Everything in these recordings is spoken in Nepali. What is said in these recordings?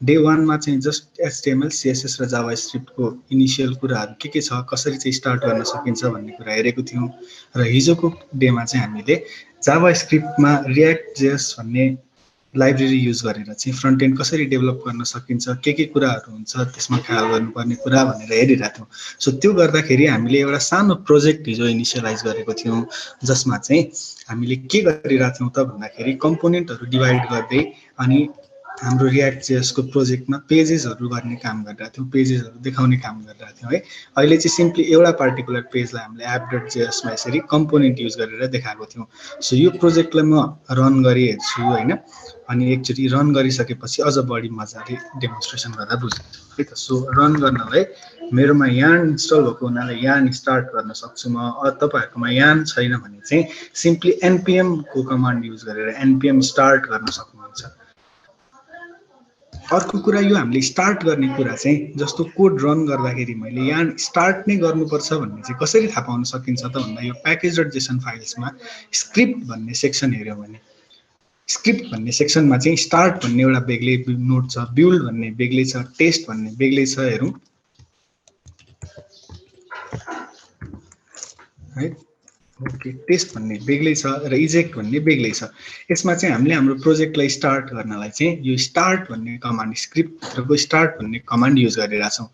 डे 1 मा चाहिँ जस्ट HTML CSS र जावास्क्रिप्टको इनिशियल कुराहरू के छ, कसरी चाहिँ स्टार्ट गर्न सकिन्छ भन्ने कुरा हेरेको थियौं। र हिजोको डेमा चाहिँ हामीले जावास्क्रिप्टमा React.js भन्ने लाइब्रेरी युज गरेर चाहिँ फ्रन्ट एन्ड कसरी डेभलप गर्न सकिन्छ, के कुराहरू हुन्छ त्यसमा ख्याल गर्नुपर्ने कुरा भनेर हेरिरहेको थियौं। सो त्यो गर्दाखेरि हामीले एउटा सानो प्रोजेक्ट हिजो इनिसियलाइज गरेको थियौं, जसमा चाहिँ हामीले के गरिरहेको थियौं त भन्दाखेरि कम्पोनेन्टहरू डिभाइड गर्दै अनि हाम्रो React.js को प्रोजेक्टमा पेजेसहरू गर्ने काम गरिरहेको थियौं, पेजेसहरू देखाउने काम गरिरहेको थियौं है। अहिले चाहिँ सिम्पली एउटा पार्टिकुलर पेजलाई हामीले app.js मा यसरी कम्पोनेन्ट युज गरेर देखाएको थियौं। सो यो प्रोजेक्टलाई म रन गरी हेर्छु हैन, अनि एकचोटी रन गरिसकेपछि अझ बढी मजाले डेमोन्स्ट्रेसन गर्दा बुझ्छु है त। सो रन गर्नलाई मेरोमा yarn इन्स्टल भएको हुनाले yarn स्टार्ट गर्न सक्छु म। तपाईहरुकोमा yarn छैन भने चाहिँ सिम्पली npm को कमान्ड युज गरेर npm स्टार्ट गर्न सक्नुहुन्छ। अर्को कुरा यो हामीले स्टार्ट गर्ने कुरा चाहिँ जस्तो कोड रन गर्दाखेरि मैले yarn स्टार्ट नै गर्नुपर्छ भन्ने चाहिँ कसरी थाहा पाउन सकिन्छ त भन्दा यो package.json फाइल्समा स्क्रिप्ट भन्ने सेक्सन हेर्यो भने स्क्रिप्ट भन्ने सेक्सनमा चाहिँ स्टार्ट भन्ने एउटा बेग्लै नोट छ, बिल्ड भन्ने बेग्लै छ, टेस्ट भन्ने बेग्लै छ हेरौं है। ओके, टेस्ट भन्ने बेग्लै छ र इजेक्ट भन्ने बेग्लै छ। यसमा चाहिँ हामीले हाम्रो प्रोजेक्टलाई स्टार्ट गर्नलाई चाहिँ यो स्टार्ट भन्ने कमान्ड स्क्रिप्टको स्टार्ट भन्ने कमान्ड युज गरिरहेका छौं,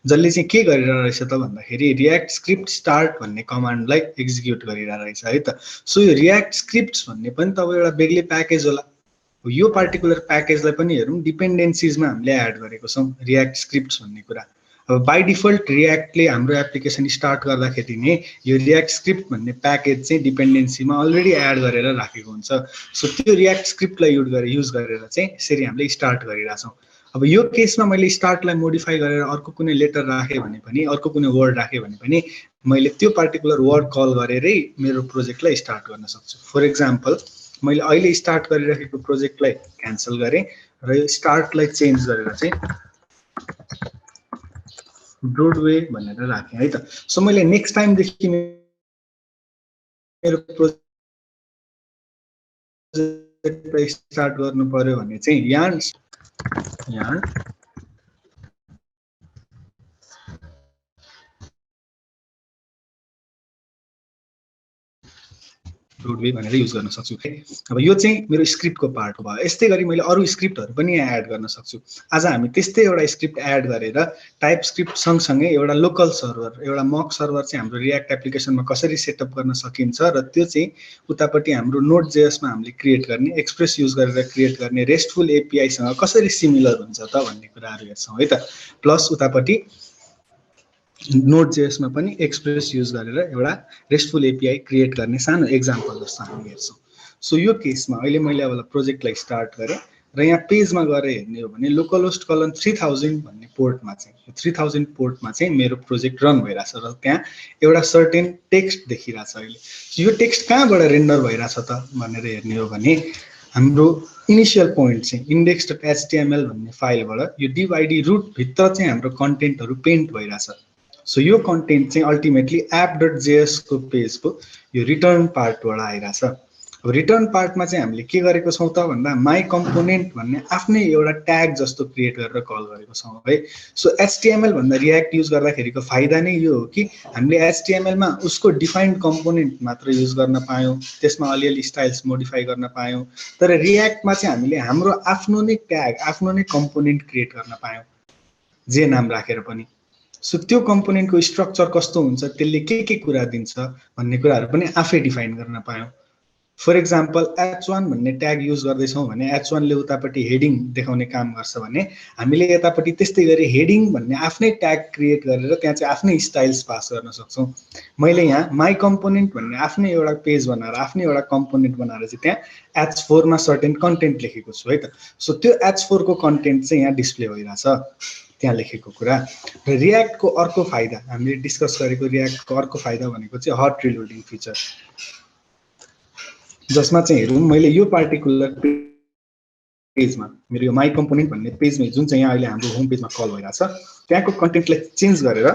जसले चाहिँ के गरिरहेको रहेछ त भन्दाखेरि रियाक्ट स्क्रिप्ट स्टार्ट भन्ने कमान्डलाई एक्जिक्युट गरिरहेको रहेछ है त। सो यो रियाक्ट स्क्रिप्ट्स भन्ने पनि तपाईं एउटा बेग्लै प्याकेज होला। यो पार्टिकुलर प्याकेजलाई पनि हेरौं, डिपेन्डेन्सीजमा हामीले एड गरेको छौं रियाक्ट स्क्रिप्ट्स भन्ने कुरा। अब बाइ डिफल्ट रियाक्टले हाम्रो एप्लिकेसन स्टार्ट गर्दाखेरि नै यो रियाक्ट स्क्रिप्ट भन्ने प्याकेज चाहिँ डिपेन्डेन्सीमा अलरेडी एड गरेर राखेको हुन्छ। सो त्यो रियाक्ट स्क्रिप्टलाई युज गरेर चाहिँ यसरी हामीले स्टार्ट गरिरहेका छौं। अब यो केसमा मैले स्टार्टलाई मोडिफाई गरेर अर्को कुनै लेटर राखे भने पनि, अर्को कुनै वर्ड राखे भने पनि मैले त्यो पार्टिकुलर वर्ड कल गरेरै मेरो प्रोजेक्टलाई स्टार्ट गर्न सक्छु। फर एक्जाम्पल मैले अहिले स्टार्ट गरिरहेको प्रोजेक्टलाई क्यान्सल गरेँ र यो स्टार्टलाई चेन्ज गरेर चाहिँ ब्रोडवे भनेर राखेँ है त। सो मैले नेक्स्ट टाइम देखि मेरो प्रोजेक्टलाई स्टार्ट गर्नु पर्यो भने चाहिँ yarn ब्रोडवे भनेर युज गर्न सक्छु। अब यो चाहिँ मेरो स्क्रिप्टको पार्ट भयो। यस्तै गरी मैले अरु स्क्रिप्टहरु पनि यहाँ एड गर्न सक्छु। आज हामी त्यस्तै एउटा स्क्रिप्ट एड गरेर टाइप स्क्रिप्ट सँगसँगै एउटा लोकल सर्भर, एउटा मक सर्भर चाहिँ हाम्रो रियाक्ट एप्लिकेसनमा कसरी सेटअप गर्न सकिन्छ र त्यो चाहिँ उतापट्टि हाम्रो Node.js मा हामीले क्रिएट गर्ने, एक्सप्रेस युज गरेर क्रिएट गर्ने रेस्टफुल एपीआई सँग कसरी सिमिलर हुन्छ त भन्ने कुराहरु हेर्छौं है त। प्लस उतापट्टि Node.js मा पनि एक्सप्रेस युज गरेर एउटा रेस्टफुल एपीआई क्रिएट गर्ने सानो एक्जाम्पल जस्तो हामी हेर्छौं। सो यो केसमा अहिले मैले अब प्रोजेक्टलाई स्टार्ट गरे र यहाँ पेजमा गएर हेर्ने हो भने लोकलहोस्ट कलन 3000 भन्ने पोर्टमा चाहिँ 3000 पोर्टमा चाहिँ मेरो प्रोजेक्ट रन भइराछ र त्यहाँ एउटा सर्टेन टेक्स्ट देखिराछ अहिले। यो टेक्स्ट कहाँबाट रेन्डर भइराछ त भनेर हेर्ने हो भने हाम्रो इनिशियल पोइन्ट चाहिँ index.html भन्ने फाइलबाट यो div id root भित्र चाहिँ हाम्रो कन्टेन्टहरु पेन्ट भइराछ। सो यो कन्टेन्ट चाहिँ अल्टिमेटली app.js को पेजको यो रिटर्न पार्टबाट आइराछ। अब रिटर्न पार्टमा चाहिँ हामीले के गरेको छौं त भन्दा माई कम्पोनेन्ट भन्ने आफ्नै एउटा ट्याग जस्तो क्रिएट गरेर कल गरेको छौं है। सो HTML भन्दा रियाक्ट युज गर्दाखेरिको फाइदा नै यो हो कि हामीले HTML मा उसको डिफाइन्ड कम्पोनेन्ट मात्र युज गर्न पायौं, त्यसमा अलिअलि स्टाइल्स मोडिफाई गर्न पायौं। तर रियाक्टमा चाहिँ हामीले हाम्रो आफ्नो नै ट्याग, आफ्नो नै कम्पोनेन्ट क्रिएट गर्न पायौं, जे नाम राखेर पनि। सो त्यो कम्पोनेन्टको स्ट्रक्चर कस्तो हुन्छ, त्यसले के कुरा दिन्छ भन्ने कुराहरु पनि आफै डिफाइन गर्न पायौं। फर एक्जाम्पल h1 भन्ने ट्याग युज गर्दैछौं भने h1 ले उतापट्टि हेडिङ देखाउने काम गर्छ भने हामीले यतापट्टि त्यस्तै गरी हेडिङ भन्ने आफ्नै ट्याग क्रिएट गरेर त्यहाँ चाहिँ आफ्नै स्टाइल्स पास गर्न सक्छौं। मैले यहाँ माई कम्पोनेन्ट भन्ने आफ्नै एउटा पेज बनाएर आफ्नै एउटा कम्पोनेन्ट बनाएर चाहिँ त्यहाँ h4 मा सर्टेन कन्टेन्ट लेखेको छु है त। सो त्यो h4 को कन्टेन्ट चाहिँ यहाँ डिस्प्ले भइराछ त्यहाँ लेखेको कुरा। र रियाक्टको अर्को फाइदा हामीले डिस्कस गरेको रियाक्टको अर्को फाइदा भनेको चाहिँ हट रिलोडिङ फिचर, जसमा चाहिँ हेरौं मैले यो पार्टिकुलर पेजमा मेरो यो माई कम्पोनेन्ट भन्ने पेजमा जुन चाहिँ यहाँ अहिले हाम्रो होम पेजमा कल भइराछ त्यहाँको कन्टेन्टलाई चेन्ज गरेर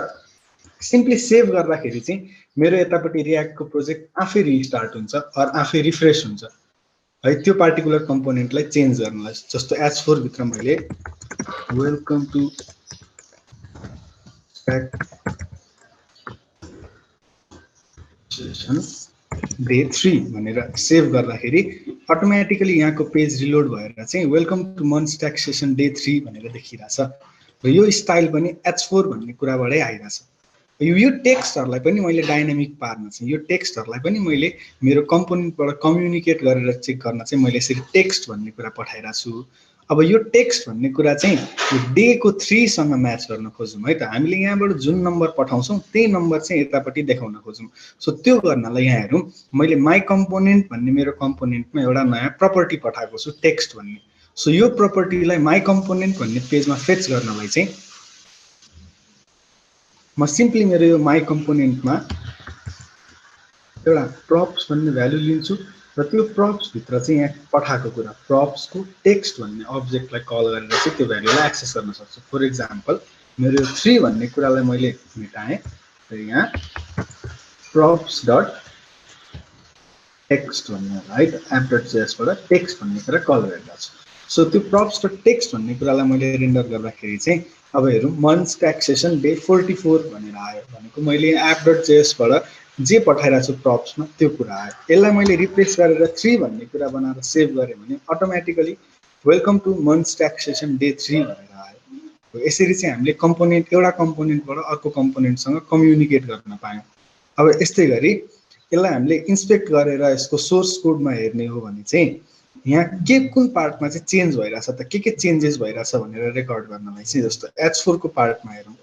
सिम्पली सेभ गर्दाखेरि चाहिँ मेरो यतापट्टि रियाक्टको प्रोजेक्ट आफै रिस्टार्ट हुन्छ र आफै रिफ्रेश हुन्छ है। त्यो पार्टिकुलर कम्पोनेन्टलाई चेन्ज गर्नलाई जस्तो h4 भित्र मैले welcome to stack session day 3 भनेर सेभ गर्दाखेरि अटोमेटिकली यहाँको पेज रिलोड भएर चाहिँ वेलकम टु मन स्ट्याक सेसन डे 3 भनेर देखिरहेछ र यो स्टाइल पनि H4 भन्ने कुराबाटै आइरहेछ। यो टेक्स्टहरुलाई पनि मैले डाइनामिक पार्न चाहिँ यो टेक्स्टहरुलाई पनि मैले मेरो कम्पोनेन्टबाट कम्युनिकेट गरेर चेक गर्न चाहिँ मैले यसरी टेक्स्ट भन्ने कुरा पठाइरहेको छु। अब यो टेक्स्ट भन्ने कुरा चाहिँ यो डे को 3 सँग म्याच गर्न खोजौँ है त। हामीले यहाँबाट जुन नम्बर पठाउँछौँ त्यही नम्बर चाहिँ यतापट्टि देखाउन खोजौँ। सो त्यो गर्नलाई यहाँ हेरौँ, मैले माई कम्पोनेन्ट भन्ने मेरो कम्पोनेन्टमा एउटा नयाँ प्रपर्टी पठाएको छु टेक्स्ट भन्ने। सो यो प्रपर्टीलाई माई कम्पोनेन्ट भन्ने पेजमा फेच गर्नलाई चाहिँ म सिम्पली मेरो यो माई कम्पोनेन्टमा एउटा प्रप्स भन्ने भ्यालु लिन्छु र त्यो प्रप्स भित्र चाहिँ यहाँ पठाएको कुरा प्रप्सको टेक्स्ट भन्ने अब्जेक्टलाई कल गरेर चाहिँ त्यो भ्यालुलाई एक्सेस गर्न सक्छु। फर एक्जाम्पल मेरो यो 3 भन्ने कुरालाई मैले मेटाएँ र यहाँ props डट टेक्स्ट भन्ने होला है त app.js बाट टेक्स्ट भन्ने कुरा कल गरिरहेको छु। सो त्यो props डट टेक्स्ट भन्ने कुरालाई मैले रेन्डर गर्दाखेरि चाहिँ अब हेरौँ मन स्ट्याक सेसन डे 44 भनेर आयो भनेको मैले app.js बाट जे पठाइरहेको छु प्रप्समा त्यो कुरा आयो। यसलाई मैले रिप्लेस गरेर 3 भन्ने कुरा बनाएर सेभ गरेँ भने अटोमेटिकली वेलकम टु मन स्ट्याक सेसन डे 3 भनेर आयो। यसरी चाहिँ हामीले कम्पोनेन्ट एउटा कम्पोनेन्टबाट अर्को कम्पोनेन्टसँग कम्युनिकेट गर्न पायौँ। अब यस्तै गरी यसलाई हामीले इन्स्पेक्ट गरेर यसको सोर्स कोडमा हेर्ने हो भने चाहिँ यहाँ के कुन पार्टमा चाहिँ चेन्ज भइरहेछ त के चेन्जेस भइरहेछ भनेर रेकर्ड गर्नलाई चाहिँ जस्तो H4 को पार्टमा हेरौँ।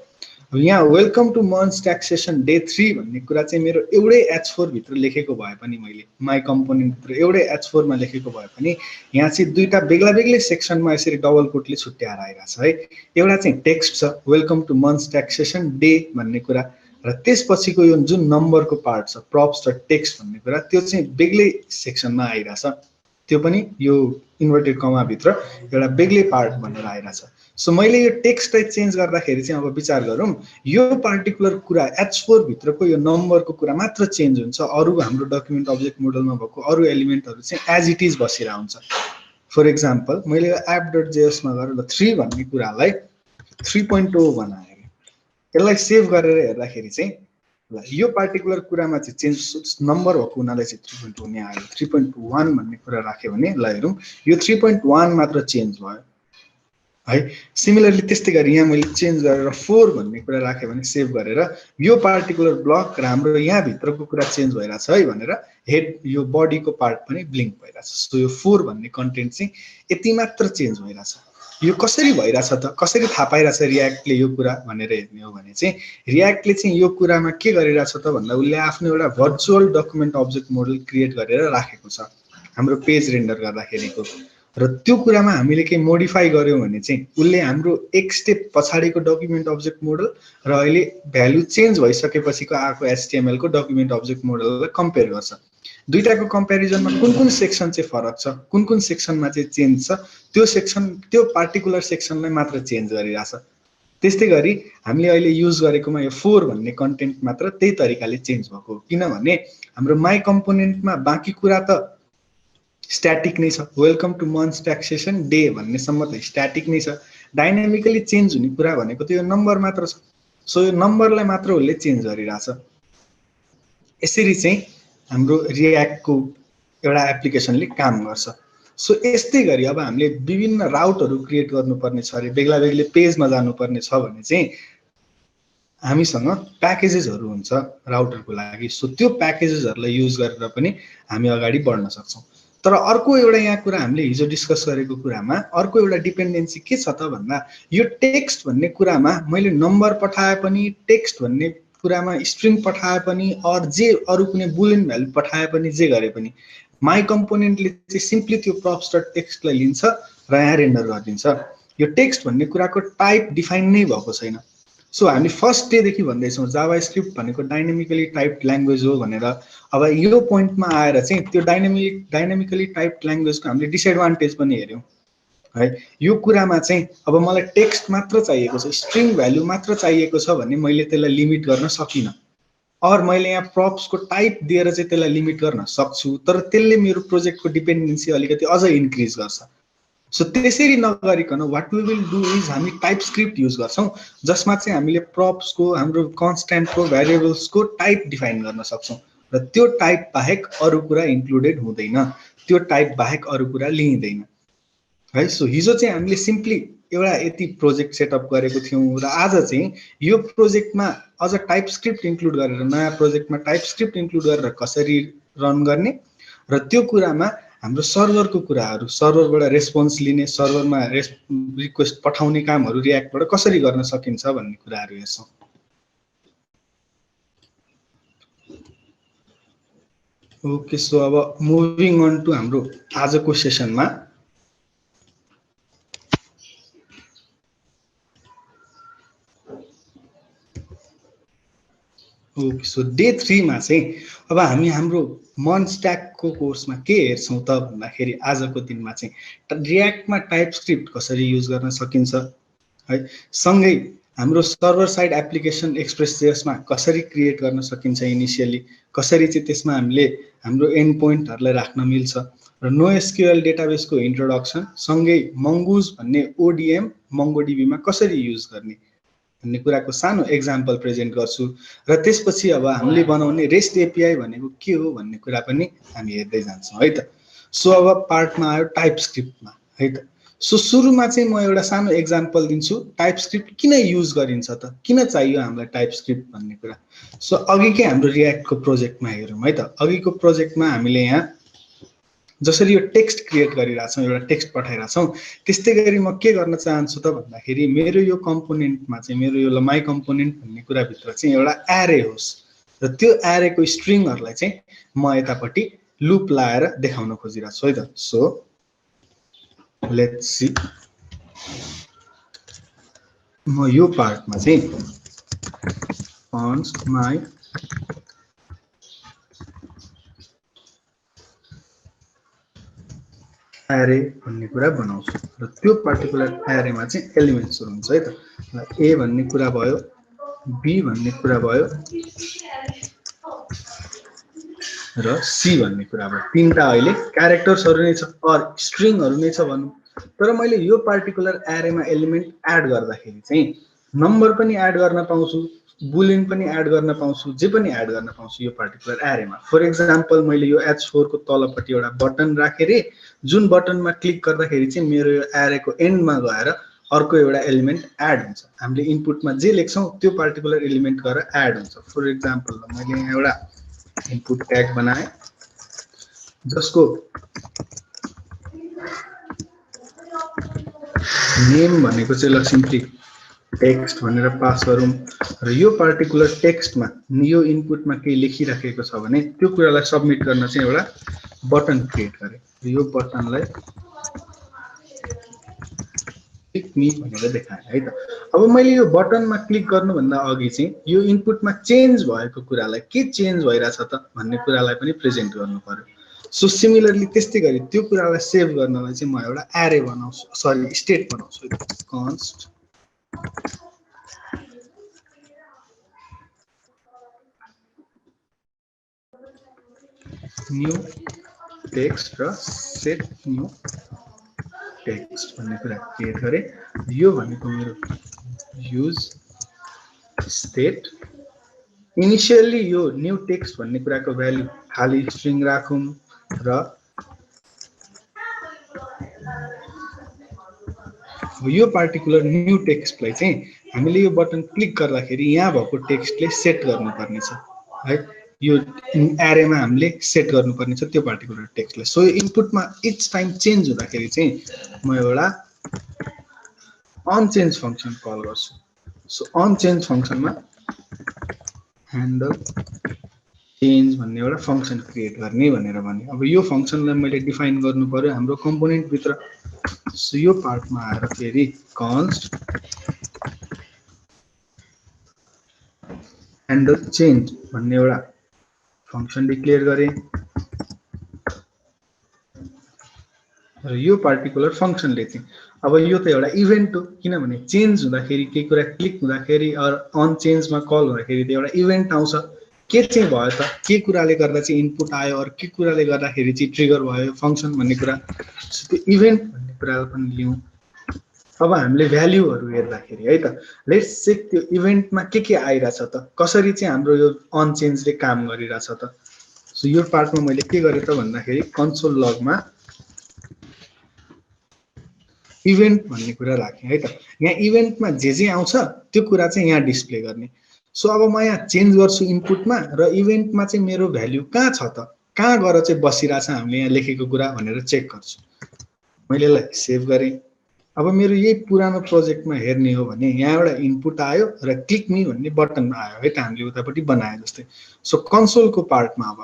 अब यहाँ वेलकम टु मन स्ट्याक सेसन डे 3 भन्ने कुरा चाहिँ मेरो एउटै H4 भित्र लेखेको भए पनि मैले माई कम्पोनेन्ट भित्र एउटै H4 मा लेखेको भए पनि यहाँ चाहिँ दुईटा बेग्ला बेग्लै सेक्सनमा यसरी डबल कोटले छुट्याएर आइरहेछ है। एउटा चाहिँ टेक्स्ट छ वेलकम टु मन स्ट्याक सेसन डे भन्ने कुरा र त्यसपछिको यो जुन नम्बरको पार्ट छ प्रप्स डट टेक्स्ट भन्ने कुरा त्यो चाहिँ बेग्लै सेक्सनमा आइरहेछ। त्यो पनि यो इन्भर्टेड कमा भित्र एउटा बेग्लै पार्ट भनेर आइरहेछ। सो मैले यो टेक्स्टलाई चेन्ज गर्दाखेरि चाहिँ अब विचार गरौँ यो पार्टिकुलर कुरा H4 भित्रको यो नम्बरको कुरा मात्र चेन्ज हुन्छ, अरु हाम्रो डकुमेन्ट अब्जेक्ट मोडलमा भएको अरु एलिमेन्टहरु चाहिँ एज इट इज बसिरहेको हुन्छ। फर एक्जाम्पल मैले यो app.js मा गएर 3 भन्ने कुरालाई 3.0 बनाएँ। यसलाई सेभ गरेर हेर्दाखेरि चाहिँ ल यो पार्टिकुलर कुरामा चाहिँ चेन्ज नम्बर भएको हुनाले चाहिँ 3.0 नै आयो। 3.1 भन्ने कुरा राख्यो भने ल हेरौँ यो 3.1 मात्र चेन्ज भयो है। सिमिलरली त्यस्तै गरी यहाँ मैले चेन्ज गरेर 4 भन्ने कुरा राख्यो भने सेभ गरेर यो पार्टिकुलर ब्लक र हाम्रो यहाँ भित्रको कुरा चेन्ज भइरहेछ है भनेर हेड यो बडीको पार्ट पनि ब्लिङ्क भइरहेछ। सो यो 4 भन्ने कन्टेन्ट चाहिँ यति मात्र चेन्ज भइरहेछ। यो कसरी भइरहेछ त कसरी थाहा पाइरहेछ रियाक्टले यो कुरा भनेर हेर्ने हो भने चाहिँ रियाक्टले चाहिँ यो कुरामा के गरिरहेछ त भन्दा उसले आफ्नो एउटा virtual document object model create गरेर राखेको छ हाम्रो पेज रेन्डर गर्दाखेरिको र त्यो कुरामा हामीले के मोडिफाई गर्यौं भने चाहिँ उसले हाम्रो एक स्टेप पछाडीको डकुमेन्ट अब्जेक्ट मोडल र अहिले भ्यालु चेन्ज भइसकेपछिको आएको HTML को डकुमेन्ट अब्जेक्ट मोडललाई कम्पेयर गर्छ। दुईटाको कम्प्यारिजनमा कुन सेक्सन चाहिँ फरक छ कुन सेक्सनमा चाहिँ चेन्ज छ त्यो सेक्सन त्यो पार्टिकुलर सेक्सनलाई मात्र चेन्ज गरिरहेछ। त्यस्तै गरी हामीले अहिले युज गरेकोमा यो 4 भन्ने कन्टेन्ट मात्र त्यही तरिकाले चेन्ज भएको किनभने हाम्रो माई कम्पोनेन्टमा बाँकी कुरा त स्ट्याटिक नै छ। वेलकम टु मन स्ट्याक सेसन डे भन्ने सम्म त स्ट्याटिक नै छ। डाइनामिकली चेन्ज हुने कुरा भनेको त यो नम्बर मात्र छ। सो यो नम्बरलाई मात्र उसले चेन्ज गरिरहेछ। यसरी चाहिँ हाम्रो रियाक्टको एउटा एप्लिकेसनले काम गर्छ। सो यस्तै गरी अब हामीले विभिन्न राउटहरु क्रिएट गर्नुपर्ने छ रे बेग्ला बेग्लै पेजमा जानुपर्ने छ भने चाहिँ हामीसँग प्याकेजेसहरु हुन्छ राउटरको लागि। सो त्यो प्याकेजेसहरुलाई युज गरेर पनि हामी अगाडि बढ्न सक्छौं। तर अर्को एउटा यहाँ कुरा हामीले हिजो डिस्कस गरेको कुरामा अर्को एउटा डिपेन्डेन्सी के छ त भन्दा यो टेक्स्ट भन्ने कुरामा मैले नम्बर पठाए पनि टेक्स्ट भन्ने कुरामा स्ट्रिङ पठाए पनि अर जे अरु कुनै बुलियन भ्यालु पठाए पनि जे गरे पनि माई कम्पोनेन्टले चाहिँ सिम्पली त्यो props डट टेक्स्टलाई लिन्छ र यहाँ रेन्डर गरिदिन्छ। यो टेक्स्ट भन्ने कुराको टाइप डिफाइन नै भएको छैन। सो हामी फर्स्ट डे देखि भन्दै छौं जावास्क्रिप्ट भनेको डाइनामिकली टाइप्ड ल्याङ्ग्वेज हो भनेर। अब यो पोइन्टमा आएर चाहिँ त्यो डाइनामिकली टाइप्ड ल्याङ्ग्वेजको हामीले डिसएडभान्टेज पनि हेर्यौं है। यो कुरामा चाहिँ अब मलाई टेक्स्ट मात्र चाहिएको छ स्ट्रिङ भ्यालु मात्र चाहिएको छ भने मैले त्यसलाई लिमिट गर्न सकिन। और मैले यहाँ props को टाइप दिएर चाहिँ त्यसलाई लिमिट गर्न सक्छु तर त्यसले मेरो प्रोजेक्टको डिपेन्डेन्सी अलिकति अझ इन्क्रिज गर्छ। सो त्यसरी नगरिकन what we will do is हामी टाइप स्क्रिप्ट युज गर्छौं जसमा चाहिँ हामीले प्रप्सको हाम्रो कन्स्ट्यान्टको भेरिएबल्सको टाइप डिफाइन गर्न सक्छौं र त्यो टाइप बाहेक अरु कुरा इन्क्लुडेड हुँदैन त्यो टाइप बाहेक अरु कुरा लिइदैन है सो हिजो चाहिँ हामीले सिम्पली एउटा यति प्रोजेक्ट सेटअप गरेको थियौं र आज चाहिँ यो प्रोजेक्टमा अझ टाइप स्क्रिप्ट इन्क्लुड गरेर नयाँ प्रोजेक्टमा टाइप स्क्रिप्ट इन्क्लुड गरेर कसरी रन गर्ने र त्यो कुरामा हाम्रो सर्भरको कुराहरु सर्भरबाट रेस्पोन्स लिने सर्भरमा रिक्वेस्ट पठाउने कामहरु रियाक्टबाट कसरी गर्न सकिन्छ भन्ने कुराहरु हेर्छौं ओके सो अब मुभिङ अन टु हाम्रो आजको सेसनमा ओके सो डे 3 मा चाहिँ अब हामी हाम्रो मन स्ट्याकको कोर्समा के हेर्छौं त भन्दाखेरि आजको दिनमा चाहिँ रियाक्टमा टाइप स्क्रिप्ट कसरी युज गर्न सकिन्छ है सँगै हाम्रो सर्भर साइड एप्लिकेसन एक्सप्रेस.js मा कसरी क्रिएट गर्न सकिन्छ इनिशियली कसरी चाहिँ त्यसमा हामीले हाम्रो एन्ड पोइन्टहरुलाई राख्न मिल्छ र NoSQL डेटाबेसको इन्ट्रोडक्सन सँगै मंगूज भन्ने ODM MongoDB मा कसरी युज गर्ने भन्ने कुराको सानो एक्जाम्पल प्रेजेन्ट गर्छु र त्यसपछि अब हामीले बनाउने रेस्ट एपीआई भनेको के हो भन्ने कुरा पनि हामी हेर्दै जान्छौं है त सो अब पार्टमा आयो टाइप स्क्रिप्टमा है त सो सुरुमा चाहिँ म एउटा सानो एक्जाम्पल दिन्छु टाइप स्क्रिप्ट किन युज गरिन्छ त किन चाहियो हामीलाई टाइप स्क्रिप्ट भन्ने कुरा सो अघिकै हाम्रो रियाक्टको प्रोजेक्टमा हेरौं है त अघिको प्रोजेक्टमा हामीले यहाँ जसरी यो टेक्स्ट क्रिएट गरिराछौं एउटा टेक्स्ट पठाइराछौं त्यस्तै गरी म के गर्न चाहन्छु त भन्दाखेरि मेरो यो कम्पोनेन्टमा चाहिँ मेरो यो माई कम्पोनेन्ट भन्ने कुरा भित्र चाहिँ एउटा एरे होस् र त्यो एरेको स्ट्रिङहरुलाई चाहिँ म यतापट्टि लूप लाएर देखाउन खोजिरहेछु है त सो लेट्स सी म यो पार्टमा चाहिँ const my एरे भन्ने कुरा बनाउँछु र त्यो पर्टिकुलर एरेमा चाहिँ एलिमेन्ट्सहरु हुन्छ है त ए भन्ने कुरा भयो बी भन्ने कुरा भयो र सी भन्ने कुरा भयो तीनटा अहिले क्यारेक्टर्सहरु नै छ अर स्ट्रिङहरु नै छ भनौं तर मैले यो पर्टिकुलर एरेमा एलिमेन्ट एड गर्दाखेरि चाहिँ नम्बर पनि एड गर्न पाउँछु बुलियन पनि एड गर्न पाउँछु जे पनि एड गर्न पाउँछु यो पर्टिकुलर एरेमा फर एक्जाम्पल मैले यो h4 को तलपट्टि एउटा बटन राखेरे जुन बटनमा क्लिक गर्दाखेरि चाहिँ मेरो यो एरेको एन्डमा गएर अर्को एउटा एलिमेन्ट एड हुन्छ हामीले इनपुटमा जे लेख्छौं त्यो पर्टिकुलर एलिमेन्ट गएर एड हुन्छ फर एक्जाम्पल मैले यहाँ एउटा इनपुट ट्याग बनाए जसको नेम भनेको चाहिँ ल सिम्पली टेक्स्ट भनेर पास गरौँ र यो पर्टिकुलर टेक्स्टमा यो इनपुटमा केही लेखिराखेको छ भने त्यो कुरालाई सबमिट गर्न चाहिँ एउटा बटन क्रिएट गरे यो बटनलाई क्लिक मी भनेर देखाए है त अब मैले यो बटनमा क्लिक गर्नु भन्दा अघि चाहिँ यो इनपुटमा चेन्ज भएको कुरालाई के चेन्ज भइराछ त भन्ने कुरालाई पनि प्रेजेन्ट गर्नु पर्यो सो सिमिलरली त्यस्तै गरी त्यो कुरालाई सेभ गर्नलाई चाहिँ म एउटा एरे बनाउँछु सरी स्टेट बनाउँछु const न्यू टेक्स्ट र सेट न्यू टेक्स्ट भन्ने कुरा क्रिएट गरे यो भनेको मेरो युज स्टेट इनिशियली यो न्यू टेक्स्ट भन्ने कुराको भ्यालु खाली स्ट्रिङ राखौं र यो पर्टिकुलर न्यू टेक्स्टलाई चाहिँ हामीले यो बटन क्लिक गर्दाखेरि यहाँ भएको टेक्स्टले सेट गर्नुपर्ने छ है यो एरेमा हामीले सेट गर्नुपर्ने छ त्यो पर्टिकुलर टेक्स्टलाई सो इनपुटमा इच टाइम चेन्ज हुँदाखेरि चाहिँ म एउटा अनचेन्ज फंक्सन कल गर्छु सो अनचेन्ज फंक्सनमा ह्यान्डल चेन्ज भन्ने एउटा फंक्सन क्रिएट गर्ने भनेर भने अब यो फंक्सनलाई मैले डिफाइन गर्नु पर्यो हाम्रो कम्पोनेन्ट भित्र सो यो पार्टमा आएर फेरि const ह्यान्डल चेन्ज भन्ने एउटा फंक्सन डिक्लेयर गरे र यो पर्टिकुलर फंक्सनले चाहिँ अब यो त एउटा इभेन्ट हो किनभने चेन्ज हुँदाखेरि केही कुरा क्लिक हुँदाखेरि अर अन चेन्जमा कल हुँदाखेरि त एउटा इभेन्ट आउँछ के चाहिँ भयो त के कुराले गर्दा चाहिँ इनपुट आयो अर के कुराले गर्दाखेरि चाहिँ ट्रिगर भयो फंक्सन भन्ने कुरा त्यो इभेन्ट भन्ने कुरालाई पनि लियौँ। अब हामीले भ्याल्युहरू हेर्दाखेरि है त लेट्स चेक त्यो इभेन्टमा के आइरहेछ त, कसरी चाहिँ हाम्रो यो अनचेन्जले काम गरिरहेछ त। सो यो पार्टमा मैले के गरेँ त भन्दाखेरि कन्सोल लगमा इभेन्ट भन्ने कुरा राखेँ है त। यहाँ इभेन्टमा जे आउँछ त्यो कुरा चाहिँ यहाँ डिस्प्ले गर्ने। सो अब म यहाँ चेन्ज गर्छु इनपुटमा र इभेन्टमा चाहिँ मेरो भ्याल्यु कहाँ छ त, कहाँ गएर चाहिँ बसिरहेछ हामीले यहाँ लेखेको कुरा भनेर चेक गर्छु। मैले यसलाई सेभ गरेँ। अब मेरो यही पुरानो प्रोजेक्टमा हेर्ने हो भने यहाँ एउटा इनपुट आयो र क्लिक मी भन्ने बटन आयो है त, हामीले उतापट्टि बनाए जस्तै। सो कन्सोलको पार्टमा अब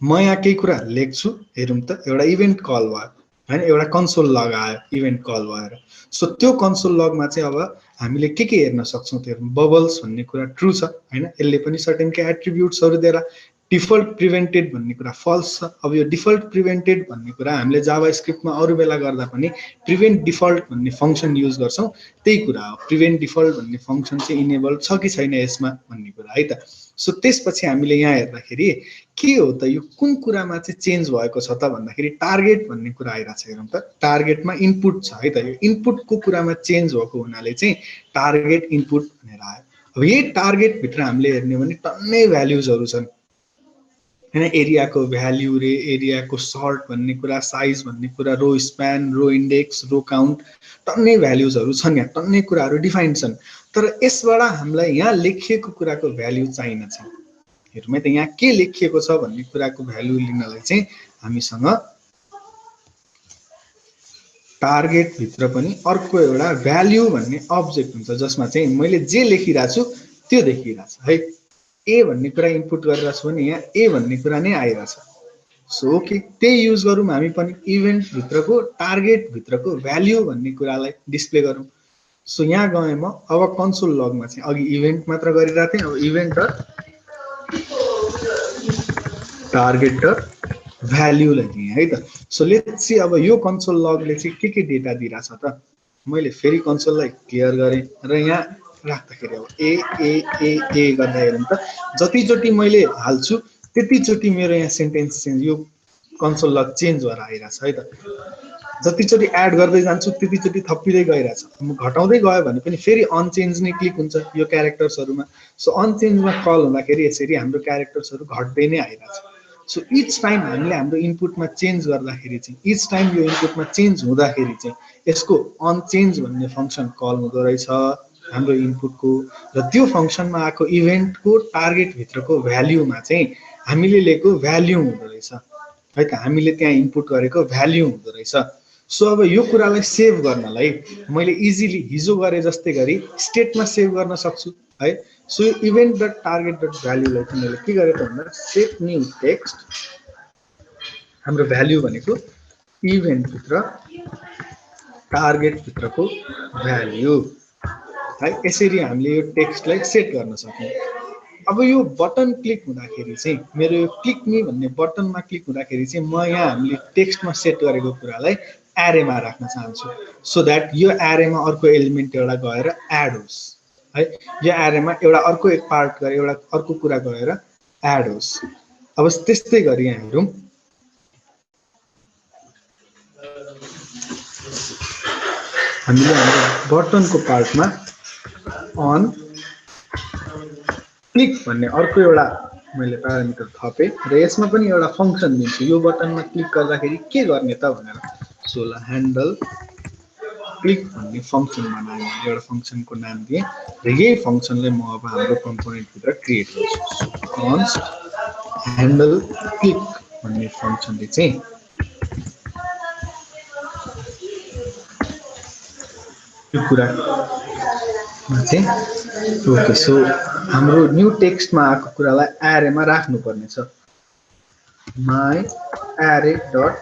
म यहाँ केही कुरा लेख्छु, हेरौँ त एउटा इभेन्ट कल भयो हैन, एउटा कन्सोल लग आयो इभेन्ट कल भएर। सो त्यो कन्सोल लगमा चाहिँ अब हामीले के हेर्न सक्छौँ त्यो बबल्स भन्ने कुरा ट्रु छ हैन, यसले पनि सर्टेन के एट्रिब्युट्सहरू दिएर डिफल्ट प्रिभेन्टेड भन्ने कुरा फल्स छ। अब यो डिफल्ट प्रिभेन्टेड भन्ने कुरा हामीले जावा स्क्रिप्टमा अरू बेला गर्दा पनि प्रिभेन्ट डिफल्ट भन्ने फङ्सन युज गर्छौँ, त्यही कुरा हो। प्रिभेन्ट डिफल्ट भन्ने फङ्सन चाहिँ इनेबल छ कि छैन यसमा भन्ने कुरा है त। सो त्यसपछि हामीले यहाँ हेर्दाखेरि के हो त यो कुन कुरामा चाहिँ चेन्ज भएको छ त भन्दाखेरि टार्गेट भन्ने कुरा आइरहेको छ। हेरौँ त टार्गेटमा इनपुट छ है त, यो इनपुटको कुरामा चेन्ज भएको हुनाले चाहिँ टार्गेट इनपुट भनेर आयो। अब यही टार्गेटभित्र हामीले हेर्ने भने टन्नै भ्याल्युजहरू छन् हैन, एरियाको भ्याल्यु रे, एरियाको सर्ट भन्ने कुरा, साइज भन्ने कुरा, रो स्प्यान, रो इन्डेक्स, रो काउन्ट, टन्नै भ्याल्युजहरू छन् यहाँ, टन्नै कुराहरू डिफाइन्ड छन्। तर यसबाट हामीलाई यहाँ लेखिएको कुराको भ्याल्यु चाहिन छ। हेरौँ है त यहाँ के लेखिएको छ भन्ने कुराको भ्याल्यु लिनलाई चाहिँ हामीसँग टार्गेटभित्र पनि अर्को एउटा भ्याल्यु भन्ने अब्जेक्ट हुन्छ जसमा चाहिँ मैले जे लेखिरहेको छु त्यो देखिरहेछ है। ए भन्ने कुरा इनपुट गरिरहेको छु भने यहाँ ए भन्ने कुरा नै आइरहेछ। सो ओके, त्यही युज गरौँ हामी पनि इभेन्टभित्रको टार्गेटभित्रको भ्याल्यु भन्ने कुरालाई डिस्प्ले गरौँ। सो यहाँ गएँ म, अब कन्सोल लगमा चाहिँ अघि इभेन्ट मात्र गरिरहेको थिएँ, अब इभेन्ट र टार्गेट र भ्याल्युलाई दिएँ है त। सो लेट्स सी अब यो कन्सोल लगले चाहिँ के डेटा दिइरहेछ त। मैले फेरि कन्सोललाई क्लियर गरेँ र यहाँ राख्दाखेरि अब ए ए ए ए गर्दा हेरौँ त जतिचोटि मैले हाल्छु त्यतिचोटि मेरो यहाँ सेन्टेन्स चेन्ज यो कन्सोल लग चेन्ज भएर आइरहेछ है त। जतिचोटि एड गर्दै जान्छु त्यतिचोटि थपिँदै गइरहेछ। म घटाउँदै गयो भने पनि फेरि अनचेन्ज नै क्लिक हुन्छ यो क्यारेक्टर्सहरूमा। सो अनचेन्जमा कल हुँदाखेरि यसरी हाम्रो क्यारेक्टर्सहरू घट्दै नै आइरहेछ। सो इच टाइम हामीले हाम्रो इनपुटमा चेन्ज गर्दाखेरि चाहिँ इच टाइम यो इनपुटमा चेन्ज हुँदाखेरि चाहिँ यसको अनचेन्ज भन्ने फङ्सन कल हुँदो रहेछ हाम्रो इनपुटको, र त्यो फङ्सनमा आएको इभेन्टको टार्गेटभित्रको भ्याल्युमा चाहिँ हामीले लिएको भ्याल्यु हुँदो रहेछ है त, हामीले त्यहाँ इनपुट गरेको भ्याल्यु हुँदो रहेछ। सो अब यो कुरालाई सेभ गर्नलाई मैले इजिली हिजो गरे जस्तै गरी स्टेटमा सेभ गर्न सक्छु है। सो यो इभेन्ट डट टार्गेट डट भ्याल्युलाई चाहिँ मैले के गरेँ त भन्दा सेट न्यू टेक्स्ट, हाम्रो भ्याल्यु भनेको इभेन्टभित्र टार्गेटभित्रको भ्याल्यु है, यसरी हामीले यो टेक्स्टलाई सेट गर्न सक्छौँ। अब यो बटन क्लिक हुँदाखेरि चाहिँ मेरो यो क्लिक मी भन्ने बटनमा क्लिक हुँदाखेरि चाहिँ म यहाँ हामीले टेक्स्टमा सेट गरेको कुरालाई एरेमा राख्न चाहन्छु, सो द्याट यो एरेमा अर्को एलिमेन्ट एउटा गएर एड होस् है। यो एरेमा एउटा अर्को एक पार्ट गएर एउटा अर्को कुरा गएर एड होस्। अब त्यस्तै गरी यहाँ हेरौँ, हामीले हाम्रो बटनको पार्टमा अन क्लिक भन्ने अर्को एउटा मैले प्यारामिटर थपेँ र यसमा पनि एउटा फङ्सन दिन्छु यो बटनमा क्लिक गर्दाखेरि के गर्ने त भनेर। सो ह्यान्डल क्लिक भन्ने फङ्सन बनाएँ, एउटा फङ्सनको नाम दिएँ र यही फङ्सनलाई म अब हाम्रो कम्पोनेन्टभित्र क्रिएट गर्छु। कन्स्ट ह्यान्डल क्लिक भन्ने फङ्सनले चाहिँ यो कुरामा चाहिँ ओके। सो हाम्रो न्यू टेक्स्टमा आएको कुरालाई एरेमा राख्नुपर्ने छ। माई एरे डट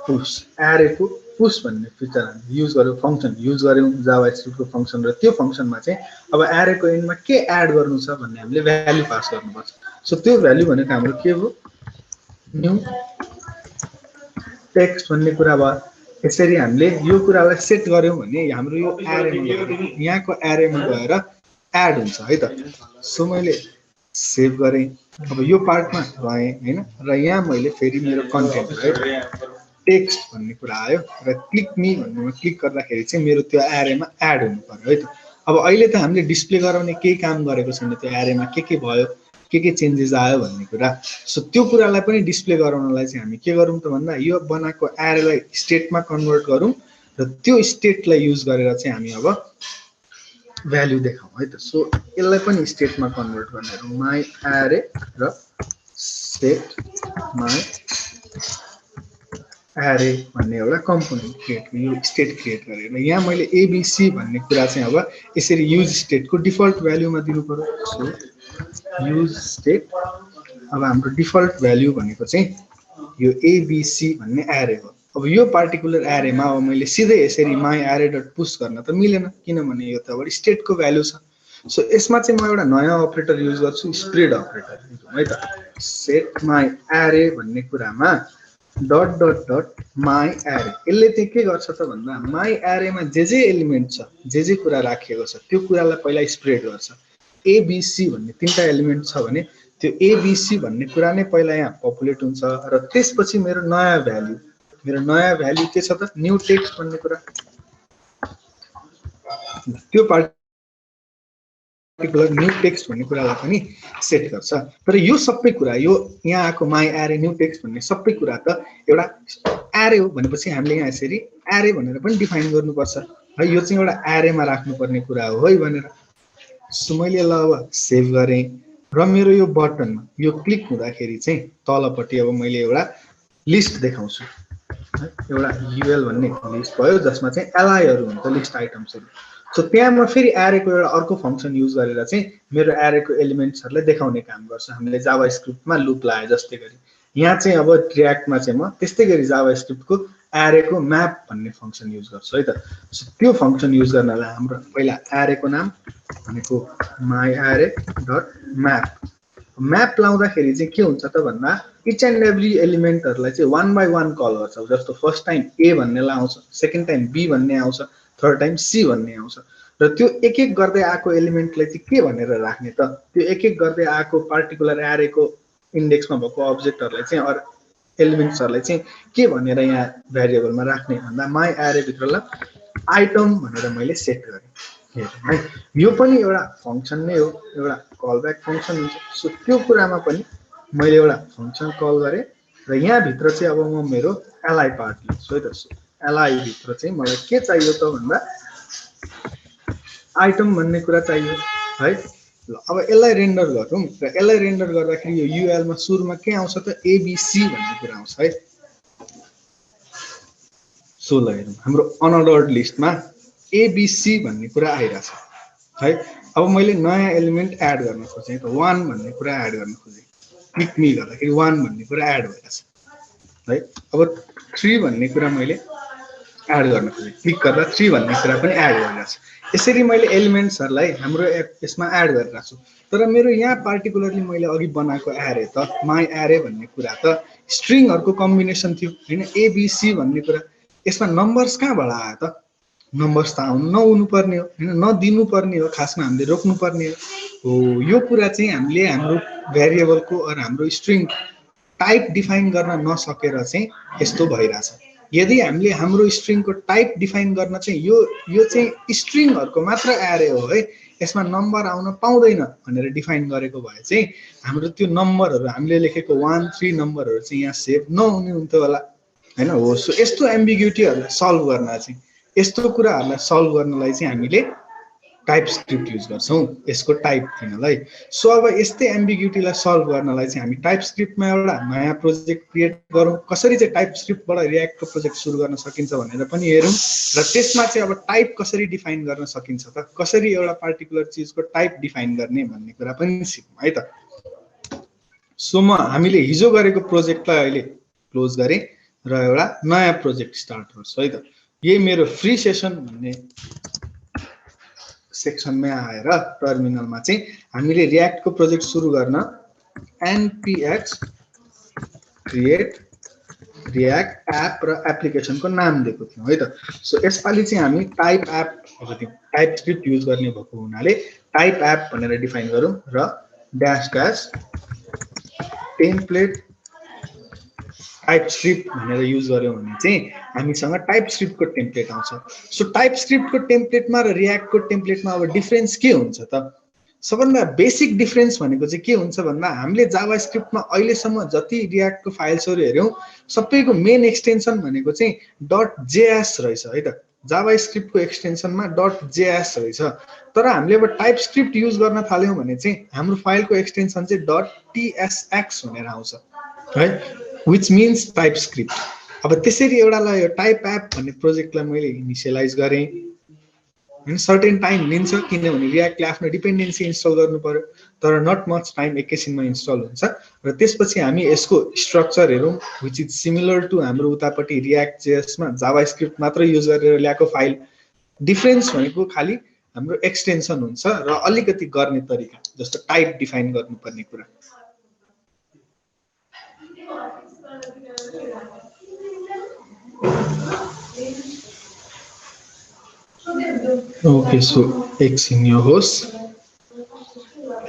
पुस, एरेको पुस भन्ने फिचर हामी युज गऱ्यौँ, फङ्सन युज गऱ्यौँ जावा स्क्रिप्टको फङ्सन, र त्यो फङ्सनमा चाहिँ अब एरेको एन्डमा के एड गर्नु छ भन्ने हामीले भ्याल्यु पास गर्नुपर्छ। सो त्यो भ्याल्यु भनेको हाम्रो के हो, न्यू टेक्स्ट भन्ने कुरा भयो। यसरी हामीले यो कुरालाई सेट गऱ्यौँ भने हाम्रो यो एरेमा यहाँको एरेमा गएर एड हुन्छ है त। सो मैले सेभ गरेँ, अब यो पार्टमा गएँ हैन, र यहाँ मैले फेरि मेरो कन्टेन्ट है टेक्स्ट भन्ने कुरा आयो र क्लिक मी भन्नेमा क्लिक गर्दाखेरि चाहिँ मेरो त्यो एरेमा एड हुनु पर्यो है त। अब अहिले त हामीले डिस्प्ले गराउने केही काम गरेको छैन, त्यो एरेमा के भयो, के चेन्जेस आयो भन्ने कुरा। सो त्यो कुरालाई पनि डिस्प्ले गराउनलाई चाहिँ हामी के गरौँ त भन्दा यो बनाएको एरेलाई स्टेटमा कन्भर्ट गरौँ र त्यो स्टेटलाई युज गरेर चाहिँ हामी अब भ्यालु देखाउँ है त। सो यसलाई पनि स्टेटमा कन्भर्ट गर्ने माई एरे र सेट माई एरे भन्ने एउटा कम्पोनेन्ट क्रिएट, यो स्टेट क्रिएट गरेर यहाँ मैले एबीसी भन्ने कुरा चाहिँ अब यसरी युज स्टेटको डिफल्ट भ्यालुमा दिनु पर्यो। सो युज स्टेट, अब हाम्रो डिफल्ट भ्यालु भनेको चाहिँ यो एबीसी भन्ने एरे हो। अब यो पार्टिकुलर एरेमा अब मैले सिधै यसरी माई एरे डट पुश गर्न त मिलेन, किनभने यो त अब स्टेटको भ्यालु छ। सो यसमा चाहिँ म एउटा नयाँ अपरेटर युज गर्छु, स्प्रेड अपरेटर है त। सेट माई एरे भन्ने कुरामा डट डट डट माई एरे, यसले चाहिँ के गर्छ त भन्दा माई एरेमा जे एलिमेन्ट छ, जे कुरा राखिएको छ त्यो कुरालाई पहिला स्प्रेड गर्छ। एबीसी भन्ने 3टा एलिमेन्ट छ भने त्यो एबीसी भन्ने कुरा नै पहिला यहाँ पपुलेट हुन्छ र त्यसपछि मेरो नयाँ भ्यालु के छ त न्यू टेक्स्ट भन्ने कुरा। त्यो पार्टिकुलर न्यू टेक्स्ट भन्ने कुरालाई पनि सेट गर्छ। तर यो सबै कुरा, यो यहाँ आएको माई एरे न्यू टेक्स्ट भन्ने सबै कुरा त एउटा एरे हो भनेपछि हामीले यहाँ यसरी एरे भनेर पनि डिफाइन गर्नुपर्छ है। यो चाहिँ एउटा एरेमा राख्नुपर्ने कुरा हो है भनेर। सो मैले ल अब सेभ गरेँ र मेरो यो बटनमा यो क्लिक हुँदाखेरि चाहिँ तलपट्टि अब मैले एउटा लिस्ट देखाउँछु, एउटा युएल भन्ने लिस्ट भयो जसमा चाहिँ एलाईहरू हुन्छ, लिस्ट आइटम्सहरू। सो त्यहाँ म फेरि एरेको एउटा अर्को फङ्सन युज गरेर चाहिँ मेरो एरेको एलिमेन्ट्सहरूलाई देखाउने काम गर्छु, हामीले जावा स्क्रिप्टमा लुप लाए जस्तै गरी। यहाँ चाहिँ अब रियाक्टमा चाहिँ म त्यस्तै गरी जावा स्क्रिप्टको एरेको म्याप भन्ने फङ्सन युज गर्छु है त। सो त्यो फङ्सन युज गर्नलाई हाम्रो पहिला एरेको नाम भनेको माई एरे डट म्याप, म्याप लाउँदाखेरि चाहिँ के हुन्छ त भन्दा इच एन्ड एभ्री एलिमेन्टहरूलाई चाहिँ 1 बाई 1 कल गर्छ। जस्तो फर्स्ट टाइम ए भन्नेलाई आउँछ, सेकेन्ड टाइम बी भन्ने आउँछ, थर्ड टाइम सी भन्ने आउँछ र त्यो एक एक गर्दै आएको एलिमेन्टलाई चाहिँ के भनेर राख्ने त, त्यो एक एक गर्दै आएको पार्टिकुलर एरेको इन्डेक्समा भएको अब्जेक्टहरूलाई चाहिँ अरू एलिमेन्ट्सहरूलाई चाहिँ के भनेर यहाँ भेरिएबलमा राख्ने भन्दा माई एरे भित्रलाई आइटम भनेर मैले सेट गरेँ है। यो पनि एउटा फङ्सन नै हो, एउटा कलब्याक फङ्सन हुन्छ। सो त्यो कुरामा पनि मैले एउटा फङ्सन कल गरेँ र यहाँभित्र चाहिँ अब म मेरो एलाइ पार्ट लिन्छु है त। एलाइ भित्र चाहिँ मलाई के चाहियो त भन्दा आइटम भन्ने कुरा चाहियो है। ल अब यसलाई रेन्डर गरौँ र यसलाई रेन्डर गर्दाखेरि यो युएलमा सुरुमा के आउँछ त एबीसी भन्ने कुरा आउँछ है। सो ल हेरौँ हाम्रो अनअर्डर्ड लिस्टमा एबीसी भन्ने कुरा आइरहेछ है। अब मैले नयाँ एलिमेन्ट एड गर्न खोजेँ त 1 भन्ने कुरा एड गर्न खोजेँ, क्लिक मी गर्दाखेरि 1 भन्ने कुरा एड भइरहेछ है। अब 3 भन्ने कुरा मैले एड गर्न खोजेँ, क्लिक गर्दा 3 भन्ने कुरा पनि एड भइरहेछ। यसरी मैले एलिमेन्ट्सहरूलाई हाम्रो यसमा एड गरिरहेको छु। तर मेरो यहाँ पार्टिकुलरली मैले अघि बनाएको एरे त माई एरे भन्ने कुरा त स्ट्रिङहरूको कम्बिनेसन थियो होइन, एबीसी भन्ने कुरा। यसमा नम्बर्स कहाँबाट आयो त, नम्बर्स त आउनु नहुनु पर्ने हो होइन, नदिनु पर्ने हो, खासमा हामीले रोक्नु पर्ने हो। यो कुरा चाहिँ हामीले हाम्रो भेरिएबलको अरू हाम्रो स्ट्रिङ टाइप डिफाइन गर्न नसकेर चाहिँ यस्तो भइरहेछ। यदि हामीले हाम्रो स्ट्रिङको टाइप डिफाइन गर्न चाहिँ यो चाहिँ स्ट्रिङहरूको मात्र एरे हो है, यसमा नम्बर आउन पाउँदैन भनेर डिफाइन गरेको भए चाहिँ हाम्रो त्यो नम्बरहरू हामीले लेखेको 1 3 नम्बरहरू चाहिँ यहाँ सेभ नहुने हुन्थ्यो होला होइन हो। सो यस्तो एम्बिग्युटीहरूलाई सल्भ गर्न चाहिँ, यस्तो कुराहरूलाई सल्भ गर्नलाई चाहिँ हामीले टाइप स्क्रिप्ट युज गर्छौँ यसको टाइप दिनलाई। सो अब यस्तै एम्बिग्युटीलाई सल्भ गर्नलाई चाहिँ हामी टाइप स्क्रिप्टमा एउटा नयाँ प्रोजेक्ट क्रिएट गरौँ, कसरी चाहिँ टाइप स्क्रिप्टबाट रियाक्टको प्रोजेक्ट सुरु गर्न सकिन्छ भनेर पनि हेरौँ र त्यसमा चाहिँ अब टाइप कसरी डिफाइन गर्न सकिन्छ त, कसरी एउटा पार्टिकुलर चिजको टाइप डिफाइन गर्ने भन्ने कुरा पनि सिकौँ है त। सो म हामीले हिजो गरेको प्रोजेक्टलाई अहिले क्लोज गरेँ र एउटा नयाँ प्रोजेक्ट स्टार्ट गर्छु है त। यही मेरो फ्री सेसन भन्ने सेक्सनमै आएर टर्मिनलमा चाहिँ हामीले रियाक्टको प्रोजेक्ट सुरु गर्न npx क्रिएट रियाक्ट एप र एप्लिकेसनको नाम दिएको थियौँ है त। सो यसपालि चाहिँ हामी टाइप एप भएको थियौँ, टाइप स्क्रिप्ट युज गर्ने भएको हुनाले टाइप एप भनेर डिफाइन गरौँ र dash dash template type script भनेर युज गर्यौं भने चाहिँ हामीसँग टाइप स्क्रिप्टको टेम्प्लेट आउँछ। सो टाइप स्क्रिप्टको टेम्प्लेटमा र रियाक्टको टेम्प्लेटमा अब डिफरेन्स के हुन्छ त? सबभन्दा बेसिक डिफरेन्स भनेको चाहिँ के हुन्छ भन्दा हामीले जावा स्क्रिप्टमा अहिलेसम्म जति रियाक्टको फाइल्सहरू हेऱ्यौँ सबैको मेन एक्सटेन्सन भनेको चाहिँ .js रहेछ है त। जावा स्क्रिप्टको एक्सटेन्सनमा .js रहेछ। तर हामीले अब टाइप स्क्रिप्ट युज गर्न थाल्यौँ भने चाहिँ हाम्रो फाइलको एक्सटेन्सन चाहिँ .tsx भनेर आउँछ है, विच मिन्स टाइप स्क्रिप्ट। अब त्यसरी एउटालाई यो टाइप एप भन्ने प्रोजेक्टलाई मैले इनिसियलाइज गरेँ हैन। सर्टेन टाइम लिन्छ किनभने रियाक्टले आफ्नो डिपेन्डेन्सी इन्स्टल गर्नु पर्यो, तर नट मच टाइम एकैछिनमा इन्स्टल हुन्छ। र त्यसपछि हामी यसको स्ट्रक्चर हेरौँ विच इज सिमिलर टु हाम्रो उतापट्टि रियाक्ट जेएसमा जावा स्क्रिप्ट मात्र युज गरेर ल्याएको फाइल। डिफरेन्स भनेको खालि हाम्रो एक्सटेन्सन हुन्छ र अलिकति गर्ने तरिका, जस्तो टाइप डिफाइन गर्नुपर्ने कुरा। ओके, सो एकछिन यो होस्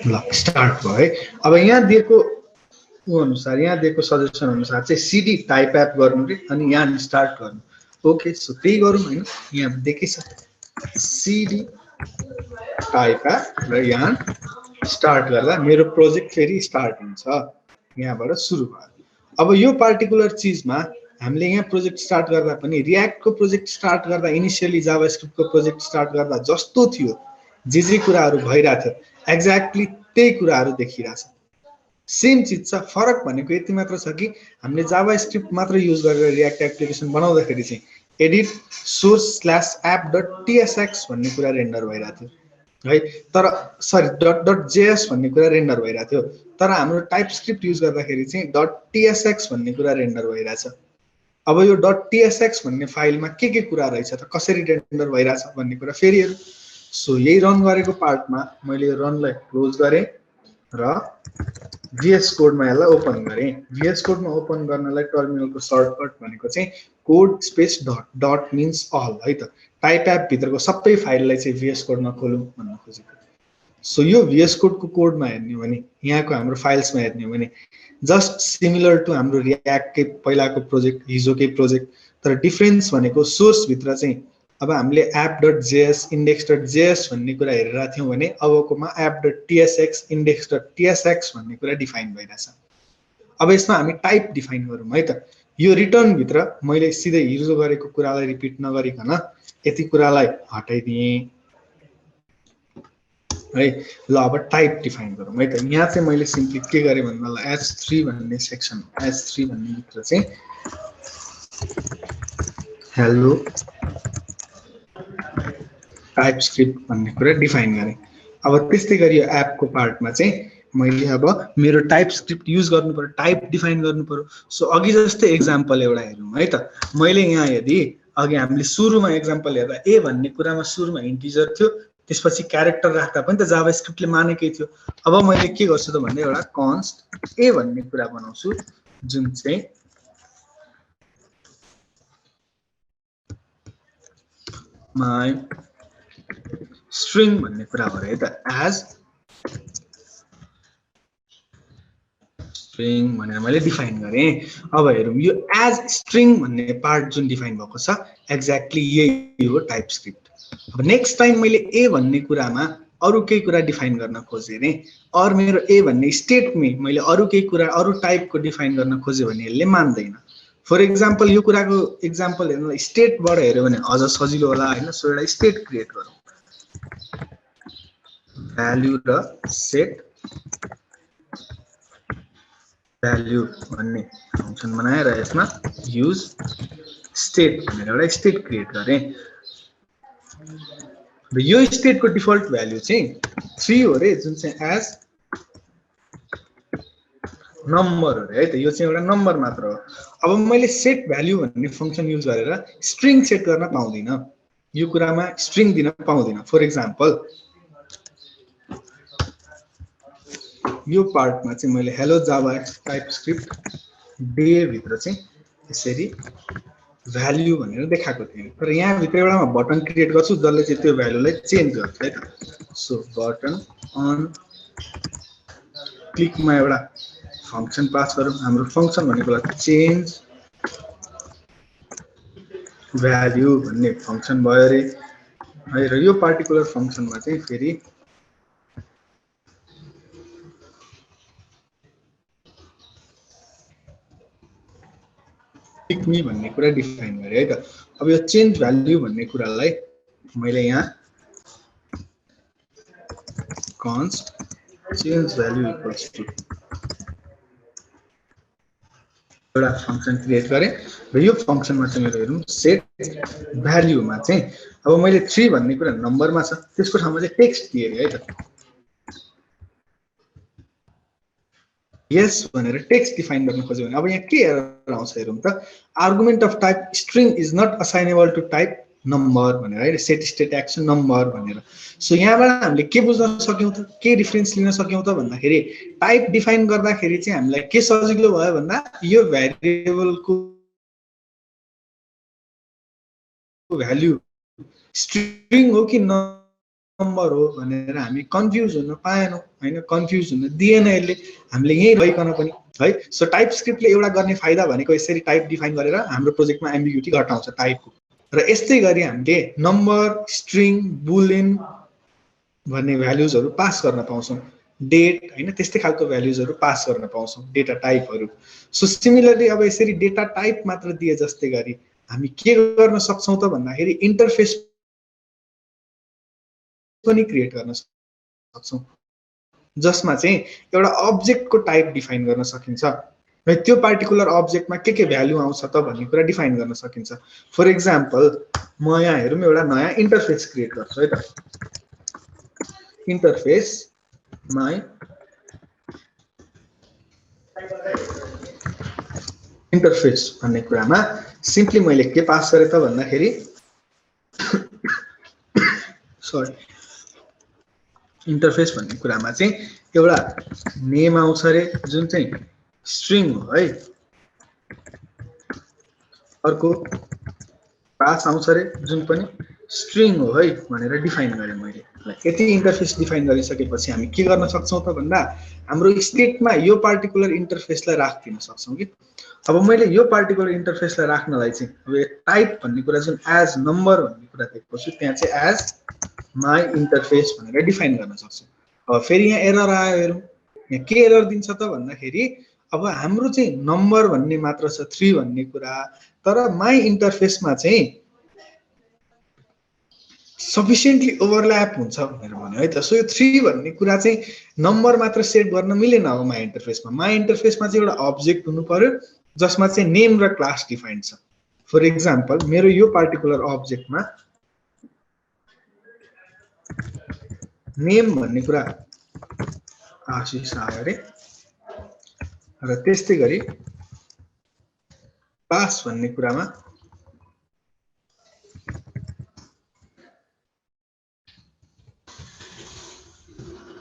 ल, स्टार्ट भयो है। अब यहाँ दिएको अनुसार, यहाँ दिएको सजेसन अनुसार चाहिँ सिडी टाइप एप गर्नु रे, अनि यहाँ स्टार्ट गर्नु। ओके, सो त्यही गरौँ हैन। यहाँ देखे छ सिडी टाइप एप र यहाँ स्टार्ट गर्दा मेरो प्रोजेक्ट फेरि स्टार्ट हुन्छ, यहाँबाट सुरु भयो। अब यो पार्टिकुलर चीजमा हामीले यहाँ प्रोजेक्ट स्टार्ट गर्दा पनि रियाक्टको प्रोजेक्ट स्टार्ट गर्दा इनिशियली जावा स्क्रिप्टको प्रोजेक्ट स्टार्ट गर्दा जस्तो थियो, जे कुराहरू भइरहेको थियो एक्ज्याक्टली त्यही कुराहरू देखिरहेछ। सेम चीज छ। फरक भनेको यति मात्र छ कि हामीले जावा स्क्रिप्ट मात्र युज गरेर रियाक्ट एप्लिकेसन बनाउँदाखेरि चाहिँ एडिट source/app.tsx भन्ने कुरा रेन्डर भइरहेको थियो है, तर सरी .js भन्ने कुरा रेन्डर भइरहेको थियो। तर हाम्रो टाइप स्क्रिप्ट युज गर्दाखेरि चाहिँ .tsx भन्ने कुरा रेन्डर भइरहेछ। अब यो .tsx भन्ने फाइलमा के कुरा रहेछ त, कसरी रेन्डर भइरहेछ भन्ने कुरा फेरि हेरौँ। सो यही रन गरेको पार्टमा मैले यो रनलाई क्लोज गरेँ र VS कोडमा यसलाई ओपन गरेँ। VS कोडमा ओपन गर्नलाई टर्मिनलको सर्टकट भनेको चाहिँ code space dot means all है त। टाइप एप भित्रको सबै फाइललाई चाहिँ VS कोडमा खोलौँ भन्न खोजेको। सो यो VS कोडको कोडमा हेर्ने हो भने, यहाँको हाम्रो फाइल्समा हेर्ने हो भने जस्ट सिमिलर टु हाम्रो रियाक्टकै पहिलाको प्रोजेक्ट, हिजोकै प्रोजेक्ट, तर डिफरेन्स भनेको सोर्सभित्र चाहिँ अब हामीले app.js index.js भन्ने कुरा हेरिरहेको थियौँ भने अबकोमा app.tsx index.tsx भन्ने कुरा डिफाइन भइरहेछ। अब यसमा हामी टाइप डिफाइन गरौँ है त। यो रिटर्नभित्र मैले सिधै हिजो गरेको कुरालाई रिपिट नगरिकन यति कुरालाई हटाइदिएँ है। ल अब टाइप डिफाइन गरौँ है त। यहाँ चाहिँ मैले सिम्पली के गरेँ भन्दा h3 भन्ने सेक्सन, h3 भन्ने भित्र चाहिँ हेलो टाइप स्क्रिप्ट भन्ने कुरा डिफाइन गरेँ। अब त्यस्तै गरी यो एपको पार्टमा चाहिँ मैले अब मेरो टाइप स्क्रिप्ट युज गर्नु पर्यो, टाइप डिफाइन गर्नु पर्यो। सो अघि जस्तै एक्जाम्पल एउटा हेरौँ है त। मैले यहाँ यदि अघि हामीले सुरुमा एक्जाम्पल हेर्दा ए भन्ने कुरामा सुरुमा इन्टिजर थियो, त्यसपछि क्यारेक्टर राख्दा पनि त जावा स्क्रिप्टले मानेकै थियो। अब मैले के गर्छु त भन्दा एउटा कन्स्ट ए भन्ने कुरा बनाउँछु जुन चाहिँ माई स्ट्रिङ भन्ने कुरा हो है त। एज स्ट्रिङ भनेर मैले डिफाइन गरेँ। अब हेरौँ यो एज स्ट्रिङ भन्ने पार्ट जुन डिफाइन भएको छ एक्ज्याक्टली यही हो टाइप स्क्रिप्ट। अब नेक्स्ट टाइम मैले ए भन्ने कुरामा अरू केही कुरा डिफाइन गर्न खोजेँ अरे, और मेरो ए भन्ने स्टेटमै मैले अरू केही कुरा अरू टाइपको डिफाइन गर्न खोजेँ भने यसले मान्दैन। फर एक्जाम्पल यो कुराको एक्जाम्पल हेर्नु स्टेटबाट हेऱ्यो भने अझ सजिलो होला होइन। सो एउटा स्टेट क्रिएट गरौँ, भ्याल्यु र सेट भ्याल्यु भन्ने फङ्सन बनाएर यसमा युज स्टेट भनेर एउटा स्टेट क्रिएट गरेँ। र यो स्टेटको डिफल्ट भ्याल्यु चाहिँ 3 हो रे, जुन चाहिँ एज नम्बर हो रे है त। यो चाहिँ एउटा नम्बर मात्र हो। अब मैले सेट भ्याल्यु भन्ने फङ्सन युज गरेर स्ट्रिङ सेट गर्न पाउँदिनँ, यो कुरामा स्ट्रिङ दिन पाउँदिनँ। फर एक्जाम्पल यो पार्टमा चाहिँ मैले hello Java type script day भित्र चाहिँ यसरी भ्याल्यु भनेर देखाएको थिएँ, तर यहाँ भित्र एउटा बटन क्रिएट गर्छु जसले चाहिँ त्यो भ्याल्युलाई चेन्ज गर्छ है त। सो बटन अन क्लिकमा एउटा फङ्सन पास गरौँ। हाम्रो फङ्सन भनेको चेन्ज भ्याल्यु भन्ने फंक्सन भयो रे है। र यो पार्टिकुलर फंक्सनमा चाहिँ फेरि पिक मी भन्ने कुरा डिफाइन गरे है त। अब यो चेन्ज भ्याल्यु भन्ने कुरालाई मैले यहाँ const change value equals to एउटा फंक्सन क्रिएट गरे र यो फंक्सनमा चाहिँ मेरो हेरौँ सेट भ्याल्युमा चाहिँ अब मैले 3 भन्ने कुरा नम्बरमा छ त्यसको ठाउँमा चाहिँ टेक्स्ट दिए है त। यस भनेर टेक्स्ट डिफाइन गर्न खोज्यो भने अब यहाँ के एरर आउँछ हेरौँ त। Argument of type string is not assignable to type number भनेर है, सेट स्टेट एक्सन नम्बर भनेर। सो यहाँबाट हामीले के बुझ्न सक्यौं त, के डिफरेन्स लिन सक्यौं त भन्दाखेरि टाइप डिफाइन गर्दाखेरि चाहिँ हामीलाई के सजिलो भयो भन्दा यो भेरिएबलको भ्यालु स्ट्रिङ हो कि नम्बर हो भनेर हामी कन्फ्युज हुन पाएनौं हैन, कन्फ्युज हुन दिएन यसले हामीले यही रहिकन पनि है। सो टाइप स्क्रिप्टले एउटा गर्ने फाइदा भनेको यसरी टाइप डिफाइन गरेर हाम्रो प्रोजेक्टमा एम्बिग्युटी घटाउँछ टाइपको। र यस्तै गरी हामीले नम्बर स्ट्रिङ बुलियन भन्ने भ्यालुजहरु पास गर्न पाउँछौं, डेट हैन, त्यस्तै खालको भ्यालुजहरु पास गर्न पाउँछौं, डेटा टाइपहरु। सो सिमिलरली अब यसरी डेटा टाइप मात्र दिए जस्तै गरी हामी के गर्न सक्छौं त भन्दाखेरि इन्टरफेस पनि क्रिएट गर्न सक्छौं जसमा चाहिँ एउटा अब्जेक्टको टाइप डिफाइन गर्न सकिन्छ र त्यो पार्टिकुलर अब्जेक्टमा के भ्यालु आउँछ त भन्ने कुरा डिफाइन गर्न सकिन्छ। फर एक्जाम्पल म यहाँ हेरौँ एउटा नयाँ इन्टरफेस क्रिएट गर्छु है त। इन्टरफेस माई इन्टरफेस भन्ने कुरामा सिम्पली मैले के पास गरे त भन्दाखेरि सरी इन्टरफेस भन्ने कुरामा चाहिँ एउटा नेम आउँछ रे जुन चाहिँ स्ट्रिङ हो है, अर्को क्लास आउँछ रे जुन पनि स्ट्रिङ हो है भनेर डिफाइन गरे मैले। यति इन्टरफेस डिफाइन गरिसकेपछि हामी के गर्न सक्छौं त भन्दा हाम्रो स्टेटमा यो पार्टिकुलर इन्टरफेसलाई राख्दिन सक्छौं कि। अब मैले यो पार्टिकुलर इन्टरफेसलाई राख्नलाई चाहिँ अब टाइप भन्ने कुरा जुन एज नम्बर भन्ने कुरा दिएको छु त्यहाँ चाहिँ एज माई इन्टरफेस भनेर डिफाइन गर्न सक्छौं। अब फेरि यहाँ एरर आयो हेरौँ, यहाँ के एरर दिन्छ त भन्दाखेरि अब हाम्रो चाहिँ नम्बर भन्ने मात्र छ 3 भन्ने कुरा, तर माई इन्टरफेसमा चाहिँ सफिसिएन्टली ओभरल्याप हुन्छ भनेर भन्यो है त। सो यो 3 भन्ने कुरा चाहिँ नम्बर मात्र सेट गर्न मिलेन हो माई इन्टरफेसमा। माई इन्टरफेसमा चाहिँ एउटा अब्जेक्ट हुनु पर्यो जसमा चाहिँ नेम र क्लास डिफाइन्ड छ। फर एक्जाम्पल मेरो यो पार्टिकुलर अब्जेक्टमा नेम भन्ने कुरा आशिष आयो रे र त्यस्तै गरी क्लास भन्ने कुरामा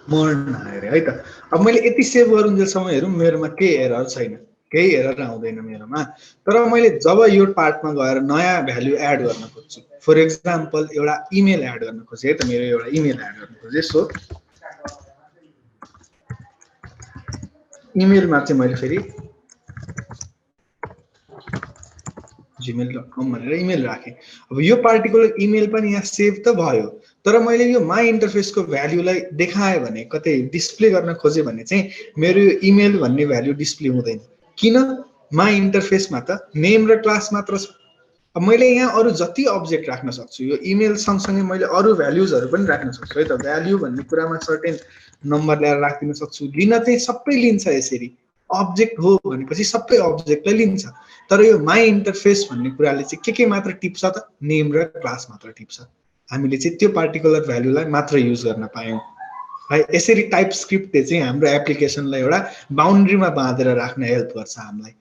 मर्न आयो रे है त। अब मैले यति सेभ गरुन्जेलसम्म हेरौँ मेरोमा केही एरर छैन, केही एरर आउँदैन मेरोमा। तर मैले जब यो पार्टमा गएर नयाँ भ्यालु एड गर्न खोज्छु, फर एक्जाम्पल एउटा इमेल एड गर्न खोजेँ है त, मेरो एउटा इमेल एड गर्न खोजेँ। सो इमेलमा चाहिँ मैले फेरि gmail.com भनेर इमेल राखेँ। अब यो पार्टिकुलर इमेल पनि यहाँ सेभ त भयो, तर मैले यो माई इन्टरफेसको भ्यालुलाई देखाएँ भने, कतै डिस्प्ले गर्न खोजेँ भने चाहिँ मेरो यो इमेल भन्ने भ्यालु डिस्प्ले हुँदैन। किन? माई इन्टरफेसमा त नेम र क्लास मात्र छ। अब मैले यहाँ अरु जति अब्जेक्ट राख्न सक्छु, यो इमेल सँगसँगै मैले अरु भ्यालुजहरु पनि राख्न सक्छु है त। भ्यालु भन्ने कुरामा सर्टेन नम्बर ल्याएर राखिदिन सक्छु, लिन चाहिँ सबै लिन्छ। यसरी अब्जेक्ट हो भनेपछि सबै अब्जेक्टलाई लिन्छ। तर यो माई इन्टरफेस भन्ने कुराले चाहिँ के मात्र टिप्छ त, नेम र क्लास मात्र टिप्छ। हामीले चाहिँ त्यो पार्टिकुलर भ्यालुलाई मात्र युज गर्न पायौं है। यसरी टाइप स्क्रिप्टले चाहिँ हाम्रो एप्लिकेसनलाई एउटा बाउन्ड्रीमा बाँधेर राख्न हेल्प गर्छ हामीलाई,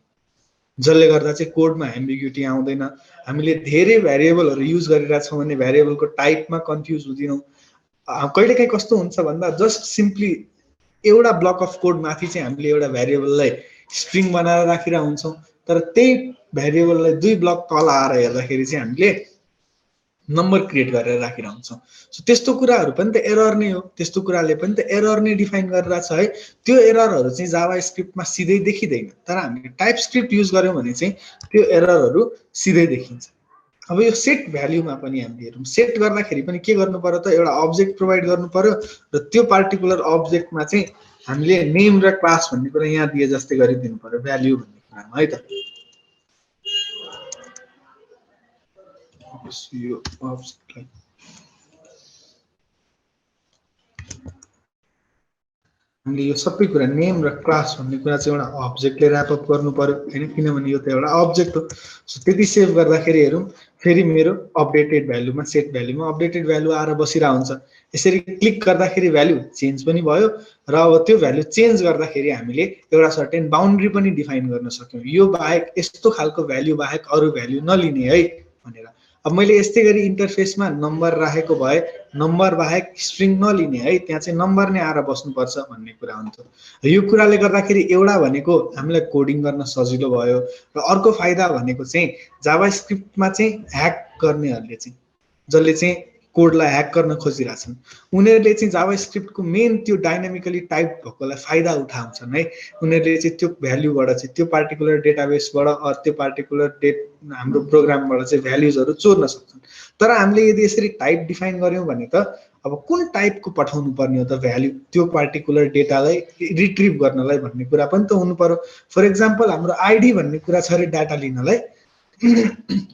जसले गर्दा चाहिँ कोडमा एम्बिग्युटी आउँदैन। हामीले धेरै भ्यारिएबलहरु युज गरिरहेछौँ भने भ्यारिएबलको टाइपमा कन्फ्युज हुँदिनौँ। कहिलेकाहीँ कस्तो हुन्छ भन्दा जस्ट सिम्पली एउटा ब्लक अफ कोड माथि चाहिँ हामीले एउटा भ्यारिएबललाई स्ट्रिङ बनाएर राखिरहेका हुन्छौँ, तर त्यही भ्यारिएबललाई 2 ब्लक तल आएर हेर्दाखेरि चाहिँ हामीले नम्बर क्रिएट गरेर राखिरहेका हुन्छौँ। सो त्यस्तो कुराहरु पनि त एरर नै हो, त्यस्तो कुराले पनि त एरर नै डिफाइन गरिरहेछ है। त्यो एररहरु चाहिँ जावा स्क्रिप्टमा सिधै देखिदैन, तर हामीले टाइप स्क्रिप्ट युज गर्यौं भने चाहिँ त्यो एररहरु सिधै देखिन्छ। अब यो सेट भ्याल्युमा पनि हामीले हेरौँ, सेट गर्दाखेरि पनि के गर्नु पर्यो त, एउटा अब्जेक्ट प्रोभाइड गर्नु पर्यो र त्यो पार्टिकुलर अब्जेक्टमा चाहिँ हामीले नेम र क्लास भन्ने कुरा यहाँ दिए जस्तै गरिदिनु पर्यो भ्याल्यु भन्ने कुरामा है त। यो अब्जेक्टलाई हामीले यो सबै कुरा नेम र क्लास भन्ने कुरा चाहिँ एउटा अब्जेक्टले ऱ्यापअप गर्नु पर्यो हैन, किनभने यो त एउटा अब्जेक्ट हो। सो त्यति सेभ गर्दाखेरि हेरौँ, फेरि मेरो अपडेटेड भ्यालुमा सेट भ्यालुमा अपडेटेड भ्यालु आएर बसिरहेको हुन्छ। यसरी क्लिक गर्दाखेरि भ्यालु चेन्ज पनि भयो र अब त्यो भ्यालु चेन्ज गर्दाखेरि हामीले एउटा सर्टेन बाउन्ड्री पनि डिफाइन गर्न सक्यौँ, यो बाहेक यस्तो खालको भ्यालु बाहेक अरू भ्यालु नलिने है भनेर। अब मैले यस्तै गरी इन्टरफेसमा नम्बर राखेको भए नम्बर बाहेक स्ट्रिङ नलिने है, त्यहाँ चाहिँ नम्बर नै आएर बस्नुपर्छ भन्ने कुरा हुन्थ्यो। यो कुराले गर्दाखेरि एउटा भनेको हामीलाई कोडिङ गर्न सजिलो भयो र अर्को फाइदा भनेको चाहिँ जाभास्क्रिप्टमा चाहिँ ह्याक गर्नेहरूले चाहिँ, जसले चाहिँ कोडलाई ह्याक गर्न खोजिरहेछन्, उनीहरूले चाहिँ जाभास्क्रिप्टको मेन त्यो डाइनामिकली टाइप भएकोलाई फाइदा उठाउँछन् है। उनीहरूले चाहिँ त्यो भ्याल्युबाट चाहिँ त्यो पार्टिकुलर डेटाबेसबाट त्यो पार्टिकुलर हाम्रो प्रोग्रामबाट चाहिँ भ्याल्युजहरू चोर्न सक्छन्। तर हामीले यदि यसरी टाइप डिफाइन गऱ्यौँ भने त अब कुन टाइपको पठाउनु पर्ने हो त भ्याल्यु त्यो पार्टिकुलर डेटालाई रिट्रिभ गर्नलाई भन्ने कुरा पनि त हुनु पर्यो। फर इक्जाम्पल हाम्रो आइडी भन्ने कुरा छ अरे डाटा लिनलाई,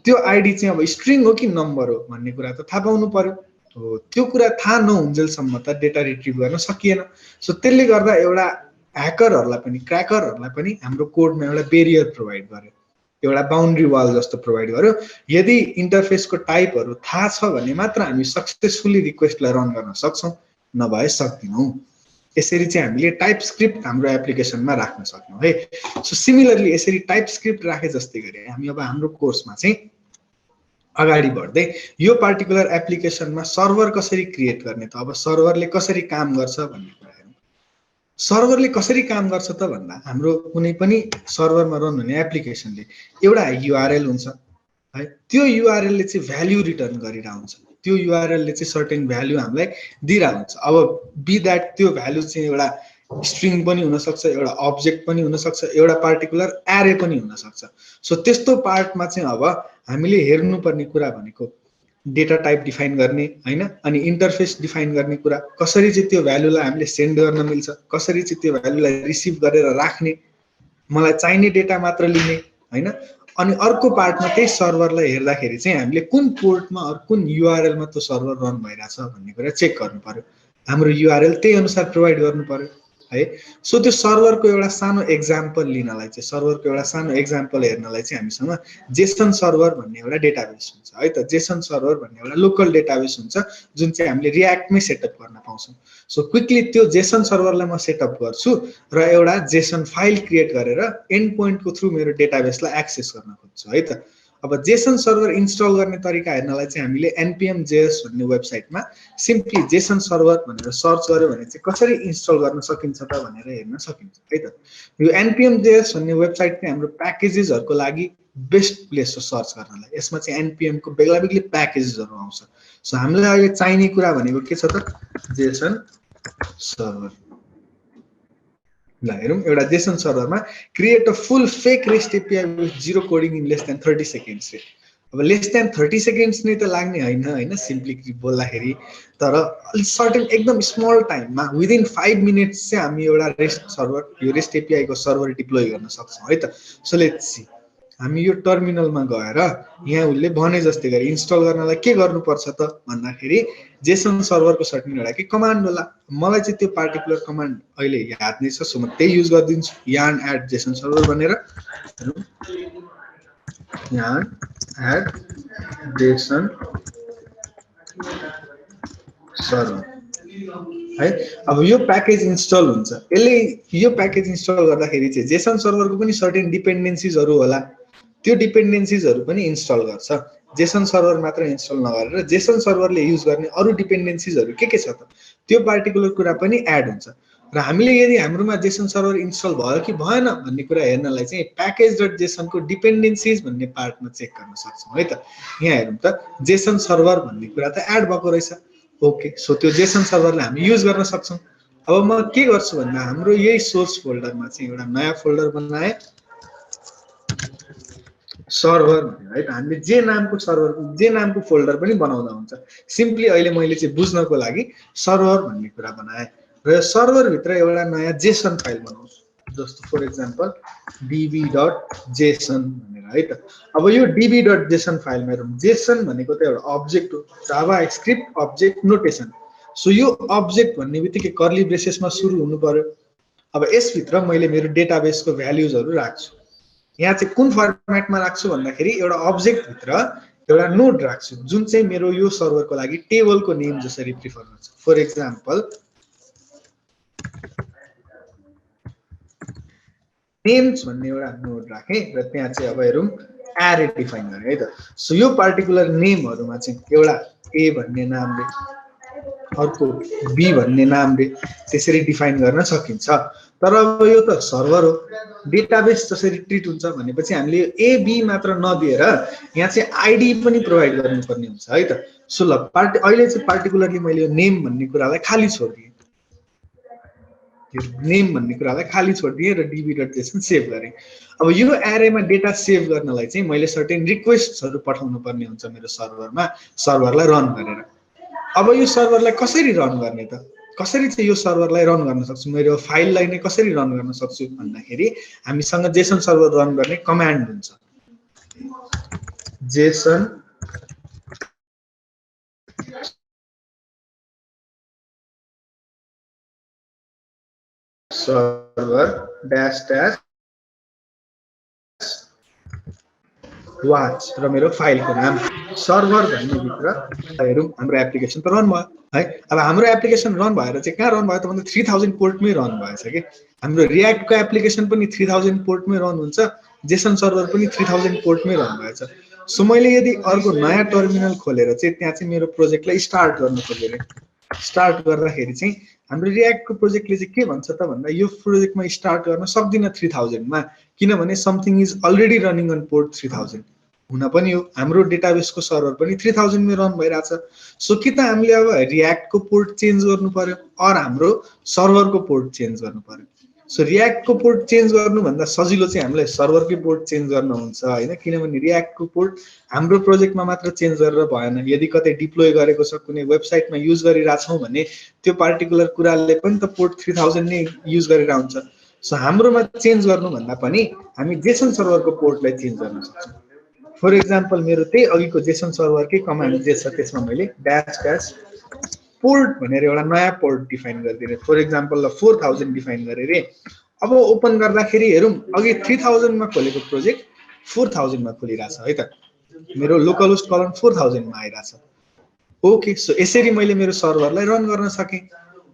त्यो आइडी चाहिँ अब स्ट्रिङ हो कि नम्बर हो भन्ने कुरा त थाहा पाउनु पर्यो। हो, त्यो कुरा थाहा नहुन्जेलसम्म त डेटा रिट्रिभ गर्न सकिएन। सो त्यसले गर्दा एउटा ह्याकरहरूलाई पनि क्र्याकरहरूलाई पनि हाम्रो कोडमा एउटा बेरियर प्रोभाइड गर्यो, एउटा बाउन्ड्री वाल जस्तो प्रोभाइड गर्यो। यदि इन्टरफेसको टाइपहरू थाहा छ भने मात्र हामी सक्सेसफुली रिक्वेस्टलाई रन गर्न सक्छौँ, नभए सक्दैनौँ। यसरी चाहिँ हामीले टाइप स्क्रिप्ट हाम्रो एप्लिकेसनमा राख्न सक्छौँ है। सो सिमिलरली यसरी टाइप स्क्रिप्ट राखे जस्तै गरी हामी अब हाम्रो कोर्समा चाहिँ अगाडि बढ्दै यो पार्टिकुलर एप्लिकेसनमा सर्भर कसरी क्रिएट गर्ने त, अब सर्भरले कसरी काम गर्छ भन्ने कुरा हेरौँ। सर्भरले कसरी काम गर्छ त भन्दा हाम्रो कुनै पनि सर्भरमा रन हुने एप्लिकेसनले एउटा युआरएल हुन्छ है, त्यो युआरएलले चाहिँ भ्याल्यु रिटर्न गरिरहेको हुन्छ, त्यो युआरएलले चाहिँ सर्टेन भ्याल्यु हामीलाई दिइरहेको हुन्छ। अब बी द्याट त्यो भ्याल्यु चाहिँ एउटा स्ट्रिङ पनि हुनसक्छ, एउटा अब्जेक्ट पनि हुनसक्छ, एउटा पार्टिकुलर एरे पनि हुनसक्छ। सो त्यस्तो पार्टमा चाहिँ अब हामीले हेर्नुपर्ने कुरा भनेको डेटा टाइप डिफाइन गर्ने हैन, अनि इन्टरफेस डिफाइन गर्ने कुरा, कसरी चाहिँ त्यो भ्यालुलाई हामीले सेन्ड गर्न मिल्छ, कसरी चाहिँ त्यो भ्यालुलाई रिसिभ गरेर राख्ने, मलाई चाहिने डेटा मात्र लिने हैन। अनि अर्को पार्टमा त्यही सर्भरलाई हेर्दाखेरि चाहिँ हामीले कुन पोर्टमा अर कुन युआरएलमा त्यो सर्भर रन भइरहेछ भन्ने कुरा चेक गर्नु पर्यो। हाम्रो युआरएल त्यही अनुसार प्रोभाइड गर्नु पर्यो है। सो त्यो सर्भरको एउटा सानो एक्जाम्पल लिनलाई चाहिँ, सर्भरको एउटा सानो एक्जाम्पल हेर्नलाई चाहिँ हामीसँग जेसन सर्भर भन्ने एउटा डेटाबेस हुन्छ है त। जेसन सर्भर भन्ने एउटा लोकल डेटाबेस हुन्छ जुन चाहिँ हामीले रियाक्टमै सेटअप गर्न पाउँछौँ। सो क्विकली त्यो जेसन सर्भरलाई म सेटअप गर्छु र एउटा जेसन फाइल क्रिएट गरेर एन्ड पोइन्टको थ्रु मेरो डेटाबेसलाई एक्सेस गर्न खोज्छु है त। अब जेसन सर्भर इन्स्टल गर्ने तरिका हेर्नलाई चाहिँ हामीले npm JS भन्ने वेबसाइटमा सिम्पली जेसन सर्भर भनेर सर्च गर्यो भने चाहिँ कसरी इन्स्टल गर्न सकिन्छ त भनेर हेर्न सकिन्छ है त। यो npm JS भन्ने वेबसाइट चाहिँ हाम्रो प्याकेजेसहरूको लागि बेस्ट प्लेस हो सर्च गर्नलाई। यसमा चाहिँ npm को बेग्ला बेग्लै प्याकेजेसहरू आउँछ। सो हामीलाई अहिले चाहिने कुरा भनेको के छ त, जेसन सर्भर। ल हेरौँ, एउटा जेसन सर्भरमा create a full fake REST API with zero coding in less than 30 seconds. अब लेस देन 30 सेकेन्ड्स नै त लाग्ने होइन हैन सिम्पली बोल्दाखेरि, तर सर्टेन एकदम स्मल टाइममा विदिन 5 मिनट्स चाहिँ हामी एउटा रेस्ट सर्भर, यो रेस्ट एपीआई को सर्भर डिप्लोय गर्न सक्छौँ है त। सो लेट्स सी, हामी यो टर्मिनलमा गएर यहाँ उसले भने जस्तै गरी इन्स्टल गर्नलाई के गर्नुपर्छ त भन्दाखेरि जेसन सर्भरको सर्टेन एउटा के कमान्ड होला। मलाई चाहिँ त्यो पार्टिकुलर कमान्ड अहिले याद नै छ, सो म त्यही युज गरिदिन्छु, yarn add जेसन सर्भर भनेर। yarn add जेसन सर्भर है। अब यो प्याकेज इन्स्टल हुन्छ, यसले यो प्याकेज इन्स्टल गर्दाखेरि चाहिँ जेसन सर्भरको पनि सर्टेन डिपेन्डेन्सिजहरू होला, त्यो डिपेन्डेन्सिजहरू पनि इन्स्टल गर्छ। जेसन सर्भर मात्र इन्स्टल नगरेर जेसन सर्भरले युज गर्ने अरू डिपेन्डेन्सिजहरू के छ त त्यो पार्टिकुलर कुरा पनि एड हुन्छ। र हामीले यदि हाम्रोमा जेसन सर्भर इन्स्टल भयो कि भएन भन्ने कुरा हेर्नलाई चाहिँ package.json को डिपेन्डेन्सिज भन्ने पार्टमा चेक गर्न सक्छौँ है त। यहाँ हेरौँ त, जेसन सर्भर भन्ने कुरा त एड भएको रहेछ। ओके, सो त्यो जेसन सर्भरलाई हामी युज गर्न सक्छौँ। अब म के गर्छु भन्दा हाम्रो यही सोर्स फोल्डरमा चाहिँ एउटा नयाँ फोल्डर बनाएँ, सर्भर भनेर है त हामीले जे नामको सर्भर जे नामको फोल्डर पनि बनाउँदा हुन्छ। सिम्पली अहिले मैले चाहिँ बुझ्नको लागि सर्भर भन्ने कुरा बनाएँ र सर्भर भित्र एउटा नयाँ जेसन फाइल बनाउँछु, जस्तो फर एक्जाम्पल db.json भनेर है त। अब यो db.json फाइलमा हेरौँ, जेसन भनेको त एउटा अब्जेक्ट हो, Java script object notation. So यो अब्जेक्ट भन्ने बित्तिकै कर्ली ब्रेसेसमा सुरु हुनु पर्यो। अब यसभित्र मैले मेरो डेटाबेसको भ्याल्युजहरू राख्छु। यहाँ चाहिँ कुन फर्मेटमा राख्छु भन्दाखेरि एउटा अब्जेक्ट भित्र एउटा नोड राख्छु जुन चाहिँ मेरो यो सर्भरको लागि टेबलको नेम जसरी प्रिफर गर्छ। फर एक्जाम्पल नेम्स भन्ने एउटा नोड राखेँ र त्यहाँ चाहिँ अब हेरौँ एरे डिफाइन गरेँ है त। सो यो पार्टिकुलर नेमहरुमा चाहिँ एउटा ए भन्ने नामले अर्को बी भन्ने नामले त्यसरी डिफाइन गर्न सकिन्छ। तर अब यो त सर्भर हो, डेटाबेस जसरी ट्रिट हुन्छ भनेपछि हामीले ए बी मात्र नदिएर यहाँ चाहिँ आइडी पनि प्रोभाइड गर्नुपर्ने हुन्छ है त। सो ल अहिले चाहिँ पार्टिकुलरली मैले यो नेम भन्ने कुरालाई खाली छोडिदिएँ, यो नेम भन्ने कुरालाई खाली छोडिदिएँ र db.json सेभ गरेँ। अब यो एरेमा डेटा सेभ गर्नलाई चाहिँ मैले सर्टेन रिक्वेस्टहरु पठाउनु पर्ने हुन्छ मेरो सर्भरमा, सर्भरलाई रन गरेर। अब यो सर्भरलाई कसरी रन गर्ने त, कसरी चाहिँ यो सर्भरलाई रन गर्न सक्छु, मेरो फाइललाई नै कसरी रन गर्न सक्छु भन्दाखेरि हामीसँग जेसन सर्भर रन गर्ने कमान्ड हुन्छ। Jason server dash dash watch र मेरो फाइलको नाम सर्भर भन्ने भित्र हेरौँ हाम्रो एप्लिकेसन त रन भयो है। अब हाम्रो एप्लिकेसन रन भएर चाहिँ कहाँ रन भयो त भन्दा 3000 पोर्टमै रन भएछ कि। हाम्रो रियाक्टको एप्लिकेसन पनि 3000 पोर्टमै रन हुन्छ, जेसन सर्भर पनि 3000 पोर्टमै रन भएछ। सो मैले यदि अर्को नयाँ टर्मिनल खोलेर चाहिँ त्यहाँ चाहिँ मेरो प्रोजेक्टलाई स्टार्ट गर्न खोजेँ, स्टार्ट गर्दाखेरि चाहिँ हाम्रो रियाक्टको प्रोजेक्टले चाहिँ के भन्छ त भन्दा यो प्रोजेक्टमा स्टार्ट गर्न सक्दिन 3000 मा, किनभने something is already running on port 3000। हुन पनि हो हाम्रो डेटाबेसको सर्भर पनि 3000 मै रन भइरहेछ। सो कि त हामीले अब रियाक्टको पोर्ट चेन्ज गर्नु पर्यो और हाम्रो सर्भरको पोर्ट चेन्ज गर्नु पर्यो। सो रियाक्टको पोर्ट चेन्ज गर्नु भन्दा सजिलो चाहिँ हामीलाई सर्भरकै पोर्ट चेन्ज गर्न हुन्छ हैन, किनभने रियाक्टको पोर्ट हाम्रो प्रोजेक्टमा मात्र चेन्ज गरेर भएन, यदि कतै डिप्लोय गरेको छ कुनै वेबसाइटमा युज गरिरहेछौँ भने त्यो पार्टिकुलर कुराले पनि त पोर्ट 3000 नै युज गरेर हुन्छ। सो हाम्रोमा चेन्ज गर्नु भन्दा पनि हामी जेसन सर्भरको पोर्टलाई चेन्ज गर्न सक्छौँ। फर एक्जाम्पल मेरो त्यही अघिको जेसन सर्भरकै कमान्ड जे छ त्यसमा मैले ड्याश ड्याश पोर्ट भनेर एउटा नयाँ पोर्ट डिफाइन गरिदिएँ। फर एक्जाम्पल 4000 डिफाइन गरेँ। अब ओपन गर्दाखेरि हेरौँ अघि 3000 मा खोलेको प्रोजेक्ट 4000 मा खोलिरहेछ है त, मेरो लोकलहोस्ट कलन 4000 मा आइरहेछ। ओके, सो यसरी मैले मेरो सर्भरलाई रन गर्न सकेँ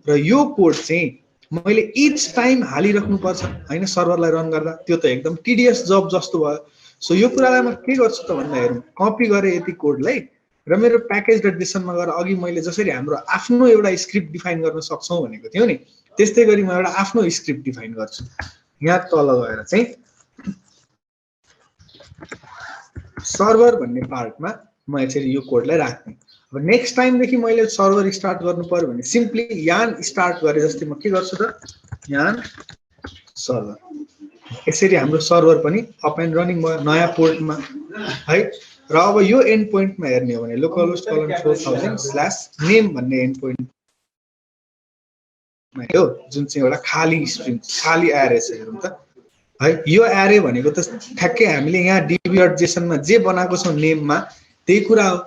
र यो कोड चाहिँ मैले इच टाइम हालिराख्नु पर्छ हैन सर्भरलाई रन गर्दा, त्यो त एकदम टिडियस जब जस्तो भयो। सो यो कुरालाई म के गर्छु त भन्दा हेरौँ कपी गरेँ यति कोडलाई र मेरो प्याकेज.जेसनमा गएर अघि मैले जसरी हाम्रो आफ्नो एउटा स्क्रिप्ट डिफाइन गर्न सक्छौँ भनेको थियो नि, त्यस्तै गरी म एउटा आफ्नो स्क्रिप्ट डिफाइन गर्छु। यहाँ तल गएर चाहिँ सर्भर भन्ने पार्टमा म यसरी यो कोडलाई राख्ने। अब नेक्स्ट टाइमदेखि मैले सर्भर स्टार्ट गर्नु पर्यो भने सिम्पली यान स्टार्ट गरे जस्तै म के गर्छु त यान सर्भर, यसरी हाम्रो सर्भर पनि अप एन्ड रनिङ भयो नयाँ पोर्टमा है। र अब यो एन्ड पोइन्टमा हेर्ने हो भने लोकलहोस्ट कलन 4000/नेम भन्ने एन्ड पोइन्टमा हो जुन चाहिँ एउटा खाली स्ट्रिङ खाली एरे छ हेरौँ त है। यो एरे भनेको त ठ्याक्कै हामीले यहाँ db.jsonमा जे बनाएको छौँ नेममा त्यही कुरा हो।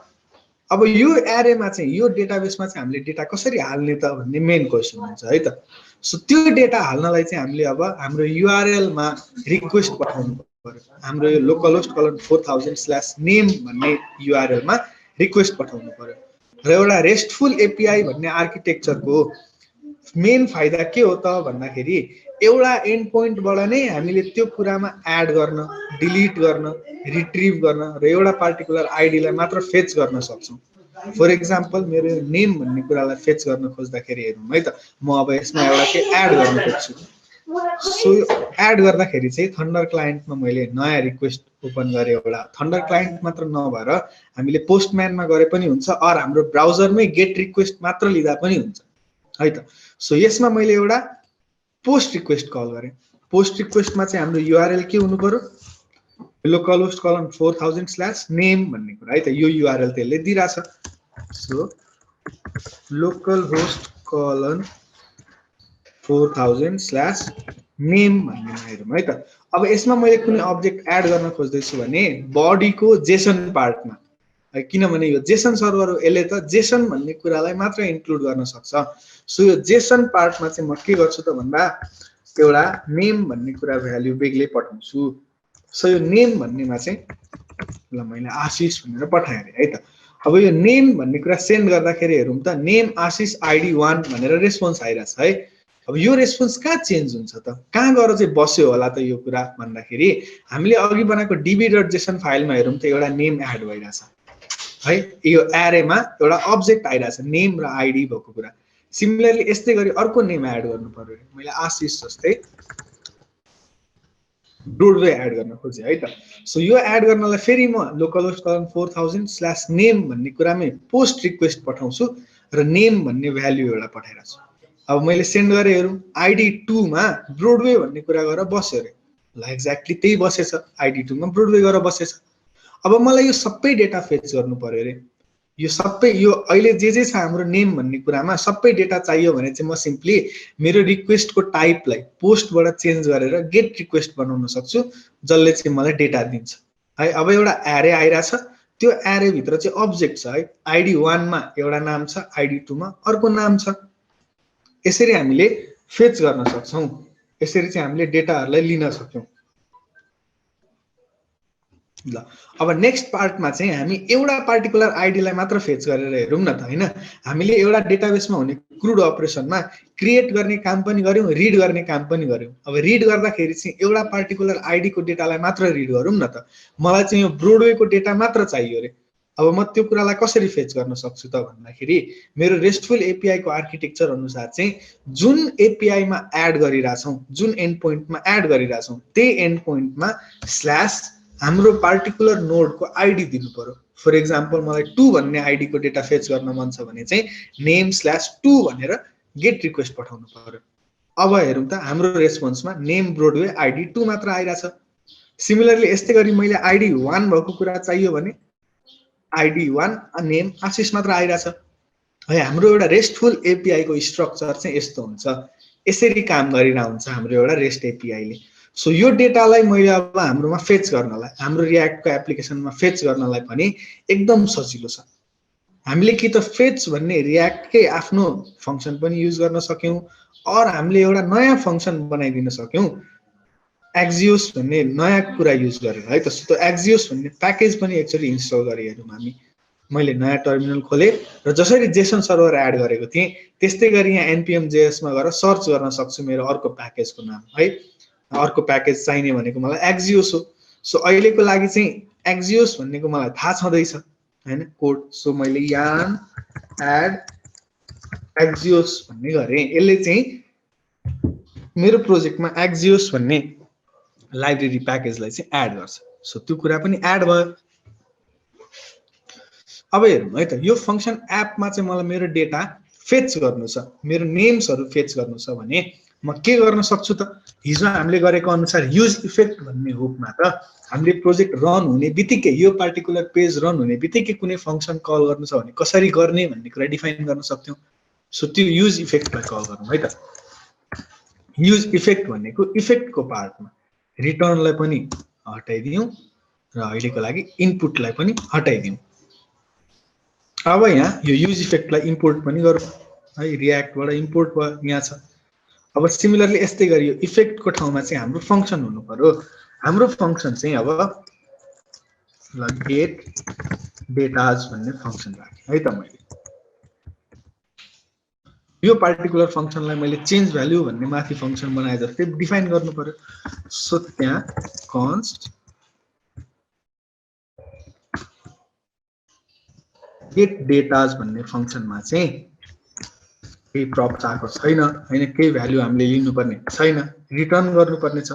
अब यो एरेमा चाहिँ यो डेटाबेसमा चाहिँ हामीले डेटा कसरी हाल्ने त भन्ने मेन क्वेसन हुन्छ है त। सो त्यो डेटा हाल्नलाई चाहिँ हामीले अब हाम्रो युआरएलमा रिक्वेस्ट पठाउनु पर्यो। हाम्रो यो लोकलहोस्ट कलन 4000/नेम भन्ने युआरएलमा रिक्वेस्ट पठाउनु पर्यो। र एउटा रेस्टफुल एपीआई भन्ने आर्किटेक्चरको मेन फाइदा के हो त भन्दाखेरि एउटा एन्ड पोइन्टबाट नै हामीले त्यो कुरामा एड गर्न, डिलिट गर्न, रिट्रिभ गर्न र एउटा पार्टिकुलर आइडीलाई मात्र फेच गर्न सक्छौँ। फर एक्जाम्पल मेरो नेम भन्ने कुरालाई फेच गर्न खोज्दाखेरि हेरौँ है त, म अब यसमा एउटा के एड गर्न खोज्छु। सो एड गर्दाखेरि चाहिँ थन्डर क्लाइन्टमा मैले नयाँ रिक्वेस्ट ओपन गरेँ। एउटा थन्डर क्लाइन्ट मात्र नभएर हामीले पोस्टम्यानमा गरे पनि हुन्छ और हाम्रो ब्राउजरमै गेट रिक्वेस्ट मात्र लिँदा पनि हुन्छ है त। सो यसमा मैले एउटा पोस्ट रिक्वेस्ट कल गरेँ। पोस्ट रिक्वेस्टमा चाहिँ हाम्रो युआरएल के हुनु पर्यो, लोकल होस्ट कलन 4000/name भन्ने कुरा है त यो युआरएल त्यसले दिइराछ so local host colon 4000/name भन्नेमा हेरौँ है त अब यसमा मैले कुनै अब्जेक्ट एड गर्न खोज्दैछु भने बडीको जेसन पार्टमा है किनभने यो जेसन सर्भर हो यसले त जेसन भन्ने कुरालाई मात्र इन्क्लुड गर्न सक्छ सो यो जेसन पार्टमा चाहिँ म के गर्छु त भन्दा एउटा नेम भन्ने कुरा भ्यालु बेग्लै पठाउँछु सो यो नेम भन्नेमा चाहिँ ल मैले आशिष भनेर पठाएँ अरे है त अब यो नेम भन्ने कुरा सेन्ड गर्दाखेरि हेरौँ त नेम आशिष आइडी 1 भनेर रेस्पोन्स आइरहेछ है अब यो रेस्पोन्स कहाँ चेन्ज हुन्छ त कहाँ गएर चाहिँ बस्यो होला त यो कुरा भन्दाखेरि हामीले अघि बनाएको db.json फाइलमा हेरौँ त एउटा नेम एड भइरहेछ है यो एरेमा एउटा अब्जेक्ट आइरहेछ नेम र आइडी भएको कुरा सिमिलरली यस्तै गरी अर्को नेम एड गर्नु पर्यो मैले आशिष जस्तै ब्रोडवे एड गर्न खोजेँ है त सो यो एड गर्नलाई फेरि म लोकलहोस्ट कलन 4000/name भन्ने कुरामै पोस्ट रिक्वेस्ट पठाउँछु र नेम भन्ने भ्यालु एउटा पठाइरहेको छु अब मैले सेन्ड गरेँ हेरौँ आइडी 2 मा ब्रोडवे भन्ने कुरा गरेर बस्यो अरे ल एक्ज्याक्टली त्यही बसेछ आइडी 2 मा ब्रोडवे गरेर बसेछ अब मलाई यो सबै डेटा फेच गर्नु पर्यो अरे यो सबै यो अहिले जे छ हाम्रो नेम भन्ने कुरामा सबै डेटा चाहियो भने चाहिँ म सिम्पली मेरो रिक्वेस्टको टाइपलाई पोस्टबाट चेन्ज गरेर गेट रिक्वेस्ट बनाउन सक्छु जसले चाहिँ मलाई डेटा दिन्छ है अब एउटा एरे आइराछ त्यो एरे भित्र चाहिँ अब्जेक्ट छ है आइडी 1 मा एउटा नाम छ आइडी 2 मा अर्को नाम छ यसरी हामीले फेच गर्न सक्छौं यसरी चाहिँ हामीले डेटाहरुलाई लिन सक्छौं ल अब नेक्स्ट पार्टमा चाहिँ हामी एउटा पार्टिकुलर आइडीलाई मात्र फेच गरेर हेरौँ न त हैन हामीले एउटा डेटाबेसमा हुने क्रुड अपरेसनमा क्रिएट गर्ने काम पनि गर्यौं रिड गर्ने काम पनि गर्यौं अब रिड गर्दाखेरि चाहिँ एउटा पार्टिकुलर आइडी को डेटालाई मात्र रिड गरौँ न त मलाई चाहिँ यो ब्रोडवेको डेटा मात्र चाहियो रे अब म त्यो कुरालाई कसरी फेच गर्न सक्छु त भन्दाखेरि मेरो रेस्टफुल एपीआई को आर्किटेक्चर अनुसार चाहिँ जुन एपीआई मा एड गरिराछौं जुन एन्ड पोइन्टमा एड गरिराछौं त्यही एन्ड पोइन्टमा स्ल्याश हाम्रो पार्टिकुलर नोड को आइडी दिनु पर्यो फर एक्जाम्पल मलाई 2 भन्ने आइडी को डेटा फेच गर्न मन छ भने चाहिँ name/2 भनेर गेट रिक्वेस्ट पठाउनु पर्यो अब हेरौँ त हाम्रो रेस्पोन्समा नेम ब्रोडवे आइडी 2 मात्र आइराछ सिमिलरली यस्तै गरी मैले आइडी 1 भएको कुरा चाहियो भने आइडी 1 नेम आशिष मात्र आइराछ है हाम्रो एउटा रेस्टफुल एपीआई को स्ट्रक्चर चाहिँ यस्तो हुन्छ यसरी काम गरिरा हुन्छ हाम्रो एउटा रेस्ट एपीआई ले सो यो डेटालाई मैले अब हाम्रोमा फेच गर्नलाई हाम्रो रिएक्ट को एप्लिकेसनमा फेच गर्नलाई पनि एकदम सजिलो छ हामीले कि त फेच भन्ने रिएक्ट के आफ्नो फंक्सन पनि युज गर्न सक्यौं और हामीले एउटा नयाँ फंक्सन बनाइदिन सक्यौं एक्जियोस भन्ने नयाँ कुरा युज गरेर है त त्यो एक्जियोस भन्ने प्याकेज पनि एकचोटी इन्स्टल गरे हेरौँ हामी मैले नयाँ टर्मिनल खोले र जसरी जेसन सर्भर एड गरेको थिएँ त्यस्तै गरी यहाँ npm js मा गएर सर्च गर्न सक्छु मेरो अर्को प्याकेजको नाम है अर्को प्याकेज चाहिने भनेको मलाई एक्जियोस हो सो अहिलेको लागि चाहिँ एक्जियोस भन्नेको मलाई थाहा छँदैछ हैन कोड सो मैले yarn add एक्जियोस भन्ने गरे यसले चाहिँ मेरो प्रोजेक्टमा एक्जियोस भन्ने लाइब्रेरी प्याकेजलाई चाहिँ एड गर्छ सो त्यो कुरा पनि एड भयो अब हेरौँ है त यो फंक्सन एपमा चाहिँ मलाई मेरो डेटा फेच गर्नु छ मेरो नेम्सहरु फेच गर्नु छ भने म के गर्न सक्छु त हिजो हामीले गरेको अनुसार युज इफेक्ट भन्ने हुकमा त हामीले प्रोजेक्ट रन हुने बित्तिकै यो पार्टिकुलर पेज रन हुने बित्तिकै कुनै फंक्सन कल गर्नु छ भने कसरी गर्ने भन्ने कुरा डिफाइन गर्न सक्थ्यौ सो त्यो युज इफेक्टलाई कल गरौँ है त युज इफेक्ट भनेको इफेक्टको पार्टमा रिटर्नलाई पनि हटाइदियौं र अहिलेको लागि इनपुटलाई पनि हटाइदियौं अब यहाँ यो युज इफेक्टलाई इम्पोर्ट पनि गरौँ है रिएक्टबाट इम्पोर्ट भयो यहाँ छ अब सिमिलरली यस्तै गरी यो इफेक्टको ठाउँमा चाहिँ हाम्रो फंक्सन हुनु पर्यो हाम्रो फंक्सन चाहिँ अब ल गेट डेटाज भन्ने फंक्सन राखे है त मैले यो पार्टिकुलर फंक्सनलाई मैले चेन्ज भ्यालु भन्ने माथि फंक्सन बनाए जस्तै डिफाइन गर्नु पर्यो सो त्यहाँ कन्स्ट गेट डेटाज भन्ने फंक्सनमा चाहिँ केही प्रप आएको छैन हैन केही भ्यालु हामीले लिनु पर्ने छैन रिटर्न गर्नुपर्ने छ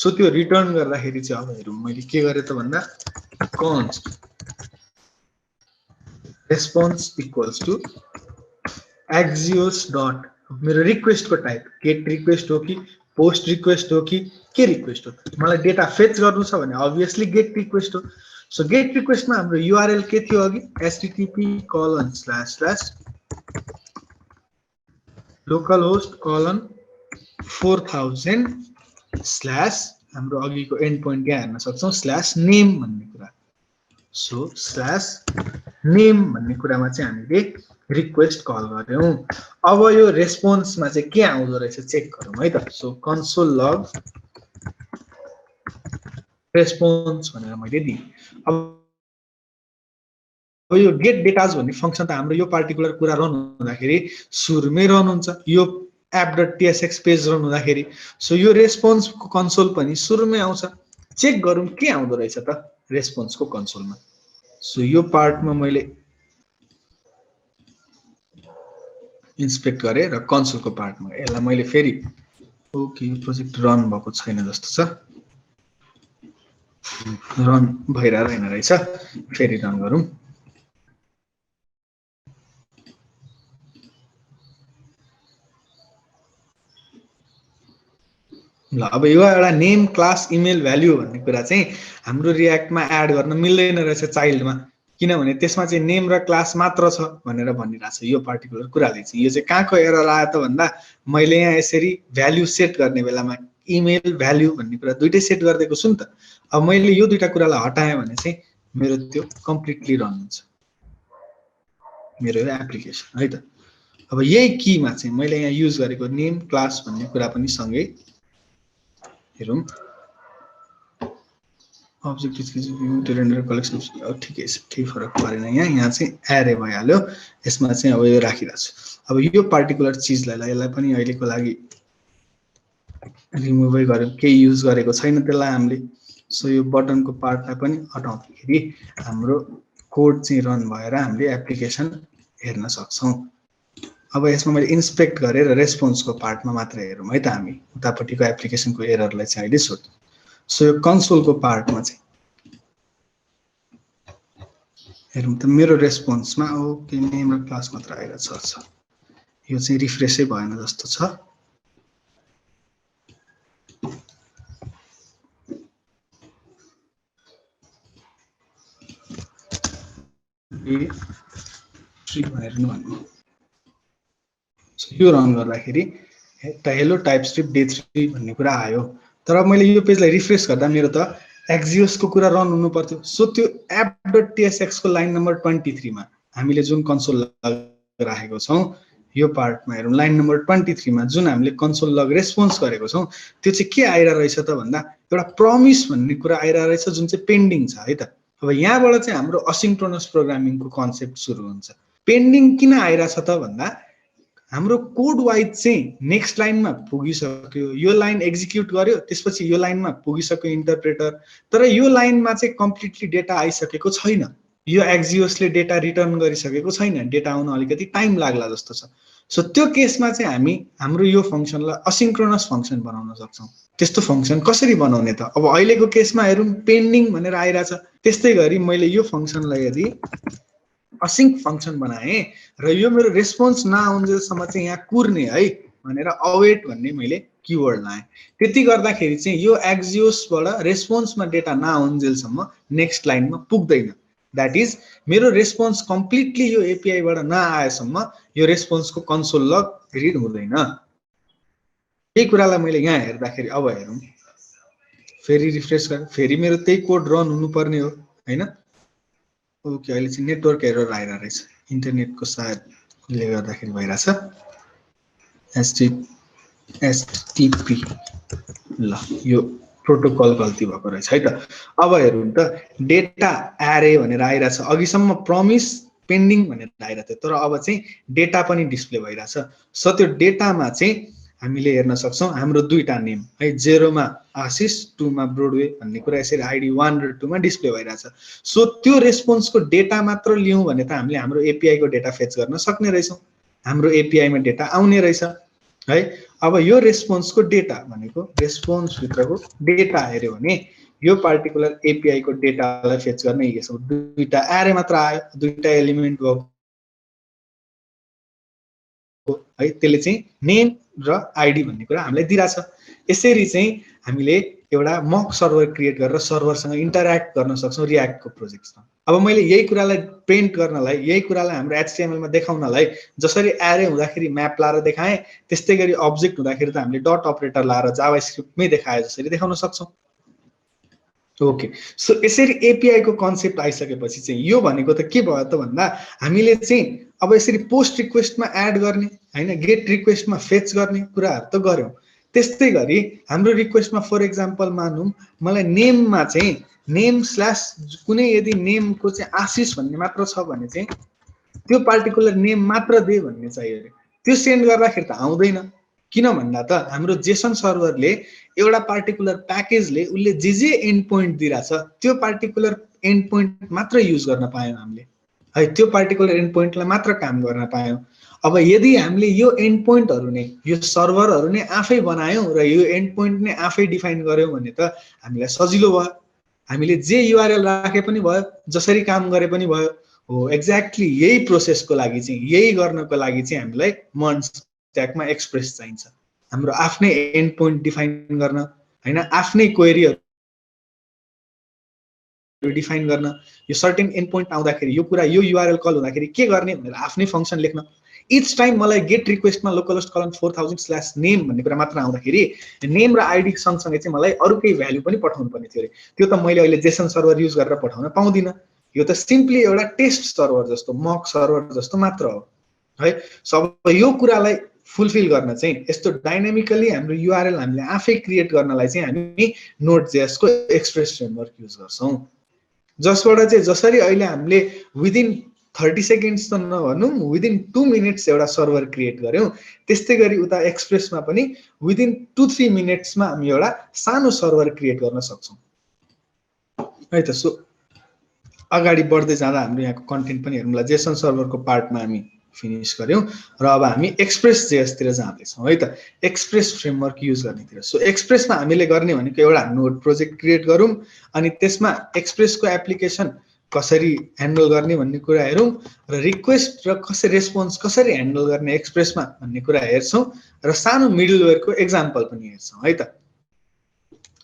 सो त्यो रिटर्न गर्दाखेरि चाहिँ अब हेरौँ मैले के गरे त भन्दा const response equals to axios dot मेरो रिक्वेस्ट को टाइप गेट रिक्वेस्ट हो कि पोस्ट रिक्वेस्ट हो कि के रिक्वेस्ट हो, मलाई डेटा फेच गर्नु छ भने अभियसली गेट रिक्वेस्ट हो। सो गेट रिक्वेस्टमा हाम्रो युआरएल के थियो अघि, http://localhost:4000/ हाम्रो अघिको एन्ड पोइन्ट यहाँ हेर्न सक्छौं /name भन्ने कुरा। सो /name भन्ने कुरामा चाहिँ हामीले रिक्वेस्ट कल गर्यौं। अब यो रेस्पोन्समा चाहिँ के आउँदो रहेछ चेक गरौँ है त। सो कन्सोल लग रेस्पोन्स भनेर मैले दिएँ। अब यो गेट डेटाज भन्ने फंक्सन त हाम्रो यो पार्टिकुलर कुरा रन हुँदाखेरि सुरुमै रन हुन्छ, यो app.tsx पेज रन हुँदाखेरि। सो यो रेस्पोन्सको कन्सोल पनि सुरुमै आउँछ। चेक गरौँ के आउँदो रहेछ त रेस्पोन्सको कन्सोलमा। सो यो पार्टमा मैले इन्स्पेक्ट गरे र कन्सोलको पार्टमा यसलाई मैले फेरि ओके यो प्रोजेक्ट रन भएको छैन जस्तो छ, रन भइरहेन रहेछ, फेरि रन गरौँ। ल अब यो एउटा नेम क्लास इमेल भ्याल्यु भन्ने कुरा चाहिँ हाम्रो रियाक्टमा एड गर्न मिल्दैन रहेछ चाइल्डमा, किनभने त्यसमा चाहिँ नेम र क्लास मात्र छ भनेर भनिरहेछ यो पार्टिकुलर कुराले चाहिँ। यो चाहिँ कहाँको एरर आयो त भन्दा मैले यहाँ यसरी भ्याल्यु सेट गर्ने बेलामा इमेल भ्याल्यु भन्ने कुरा दुईटै सेट गरिदिएको छु नि त। अब मैले यो दुईटा कुरालाई हटाएँ भने चाहिँ मेरो त्यो कम्प्लिटली रन हुन्छ मेरो यो एप्लिकेसन है त। अब यही कीमा चाहिँ मैले यहाँ युज गरेको नेम क्लास भन्ने कुरा पनि सँगै हेरौँ। अब्जेक्ट रेन्डर कलेक्सन ठिकै छ, केही फरक परेन। यहाँ चाहिँ एरे भइहाल्यो, यसमा चाहिँ अब यो राखिरहेको छु। अब यो पार्टिकुलर चिजलाई यसलाई पनि अहिलेको लागि रिमुभै गर्यौँ, केही युज गरेको छैन त्यसलाई हामीले। सो यो बटनको पार्टलाई पनि हटाउँदाखेरि हाम्रो कोड चाहिँ रन भएर हामीले एप्लिकेसन हेर्न सक्छौँ। अब यसमा मैले इन्स्पेक्ट गरेर रेस्पोन्सको पार्टमा मात्र हेरौँ है त, हामी उतापट्टिको एप्लिकेसनको एररलाई चाहिँ अहिले सोध्छौँ। सो यो कन्सोलको पार्टमा चाहिँ हेरौँ त मेरो रेस्पोन्समा ओके नेम र क्लास मात्र आइरहेछ। यो चाहिँ रिफ्रेसै भएन जस्तो छ। यो रन गर्दाखेरि हेलो टाइपस्क्रिप्ट डे 3 भन्ने कुरा आयो। तर मैले यो पेजलाई रिफ्रेस गर्दा मेरो त एक्जियोसको कुरा रन हुनु पर्थ्यो। सो त्यो app.tsx को लाइन नम्बर 23 मा हामीले जुन कन्सोल राखेको छौं यो पार्टमा हेरौँ, लाइन नम्बर 23 मा जुन हामीले कन्सोल लग रेस्पोन्स गरेको छौं त्यो चाहिँ के आइरहेको रहेछ त भन्दा एउटा प्रमिस भन्ने कुरा आइरहेको रहेछ जुन चाहिँ पेन्डिङ छ है त। अब यहाँबाट चाहिँ हाम्रो असिन्क्रोनस प्रोग्रामिङको कन्सेप्ट सुरु हुन्छ। पेन्डिङ किन आइरहेछ त भन्दा हाम्रो कोड वाइज चाहिँ नेक्स्ट लाइनमा पुगिसक्यो, यो लाइन एक्जिक्युट गर्यो, त्यसपछि यो लाइनमा पुगिसक्यो इन्टरप्रेटर, तर यो लाइनमा चाहिँ कम्प्लिटली डेटा आइसकेको छैन। यो एक्जियोसले डेटा रिटर्न गरिसकेको छैन, डेटा आउन अलिकति टाइम लाग्ला जस्तो छ। सो त्यो केसमा चाहिँ हामी हाम्रो यो फंक्सनलाई असिन्क्रोनस फंक्सन बनाउन सक्छौं। त्यस्तो फंक्सन कसरी बनाउने त? अब अहिलेको केसमा हेरौँ पेन्डिङ भनेर आइराछ। त्यस्तै गरी मैले यो फंक्सनलाई यदि असिंक फंक्सन बनाए र यो मेरो रेस्पोन्स नआउन्जेलसम्म चाहिँ यहाँ कुर्ने है भनेर अवेट भन्ने मैले कीवर्ड लाएँ। त्यति गर्दाखेरि चाहिँ यो एक्जियोसबाट रेस्पोन्समा डेटा नआउन्जेलसम्म नेक्स्ट लाइनमा पुग्दैन। दैट इज मेरो रेस्पोन्स कम्प्लिटली यो एपीआई बाट नआएसम्म यो रेस्पोन्सको कन्सोल लग रिड हुँदैन। यही कुरालाई मैले यहाँ हेर्दाखेरि अब हेरौँ, फेरि रिफ्रेश गरेँ, फेरि मेरो त्यही कोड रन हुनुपर्ने हो हैन। ओके अहिले चाहिँ नेटवर्क एरर आइरहेको रहेछ, इन्टरनेटको सायदले गर्दाखेरि भइरहेछ। एचटीटीपी ल यो प्रोटोकल गल्ती भएको रहेछ है त। अब हेरौँ त डेटा एरे भनेर आइरहेछ, अघिसम्म प्रमिस पेन्डिङ भनेर आइरहेको थियो, तर अब चाहिँ डेटा पनि डिस्प्ले भइरहेछ। सो त्यो डेटामा चाहिँ हामीले हेर्न सक्छौं हाम्रो दुईटा नेम है, 0 मा आशिष 2 मा ब्रोडवे भन्ने कुरा यसरी आईडी 1 र 2 मा डिस्प्ले भइरहेछ। सो त्यो रेस्पोन्सको डेटा मात्र लियौं भने त हामीले हाम्रो एपीआई को डेटा फेच गर्न सक्ने रहेछौं, हाम्रो एपीआई मा डेटा आउने रहेछ है। अब यो रेस्पोन्सको डेटा भनेको रेस्पोन्स भित्रको डेटा हेर्यो भने यो पार्टिकुलर एपीआई को डेटालाई फेच गर्न यसो दुईटा एरे मात्र आयो, दुईटा एलिमेन्ट है त्यसले चाहिँ नेम र आइडी भन्ने कुरा हामीलाई दिइराछ। यसरी चाहिँ हामीले एउटा मक सर्भर क्रिएट गरेर सर्भरसँग इन्टरेक्ट गर्न सक्छौँ रियाक्टको प्रोजेक्टमा। अब मैले यही कुरालाई प्रिन्ट गर्नलाई, यही कुरालाई हाम्रो HTML मा देखाउनलाई जसरी एरे हुँदाखेरि म्याप लाएर देखाएँ, त्यस्तै गरी अब्जेक्ट हुँदाखेरि त हामीले डट अपरेटर लाएर जावास्क्रिप्टमै देखाए जसरी देखाउन सक्छौँ। ओके, सो यसरी एपीआई को कन्सेप्ट आइसकेपछि चाहिँ यो भनेको त के भयो त भन्दा हामीले चाहिँ अब यसरी पोस्ट रिक्वेस्टमा एड गर्ने हैन, गेट रिक्वेस्टमा फेच गर्ने कुराहरु त गर्यौं। त्यस्तै गरी हाम्रो रिक्वेस्टमा फर एक्जाम्पल मानौं मलाई नेममा चाहिँ नेम स्ल्याश कुनै यदि नेमको चाहिँ आशिष भन्ने मात्र छ भने चाहिँ त्यो पार्टिकुलर नेम मात्र दे भन्ने चाहियो रे। त्यो सेन्ड गर्दाखेरि त आउँदैन, किन भन्दा त हाम्रो जेसन सर्भरले एउटा पार्टिकुलर प्याकेजले उले जे एन्ड पोइन्ट दिइराछ त्यो पार्टिकुलर एन्ड पोइन्ट मात्र युज गर्न पायौं हामीले है, त्यो पार्टिकुलर एन्ड पोइन्टलाई मात्र काम गर्न पायौं। अब यदि हामीले यो एन्ड पोइन्टहरु नै यो सर्भरहरु नै आफै बनायौं र यो एन्ड पोइन्ट नै आफै डिफाइन गर्यौं भने त हामीलाई सजिलो भयो, हामीले जे युआरएल राखे पनि भयो, जसरी काम गरे पनि भयो। हो, एक्ज्याक्टली यही प्रोसेसको लागि चाहिँ, यही गर्नको लागि चाहिँ हामीलाई मर्ज स्ट्याकमा एक्सप्रेस चाहिन्छ। हाम्रो आफ्नै एन्ड पोइन्ट डिफाइन गर्न हैन, आफ्नै क्वेरीहरु डिफाइन गर्न, यो सर्टेन एन्ड पोइन्ट आउँदाखेरि यो कुरा यो युआरएल कल हुँदाखेरि के गर्ने भनेर आफ्नै फंक्सन लेख्न। इच टाइम मलाई गेट रिक्वेस्टमा लोकलहोस्ट कलन 4000/name भन्ने कुरा मात्र आउँदाखेरि नेम र आइडी सँगसँगै चाहिँ मलाई अरु केही भ्यालु पनि पठाउनु पर्ने थियो रे। त्यो त मैले अहिले जेसन सर्भर युज गरेर पठाउन पाउँदिन। यो त सिम्पली एउटा टेस्ट सर्भर जस्तो, मक सर्भर जस्तो मात्र हो है। सब यो कुरालाई फुलफिल गर्न चाहिँ यस्तो डाइनामिकली हाम्रो युआरएल हामीले आफै क्रिएट गर्नलाई चाहिँ हामी नोड.js को एक्सप्रेस फ्रेमवर्क युज गर्छौं, जसबाट चाहिँ जसरी अहिले हामीले विदिन 30 सेकेन्ड्स त नभनौं, विदिन 2 मिनेट्स एउटा सर्भर क्रिएट गर्यौं, त्यस्तै गरी उता एक्सप्रेसमा पनि विदिन 2-3 मिनेट्समा हामी एउटा सानो सर्भर क्रिएट गर्न सक्छौं है त। सो अगाडि बढ्दै जाँदा हाम्रो यहाँको कन्टेन्ट पनि हेरौँला। जेसन सर्भरको पार्टमा हामी फिनिश गर्यौं र अब हामी एक्सप्रेस जेएस तिर जाँदैछौं है त, एक्सप्रेस फ्रेमवर्क युज गर्नेतिर। सो एक्सप्रेसमा हामीले गर्ने भनेको एउटा नोड प्रोजेक्ट क्रिएट गरौँ, अनि त्यसमा एक्सप्रेसको एप्लिकेसन कसरी ह्यान्डल गर्ने भन्ने कुरा हेरौँ, र रिक्वेस्ट र कसरी रेस्पोन्स कसरी ह्यान्डल गर्ने एक्सप्रेसमा भन्ने कुरा हेर्छौं, र सानो मिडलवेयरको एक्जाम्पल पनि हेर्छौं है त।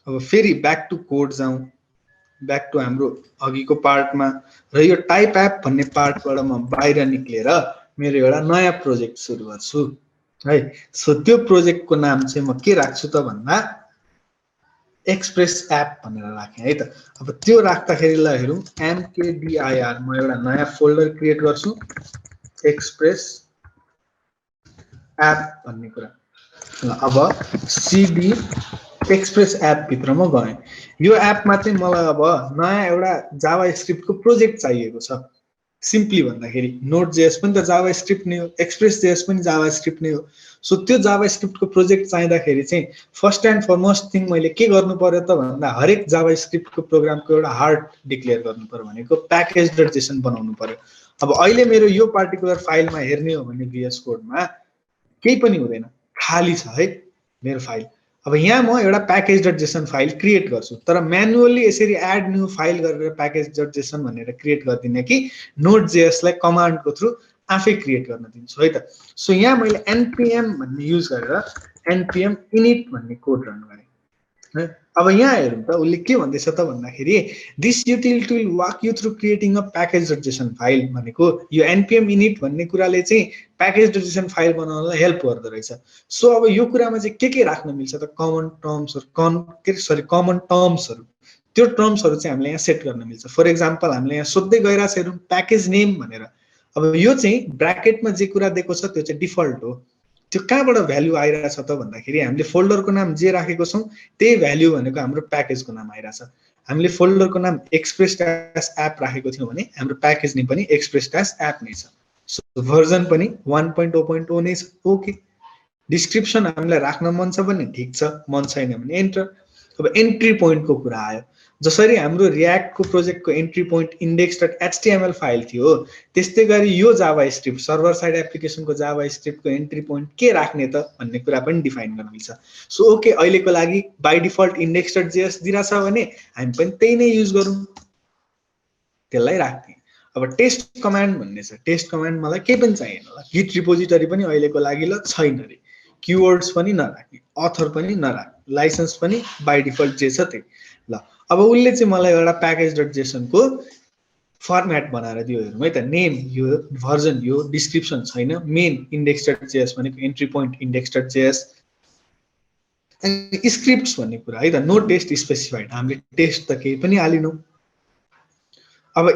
अब फेरि ब्याक टु कोड जाउँ, ब्याक टु हाम्रो अघिको पार्टमा, र यो टाइप एप भन्ने पार्टबाट म बाहिर निक्लेर मेरो एउटा नयाँ प्रोजेक्ट सुरु गर्छु है। सो त्यो प्रोजेक्टको नाम चाहिँ म के राख्छु त भन्दा एक्सप्रेस एप भनेर राखेँ है त। अब त्यो राख्दाखेरि ल हेरौँ, mkdir म एउटा नयाँ फोल्डर क्रिएट गर्छु, एक्सप्रेस एप भन्ने कुरा। ल अब cd एक्सप्रेस एप भित्र म गएँ। यो एपमा चाहिँ मलाई अब नयाँ एउटा जावास्क्रिप्टको प्रोजेक्ट चाहिएको छ। सिम्पली भन्दाखेरि नोड.js पनि त जावास्क्रिप्ट नै हो, एक्सप्रेस.js पनि जावास्क्रिप्ट नै हो। सो त्यो जावास्क्रिप्टको प्रोजेक्ट चाहिँदाखेरि चाहिँ फर्स्ट एन्ड फरमोस्ट थिङ मैले के गर्नु पर्यो त भन्दा हरेक जावास्क्रिप्टको प्रोग्रामको एउटा हार्ट डिक्लेयर गर्नु पर्यो, भनेको प्याकेज.json बनाउनु पर्यो। अब अहिले मेरो यो पार्टिकुलर फाइलमा हेर्ने हो भने VS कोडमा केही पनि हुँदैन, खाली छ है मेरो फाइल। अब यहाँ म एउटा प्याकेज.json फाइल क्रिएट गर्छु, तर म्यानुअली यसरी एड न्यू फाइल गरेर प्याकेज.json भनेर क्रिएट गर्दिनँ कि नोड.js लाई कमान्डको थ्रु आफै क्रिएट गर्न दिन्छु है त। सो यहाँ मैले npm भन्ने युज गरेर npm init भन्ने कोड रन गरेँ है। अब यहाँ हेरौँ त उसले के भन्दैछ त भन्दाखेरि this utility will walk you through creating a package json file भनेको यो npm init भन्ने कुराले चाहिँ प्याकेज.json फाइल बनाउनलाई हेल्प गर्दो रहेछ। सो अब यो कुरामा चाहिँ के राख्न मिल्छ त, कमन टर्म्सहरु, त्यो टर्म्सहरु चाहिँ हामीले यहाँ सेट गर्न मिल्छ। फर एक्जाम्पल हामीले यहाँ सोध्दै गइराछ हेरौँ प्याकेज नेम भनेर। अब यो चाहिँ ब्र्याकेटमा जे कुरा दिएको छ त्यो चाहिँ डिफल्ट हो। त्यो कहाँबाट भ्यालु आइरहेछ त भन्दाखेरि हामीले फोल्डरको नाम जे राखेको छौं त्यही भ्यालु भनेको हाम्रो प्याकेजको नाम आइरहेछ। हामीले फोल्डरको नाम express-app राखेको थियौं भने हाम्रो प्याकेज नेम पनि express-app नै छ। सो भर्जन पनि 1.0.0 नै छ। ओके, डिस्क्रिप्सन हामीलाई राख्न मन छ भने ठीक छ, मन छैन भने एन्टर। अब एन्ट्री पोइन्टको कुरा आयो, जसरी हाम्रो रियाक्टको प्रोजेक्टको एन्ट्री पोइन्ट index.html फाइल थियो, त्यस्तै गरी यो जावास्क्रिप्ट सर्भर साइड एप्लिकेसनको जावास्क्रिप्टको एन्ट्री पोइन्ट के राख्ने त भन्ने कुरा पनि डिफाइन गर्न मिल्छ। सो ओके, अहिलेको लागि बाइ डिफल्ट index.js दिइराछ भने हामी पनि त्यही नै युज गरौँ, त्यसलाई राख्ने। अब टेस्ट कमान्ड भन्ने छ, टेस्ट कमान्ड मलाई केही पनि चाहिएन ल, गिट रिपोजिटरी पनि अहिलेको लागि ल छैन रे, कीवर्ड्स पनि नराख्ने, अथर पनि नराख्ने, लाइसेन्स पनि बाइ डिफल्ट जे छ त्यही ल। अब उसले चाहिँ मलाई एउटा प्याकेज डट जेसन को फर्मेट बनाएर दियो, हेरौँ है त, नेम यो, भर्जन यो, डिस्क्रिप्सन छैन, मेन इन्डेक्स डट जेएस भनेको entry point index dot JS, scripts भन्ने कुरा है त, नो टेस्ट स्पेसिफाइड, हामीले टेस्ट त केही पनि हालिनौँ। अब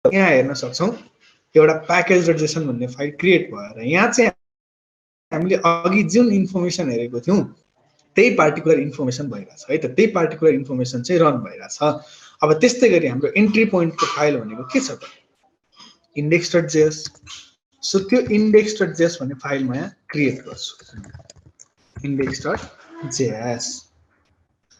यहाँ हेर्न सक्छौँ एउटा प्याकेज डट जेसन भन्ने फाइल क्रिएट भयो र यहाँ चाहिँ हामीले अघि जुन इन्फर्मेसन हेरेको थियौँ त्यही पार्टिकुलर इन्फर्मेसन भइरहेछ है त, त्यही पार्टिकुलर इन्फर्मेसन चाहिँ रन भइरहेछ। अब त्यस्तै गरी हाम्रो एन्ट्री पोइन्टको फाइल भनेको के छ त, इन्डेक्स डट जेएस। सो त्यो इन्डेक्स डट जेएस भन्ने फाइल म यहाँ क्रिएट गर्छु, इन्डेक्स डट जेएस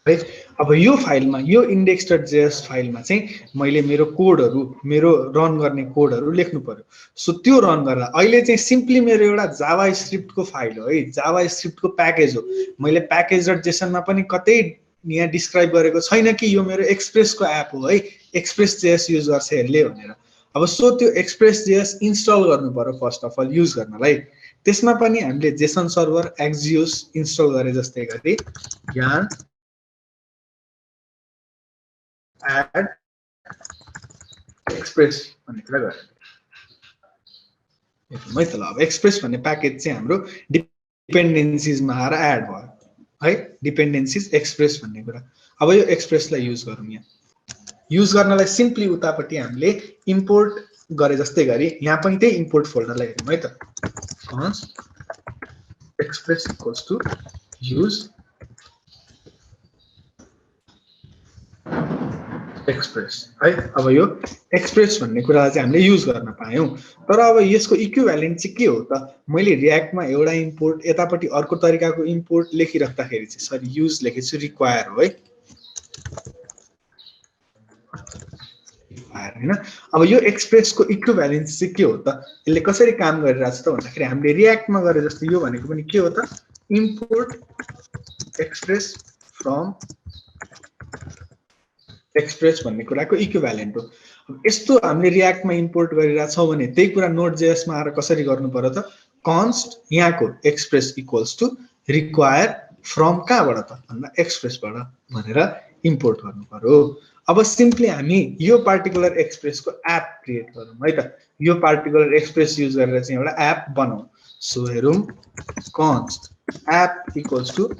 है। अब यो फाइलमा, यो इन्डेक्स डट जेएस फाइलमा चाहिँ मैले मेरो कोडहरू, मेरो रन गर्ने कोडहरू लेख्नु पर्यो। सो त्यो रन गरेर अहिले चाहिँ सिम्पली मेरो एउटा जावा स्क्रिप्टको फाइल हो है, जावा स्क्रिप्टको प्याकेज हो। मैले प्याकेज डट जेसनमा पनि कतै यहाँ डिस्क्राइब गरेको छैन कि यो मेरो एक्सप्रेसको एप हो है, एक्सप्रेस जेएस युज गर्छ यसले भनेर। अब सो त्यो एक्सप्रेस जेएस इन्स्टल गर्नु पर्यो फर्स्ट अफ अल युज गर्नलाई। त्यसमा पनि हामीले जेसन सर्भर एक्जियोस इन्स्टल गरे जस्तै गरी यहाँ एड एक्सप्रेस भन्ने कुरा गरेर है त ल। अब एक्सप्रेस भन्ने प्याकेज चाहिँ हाम्रो डिपेन्डेन्सिजमा आएर एड भयो है, डिपेन्डेन्सिज एक्सप्रेस भन्ने कुरा। अब यो एक्सप्रेसलाई युज गरौँ, यहाँ युज गर्नलाई सिम्पली उतापट्टि हामीले इम्पोर्ट गरे जस्तै गरी यहाँ पनि त्यही इम्पोर्ट फोल्डरलाई हेरौँ है त, const express equals to use express है। अब यो एक्सप्रेस भन्ने कुरा चाहिँ हामीले युज गर्न पायौँ। तर अब यसको इक्विभ्यालेन्ट चाहिँ के हो त, मैले रियाक्टमा एउटा इम्पोर्ट, यतापट्टि अर्को तरिकाको इम्पोर्ट लेखिराख्दाखेरि चाहिँ, सरी युज लेखेको छु, रिक्वायर हो है, हैन। अब यो एक्सप्रेसको इक्विभ्यालेन्स चाहिँ के हो त, यसले कसरी काम गरिरहेछ त भन्दाखेरि हामीले रियाक्टमा गरे जस्तो यो भनेको पनि के हो त, इम्पोर्ट एक्सप्रेस फ्रम एक्सप्रेस भन्ने कुराको इक्विभ्यालेन्ट हो। यस्तो हामीले रियाक्टमा इम्पोर्ट गरिरहेछौँ भने त्यही कुरा नोड जेएसमा आएर कसरी गर्नु पर्यो त, कन्स्ट यहाँको express equals to require from कहाँबाट त भन्दा एक्सप्रेसबाट भनेर इम्पोर्ट गर्नु पर्यो। अब सिम्पली हामी यो पार्टिकुलर एक्सप्रेसको एप क्रिएट गरौँ है त, यो पार्टिकुलर एक्सप्रेस युज गरेर चाहिँ एउटा एप बनाऊ। सो हेरौँ, कन्स्ट एप इक्वल्स टु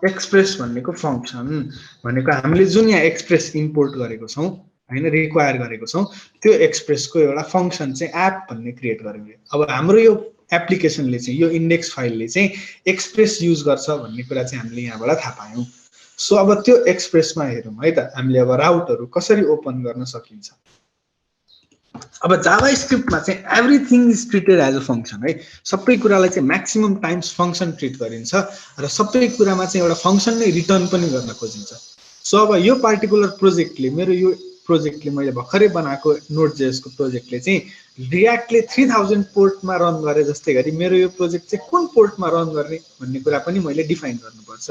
एक्सप्रेस भन्नेको फंक्सन भनेको हामीले जुन यहाँ एक्सप्रेस इम्पोर्ट गरेको छौं हैन, रिक्वायर गरेको छौं, त्यो एक्सप्रेसको एउटा फंक्सन चाहिँ एप भन्ने क्रिएट गर्यौं। अब हाम्रो यो एप्लिकेसनले चाहिँ, यो इन्डेक्स फाइलले चाहिँ एक्सप्रेस युज गर्छ भन्ने कुरा चाहिँ हामीले यहाँबाट थाहा पायौं। सो अब त्यो एक्सप्रेसमा हेरौं है त, हामीले अब राउटहरु कसरी ओपन गर्न सकिन्छ। अब जावास्क्रिप्टमा चाहिँ everything is treated as a function है, सबै कुरालाई चाहिँ म्याक्सिमम टाइम्स फंक्सन ट्रिट गरिन्छ र सबै कुरामा चाहिँ एउटा फंक्सन नै रिटर्न पनि गर्न खोजिन्छ। सो अब यो पार्टिकुलर प्रोजेक्टले, मेरो यो प्रोजेक्टले, मैले भर्खरै बनाएको नोड.जेएस को प्रोजेक्टले चाहिँ रियाक्टले 3000 पोर्टमा रन गरे जस्तै गरी मेरो यो प्रोजेक्ट चाहिँ कुन पोर्टमा रन गर्ने भन्ने कुरा पनि मैले डिफाइन गर्नुपर्छ।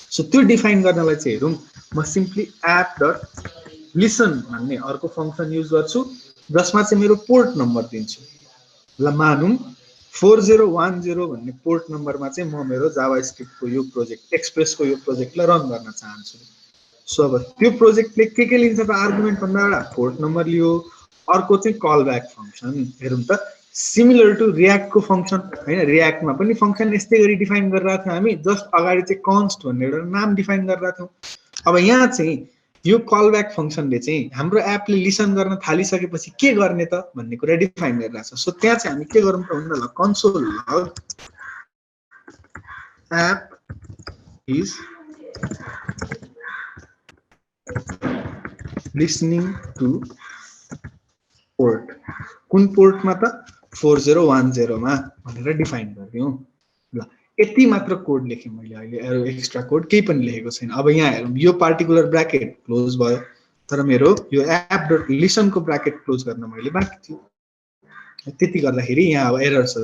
सो त्यो डिफाइन गर्नलाई चाहिँ हेरौं, म सिम्पली app.listen भन्ने अर्को फंक्सन युज गर्छु जसमा चाहिँ मेरो पोर्ट नम्बर दिन्छु। ल मानौं 4010 भन्ने पोर्ट नम्बरमा चाहिँ म मेरो जावास्क्रिप्टको यो प्रोजेक्ट, एक्सप्रेसको यो प्रोजेक्टलाई रन गर्न चाहन्छु। सो अब त्यो प्रोजेक्टले के लिन्छ त, आर्गुमेन्ट भन्दा एउटा पोर्ट नम्बर लियो, अर्को चाहिँ कल ब्याक फंक्सन। हेरौं त, सिमिलर टु रियाक्टको फंक्सन हैन, रियाक्टमा पनि फंक्सन यस्तै गरी डिफाइन गरिरहेको थियौं हामी, जस्ट अगाडि चाहिँ कन्स्ट भन्ने एउटा नाम डिफाइन गरिरहेको थियौं। अब यहाँ चाहिँ यो कल ब्याक फंक्सनले चाहिँ हाम्रो एपले लिसन गर्न थालिसकेपछि के गर्ने त भन्ने कुरा डिफाइन गरिरहेछ। सो त्यहाँ चाहिँ हामी के गरौँ त भन्दा, ल console log app is listening to port, कुन पोर्टमा त 4010 मा भनेर डिफाइन गरिदियौं। ल यति मात्र कोड लेखेँ मैले, अहिले एक्स्ट्रा कोड केही पनि लेखेको छैन। अब यहाँ हेरौँ, यो पार्टिकुलर ब्र्याकेट क्लोज भयो, तर मेरो यो app.listen को ब्र्याकेट क्लोज गर्न मैले बाँकी थियो। त्यति गर्दाखेरि यहाँ अब एरर छ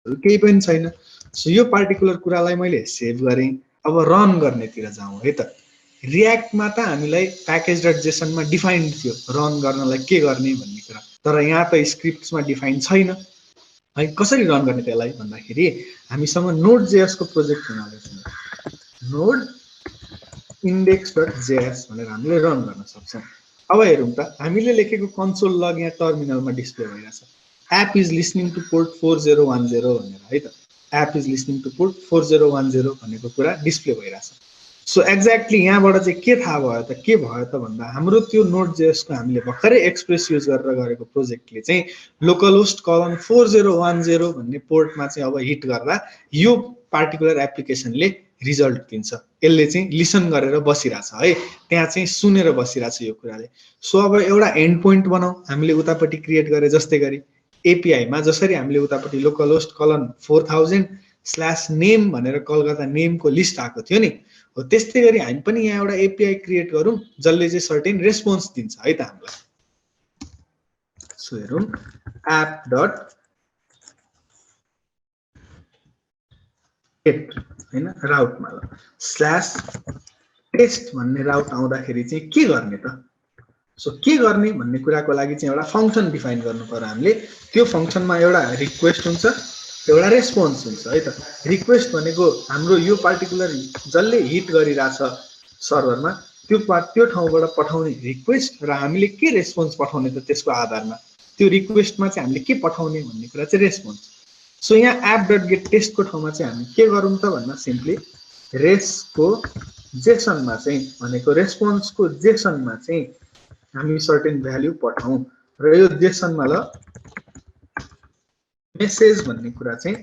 केही पनि छैन। सो यो पार्टिकुलर कुरालाई मैले सेभ गरेँ। अब रन गर्नेतिर जाउँ है त। रियाक्टमा त हामीलाई package.json मा डिफाइन्ड थियो रन गर्नलाई के गर्ने भन्ने कुरा, तर यहाँ त स्क्रिप्ट्समा डिफाइन छैन है। कसरी रन गर्ने त्यसलाई भन्दाखेरि हामीसँग Node.js को प्रोजेक्ट हुनाले node index.js भनेर हामीले रन गर्न सक्छौँ। अब हेरौँ त हामीले लेखेको कन्सोल लग यहाँ टर्मिनलमा डिस्प्ले भइरहेछ। App is listening to port 4010 भनेर है त। App is listening to port 4010 भनेको कुरा डिस्प्ले भइरहेछ। सो एक्ज्याक्टली यहाँबाट चाहिँ के थाहा भयो त, के भयो त भन्दा हाम्रो त्यो Node.js को हामीले भर्खरै एक्सप्रेस युज गरेर गरेको प्रोजेक्टले चाहिँ लोकलहोस्ट कलन 4010 भन्ने पोर्टमा चाहिँ अब हिट गर्दा यो पार्टिकुलर एप्लिकेसनले रिजल्ट दिन्छ। यसले चाहिँ लिसन गरेर बसिरहेछ है, त्यहाँ चाहिँ सुनेर बसिरहेछ यो कुराले। सो अब एउटा एन्ड पोइन्ट बनाऊ हामीले उतापट्टि क्रिएट गरे जस्तै गरी एपीआईमा जसरी हामीले उतापट्टि लोकलहोस्ट कलन 4000/नेम भनेर कल गर्दा नेमको लिस्ट आएको थियो नि, हो त्यस्तै गरी हामी पनि यहाँ एउटा एपीआई क्रिएट गरौँ जसले चाहिँ सर्टेन रेस्पोन्स दिन्छ है त हामीलाई। सो हेरौँ app.get हैन राउटमा ल /test भन्ने राउट आउँदाखेरि चाहिँ के गर्ने त। सो के गर्ने भन्ने कुराको लागि चाहिँ एउटा फंक्सन डिफाइन गर्नु पर्यो हामीले। त्यो फंक्सनमा एउटा रिक्वेस्ट हुन्छ एउटा रेस्पोन्स हुन्छ है त। रिक्वेस्ट भनेको हाम्रो यो पार्टिकुलर जसले हिट गरिरहेछ सर्भरमा त्यो ठाउँबाट पठाउने रिक्वेस्ट र हामीले के रेस्पोन्स पठाउने त त्यसको आधारमा त्यो रिक्वेस्टमा चाहिँ हामीले के पठाउने भन्ने कुरा चाहिँ रेस्पोन्स। सो यहाँ app.getTest को ठाउँमा चाहिँ हामी के गरौँ त भन्दा सिम्पली रेसको जेसनमा चाहिँ भनेको रेस्पोन्सको जेसनमा चाहिँ हामी सर्टेन भ्यालु पठाउँ र यो जेसनमा ल मेसेज भन्ने कुरा चाहिँ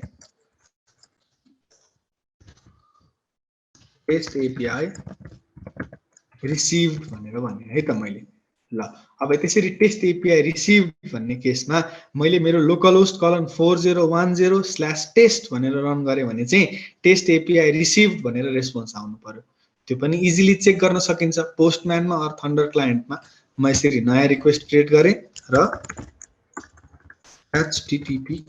टेस्ट एपीआई रिसिभड भनेर भने है त मैले। ल अब त्यसरी टेस्ट एपीआई रिसिभड भन्ने केसमा मैले मेरो लोकलहोस्ट कलन 4010/test भनेर रन गरे भने चाहिँ टेस्ट एपीआई रिसिभड भनेर रेस्पोन्स आउनु पर्यो। त्यो पनि इजिली चेक गर्न सकिन्छ पोस्टम्यानमा अर थन्डर क्लाइन्टमा। म यसरी नयाँ रिक्वेस्ट क्रिएट गरेँ र http://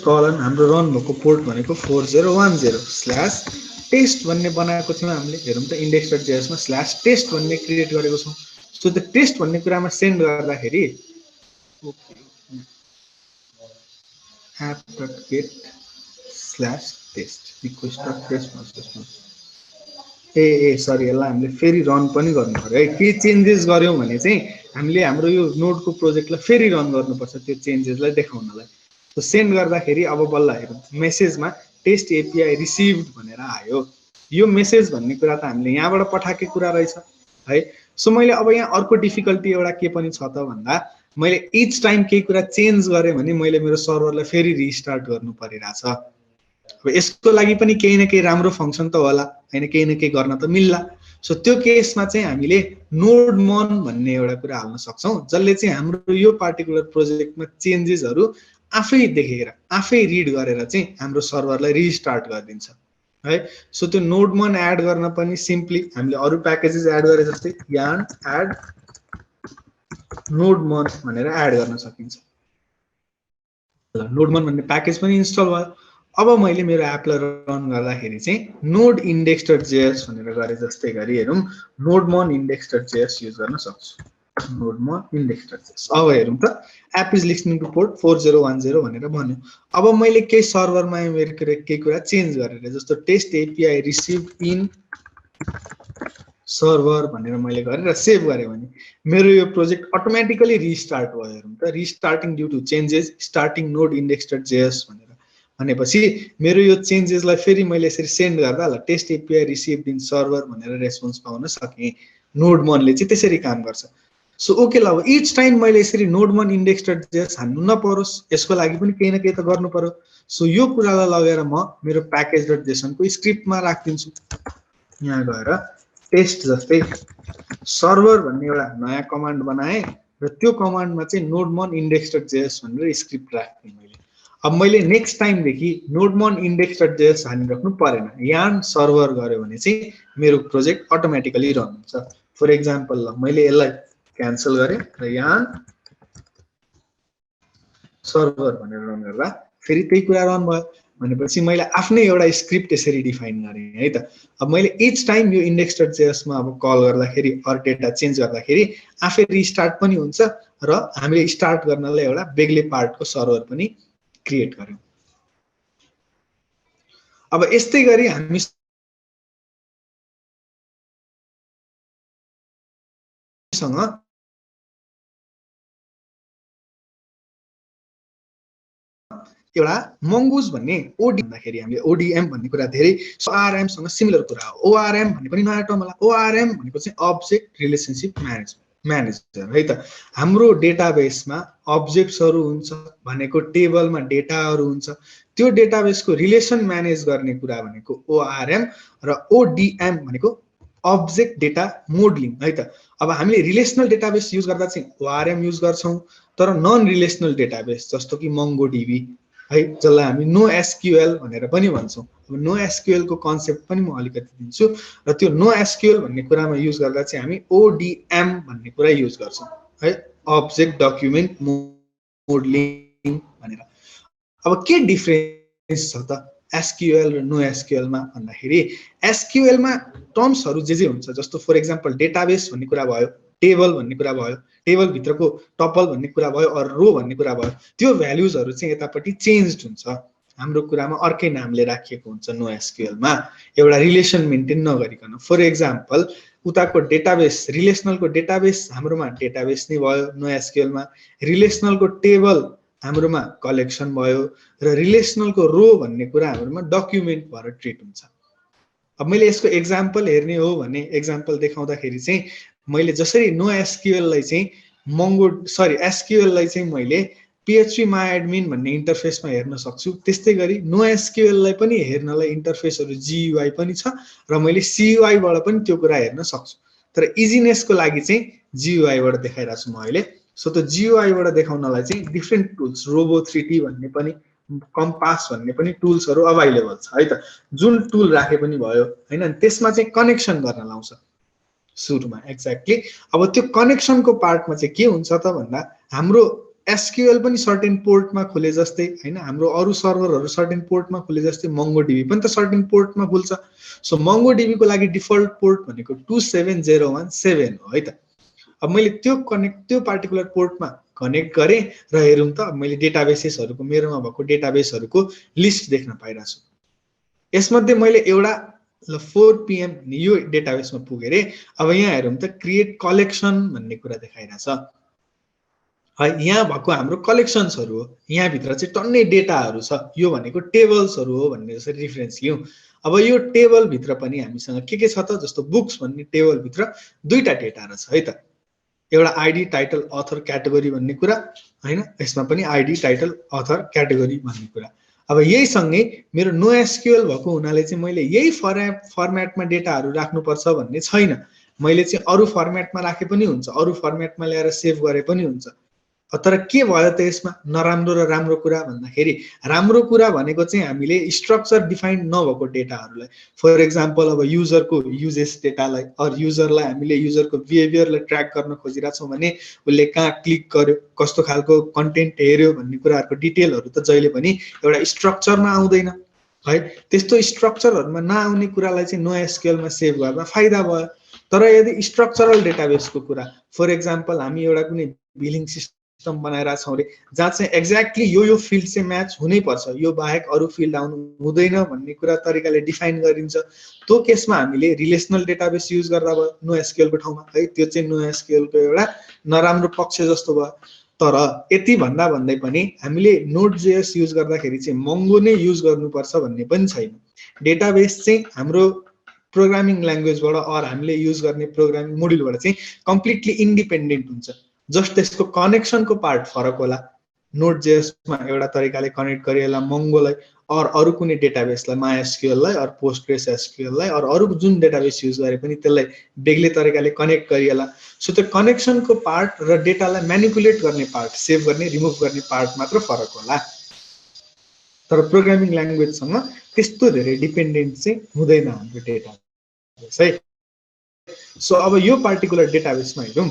कलन हाम्रो रन भएको पोर्ट भनेको 4010/test भन्ने बनाएको थियौँ हामीले। हेरौँ त index.js मा /test भन्ने क्रिएट गरेको छौँ। सो त्यो टेस्ट भन्ने कुरामा सेन्ड गर्दाखेरि app.get/test request.test सरी यसलाई हामीले फेरि रन पनि गर्नु पर्यो है। के चेन्जेस गर्यौँ भने चाहिँ हामीले हाम्रो यो नोडको प्रोजेक्टलाई फेरि रन गर्नुपर्छ त्यो चेन्जेसलाई देखाउनलाई। तो सेन्ड गर्दाखेरि अब बल्ल हेरौँ मेसेजमा टेस्ट एपीआई रिसिभड भनेर आयो। यो मेसेज भन्ने कुरा त हामीले यहाँबाट पठाएको कुरा रहेछ है। सो मैले अब यहाँ अर्को डिफिकल्टी एउटा के पनि छ त भन्दा मैले इच टाइम केही कुरा चेन्ज गरेँ भने मैले मेरो सर्भरलाई फेरि रिस्टार्ट गर्नु परिरहेछ। अब यसको लागि पनि केही न केही राम्रो फंक्सन त होला हैन, केही न केही गर्न त मिल्ला। सो त्यो केसमा चाहिँ हामीले नोडमन भन्ने एउटा कुरा हाल्न सक्छौं जसले चाहिँ हाम्रो यो पार्टिकुलर प्रोजेक्टमा चेन्जेसहरु आफै देखेर आफै रिड गरेर चाहिँ हाम्रो सर्भरलाई रिस्टार्ट गरिदिन्छ है। सो त्यो नोडमन एड गर्न पनि सिम्पली हामीले अरु प्याकेजेस एड गरे जस्तै yarn add nodemon भनेर एड गर्न सकिन्छ। ल नोडमन भन्ने प्याकेज पनि इन्स्टल भयो। अब मैले मेरो एपलाई रन गर्दाखेरि चाहिँ node index.js भनेर गरे जस्तै गरी हेरौं nodemon index.js युज गर्न सक्छु। nodemon index.js अब हेरौं त app is listening to port 4010 भनेर भन्यो। अब मैले केही सर्भरमा मेरो केही कुरा चेन्ज गरेर जस्तो test API received in server भनेर मैले गरेर सेभ गरे भने मेरो यो प्रोजेक्ट अटोमेटिकली रिस्टार्ट भयो। हेरौं त restarting due to changes starting node index.js भनेर भनेपछि मेरो यो चेन्जेसलाई फेरि मैले यसरी सेन्ड गर्दा ल test API received in server भनेर रेस्पोन्स पाउन सके। नोडमनले चाहिँ त्यसरी काम गर्छ। सो ओके ल अब इच टाइम मैले यसरी nodemon index.js हान्नु नपरोस् यसको लागि पनि केही न केही त गर्नु पर्यो। सो यो कुरालाई लगेर म मेरो package.json को स्क्रिप्टमा राख्दिन्छु। यहाँ गएर टेस्ट जस्तै सर्भर भन्ने एउटा नयाँ कमान्ड बनाए र त्यो कमान्डमा चाहिँ nodemon index.js भनेर स्क्रिप्ट राख्दिएँ मैले। अब मैले नेक्स्ट टाइम देखि nodemon index.js हानिराख्नु परेन। yarn सर्भर गर्यो भने चाहिँ मेरो प्रोजेक्ट अटोमेटिकली रन हुन्छ। फर एक्जाम्पल ल मैले यसलाई क्यान्सल गरे र yarn सर्भर भनेर रन गर्दा फेरि त्यही कुरा रन भयो भनेपछि मैले आफ्नै एउटा स्क्रिप्ट यसरी डिफाइन गरेँ है त। अब मैले इच टाइम यो index.js मा अब कल गर्दाखेरि अर डेटा चेन्ज गर्दाखेरि आफै रिस्टार्ट पनि हुन्छ र हामीले स्टार्ट गर्नलाई एउटा बेग्लै पार्टको सर्भर पनि क्रिएट गर्यौं। अब यस्तै गरी हामी सँग एउटा मंगूज भन्ने ओडी भन्दाखेरि हामीले ओडीएम भन्ने कुरा धेरै ओआरएम सँग सिमिलर कुरा हो। ओआरएम भन्ने पनि नयाँ टर्म होला। ओआरएम भनेको चाहिँ अब्जेक्ट रिलेसनशिप म्यानेजर है त। हाम्रो डेटाबेसमा अब्जेक्ट्सहरु हुन्छ भनेको टेबलमा डेटाहरु हुन्छ, त्यो डेटाबेसको रिलेसन म्यानेज गर्ने कुरा भनेको ओआरएम र ओडीएम भनेको अब्जेक्ट डेटा मोडलिङ है त। अब हामीले रिलेसनल डेटाबेस युज गर्दा चाहिँ ओआरएम युज गर्छौं, तर नन रिलेसनल डेटाबेस जस्तो कि मंगोडीबी है, जसलाई हामी नो एसक्यूएल भनेर पनि भन्छौं। अब नो एसक्यूएल को कन्सेप्ट पनि म अलिकति दिन्छु र त्यो नो एसक्यूएल भन्ने कुरामा युज गर्दा चाहिँ हामी ओडीएम भन्ने कुरा युज गर्छौं है, अब्जेक्ट डकुमेन्ट मोडलिङ भनेर। अब के डिफरेन्स छ त एसक्यूएल र नो एसक्यूएल मा भन्दाखेरि एसक्यूएल मा टर्म्सहरु जे हुन्छ, जस्तो फर एक्जाम्पल डेटाबेस भन्ने कुरा भयो, टेबल भन्ने कुरा भयो, टेबल भित्रको टपल भन्ने कुरा भयो, अर रो भन्ने कुरा भयो, त्यो भ्यालुजहरु चाहिँ यतापट्टि चेन्ज्ड हुन्छ। हाम्रो कुरामा अर्कै नामले राखिएको हुन्छ नो एसक्यूएल मा, एउटा रिलेसन मेन्टेन नगरिकन। फर एक्जाम्पल उताको डेटाबेस, रिलेसनलको डेटाबेस हाम्रोमा डेटाबेस नै भयो नो एसक्यूएल मा, रिलेसनलको टेबल हाम्रोमा कलेक्सन भयो र रिलेसनलको रो भन्ने कुरा हाम्रोमा डकुमेन्ट भएर ट्रिट हुन्छ। अब मैले यसको एक्जाम्पल हेर्ने हो भने एक्जाम्पल देखाउँदाखेरि चाहिँ मैले जसरी नो एसक्यूएल लाई चाहिँ एसक्यूएल लाई चाहिँ मैले PHP MyAdmin भन्ने इन्टरफेसमा हेर्न सक्छु, त्यस्तै गरी नो एसक्यूएल लाई पनि हेर्नलाई इन्टरफेसहरु GUI पनि छ र मैले CUI बाट पनि त्यो कुरा हेर्न सक्छु। तर इजिनेसको लागि चाहिँ GUI बाट देखाइरहेको छु म अहिले। सो त्यो GUI बाट देखाउनलाई चाहिँ डिफरेन्ट टुल्स, रोबो3D भन्ने पनि, कम्पास भन्ने पनि टुल्सहरु अभाइलेबल छ है त। जुन टुल राखे पनि भयो हैन, त्यसमा चाहिँ कनेक्सन गर्न लाउँछ सुरुमा एक्ज्याक्टली। अब त्यो कनेक्सनको पार्टमा चाहिँ के हुन्छ त भन्दा हाम्रो एसक्यूएल पनि सर्टेन पोर्टमा खुले जस्तै हैन, हाम्रो अरु सर्भरहरु सर्टेन पोर्टमा खुले जस्तै मंगोडीबी पनि त सर्टेन पोर्टमा खुल्छ। सो मंगोडीबी को लागि डिफल्ट पोर्ट भनेको 27017 हो है त। अब मैले त्यो पार्टिकुलर पोर्टमा कनेक्ट गरे र हेरौं त मैले डेटाबेसेसहरुको, मेरोमा भएको डेटाबेसहरुको लिस्ट देख्न पाइरा छु। यसमध्ये मैले एउटा 4 PM यो डेटाबेसमा पुगेरे। अब यहाँ हेरौं त क्रिएट कलेक्सन भन्ने कुरा देखाइराछ है। यहाँ भएको हाम्रो कलेक्सन्सहरु हो, यहाँ भित्र चाहिँ टन्नै डेटाहरु छ, यो भनेको टेबल्सहरु हो भन्ने जसरी रिफरेन्स लियौं। अब यो टेबल भित्र पनि हामीसँग के छ त, जस्तो बुक्स भन्ने टेबल भित्र दुईटा डेटा रहेछ है त, एउटा आईडी टाइटल अथर क्याटेगोरी भन्ने कुरा हैन, यसमा पनि आईडी टाइटल अथर क्याटेगोरी भन्ने कुरा। अब यही सँगै मेरो नो एसक्यूएल भएको हुनाले चाहिँ मैले यही फर्म्याटमा डेटाहरु राख्नुपर्छ भन्ने छैन। मैले चाहिँ अरु फर्म्याटमा राखे पनि हुन्छ, अरु फर्म्याटमा ल्याएर सेभ गरे पनि हुन्छ। तर के भयो त यसमा नराम्रो र राम्रो कुरा भन्दाखेरि, राम्रो कुरा भनेको चाहिँ हामीले स्ट्रक्चर डिफाइन नभएको डेटाहरुलाई, फर एक्जाम्पल अब युजरको युजेस डेटालाई, अर युजरलाई हामीले युजरको बिहेभियरलाई ट्र्याक गर्न खोजिरहेछौं भने उसले कहाँ क्लिक गर्यो, कस्तो खालको कन्टेन्ट हेर्यो भन्ने कुराहरुको डिटेलहरु त जहिले पनि एउटा स्ट्रक्चरमा आउँदैन है। त्यस्तो स्ट्रक्चरहरुमा नआउने कुरालाई चाहिँ नो एसक्यूएल मा सेभ गर्दा फाइदा भयो। तर यदि स्ट्रक्चरल डेटाबेसको कुरा, फर एक्जाम्पल हामी एउटा कुनै बिलिङ सिस्टम बनाइरा छौं रे, जहाँ चाहिँ एक्ज्याक्टली यो फिल्ड चाहिँ म्याच हुनै पर्छ, यो बाहेक अरु फिल्ड आउनु हुँदैन भन्ने कुरा तरिकाले डिफाइन गरिन्छ, त्यो केसमा हामीले रिलेसनल डेटाबेस युज गर्दा भयो नो एसक्यूएल को ठाउँमा है। त्यो चाहिँ नो एसक्यूएल को एउटा नराम्रो पक्ष जस्तो भयो। तर यति भन्दा भन्दै पनि हामीले नोड.जेएस युज गर्दाखेरि चाहिँ मंगो नै युज गर्नुपर्छ भन्ने पनि छैन। डेटाबेस चाहिँ हाम्रो प्रोग्रामिङ ल्याङ्ग्वेजबाट अर हामीले युज गर्ने प्रोग्रामिङ मोड्युलबाट चाहिँ कम्प्लिटली इन्डिपेन्डेन्ट हुन्छ। जस्ट त्यसको कनेक्सनको पार्ट फरक होला, नोड.जेएस मा एउटा तरिकाले कनेक्ट गरिएला मंगोलाई, और अरु कुनै डेटाबेसलाई माइएसक्यूएल लाई और पोस्टग्रेस एसक्यूएल लाई और अरु जुन डेटाबेस युज गरे पनि त्यसलाई बेग्लै तरिकाले कनेक्ट गरिएला। सो त्यो कनेक्सनको पार्ट र डेटालाई म्यानिपुलेट गर्ने पार्ट, सेभ गर्ने रिमुभ गर्ने पार्ट मात्र फरक होला। तर प्रोग्रामिङ ल्याङ्ग्वेजसँग त्यस्तो धेरै डिपेन्डेन्ट चाहिँ हुँदैन हाम्रो डेटाबेस है। सो अब यो पार्टिकुलर डेटाबेसमा हेरौं,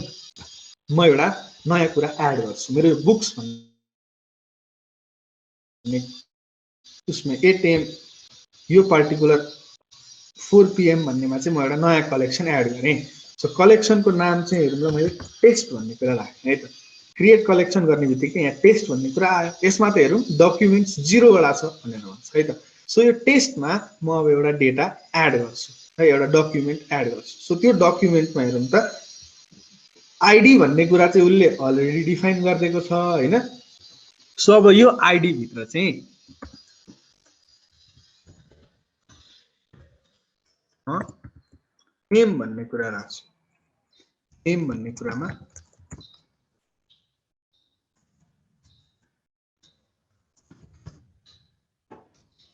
म एउटा नयाँ कुरा एड गर्छु। मेरो बुक्स उसमा 8 AM यो पर्टिकुलर 4 PM भन्नेमा चाहिँ म एउटा नयाँ कलेक्सन एड गरेँ। सो कलेक्सनको नाम चाहिँ हेरौँ ल, मैले टेस्ट भन्ने कुरा राखेँ है त। क्रिएट कलेक्सन गर्ने बित्तिकै यहाँ टेस्ट भन्ने कुरा आयो। यसमा त हेरौँ डकुमेन्ट्स 0 वटा छ भनेर भन्छ है त। सो यो टेस्टमा म अब एउटा डेटा एड गर्छु है, एउटा डकुमेन्ट एड गर्छु। सो त्यो डकुमेन्टमा हेरौँ त आइडी भन्ने कुरा चाहिँ उसले अलरेडी डिफाइन गरिदिएको छ हैन। सो अब यो आइडी भित्र चाहिँ नेम भन्ने कुरा राख्छु। नेम भन्ने कुरामा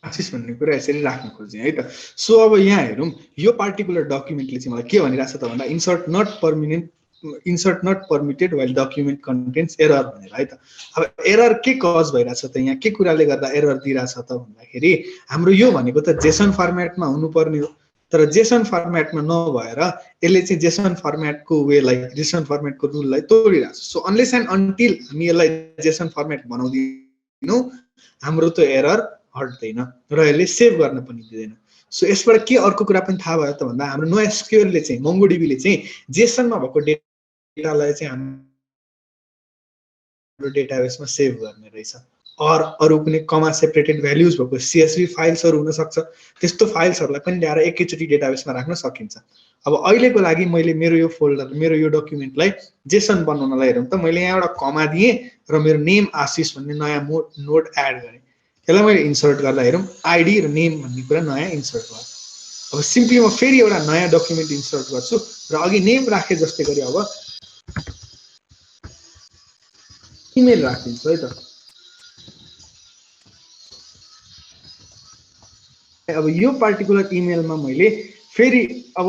आशिष भन्ने कुरा यसरी राख्न खोजेँ है त। सो अब यहाँ हेरौँ यो पार्टिकुलर डकुमेन्टले चाहिँ मलाई के भनिरहेछ त भन्दा insert not permitted while document contents error भनेर है त। अब एरर के कज भइरहेछ त, यहाँ के कुराले गर्दा एरर दिइरहेछ त भन्दाखेरि हाम्रो यो भनेको त जेसन फर्मेटमा हुनुपर्ने हो, तर जेसन फर्मेटमा नभएर यसले चाहिँ जेसन फर्मेटको वेलाई, जेसन फर्मेटको रुललाई तोडिरहेछ। सो अनलेस एन्ड अन्टिल हामी यसलाई जेसन फर्मेट बनाउँदैनौँ हाम्रो त एरर हट्दैन र यसले सेभ गर्न पनि दिँदैन। सो यसबाट के अर्को कुरा पनि थाहा भयो त भन्दा हाम्रो NoSQL-ले चाहिँ MongoDB-ले चाहिँ जेसनमा भएको डेटालाई चाहिँ हाम्रो डेटाबेसमा सेभ गर्ने रहेछ। अरू कुनै कमा सेपरेटेड भ्याल्युज भएको CSV फाइल्सहरू हुनसक्छ, त्यस्तो फाइल्सहरूलाई पनि ल्याएर एकैचोटि डेटाबेसमा राख्न सकिन्छ। अब अहिलेको लागि मैले मेरो यो फोल्डर, मेरो यो डकुमेन्टलाई जेसन बनाउनलाई हेरौँ त मैले यहाँ एउटा कमा दिएँ र मेरो नेम आशिष भन्ने नयाँ नोड एड गरेँ। यसलाई मैले इन्सर्ट गर्दा हेरौँ आइडी र नेम भन्ने कुरा नयाँ इन्सर्ट भयो। अब सिम्पली म फेरि एउटा नयाँ डकुमेन्ट इन्सर्ट गर्छु र अघि नेम राखे जस्तै गरी अब इमेल राखिदिन्छु है त। अब यो पार्टिकुलर इमेलमा मैले फेरि अब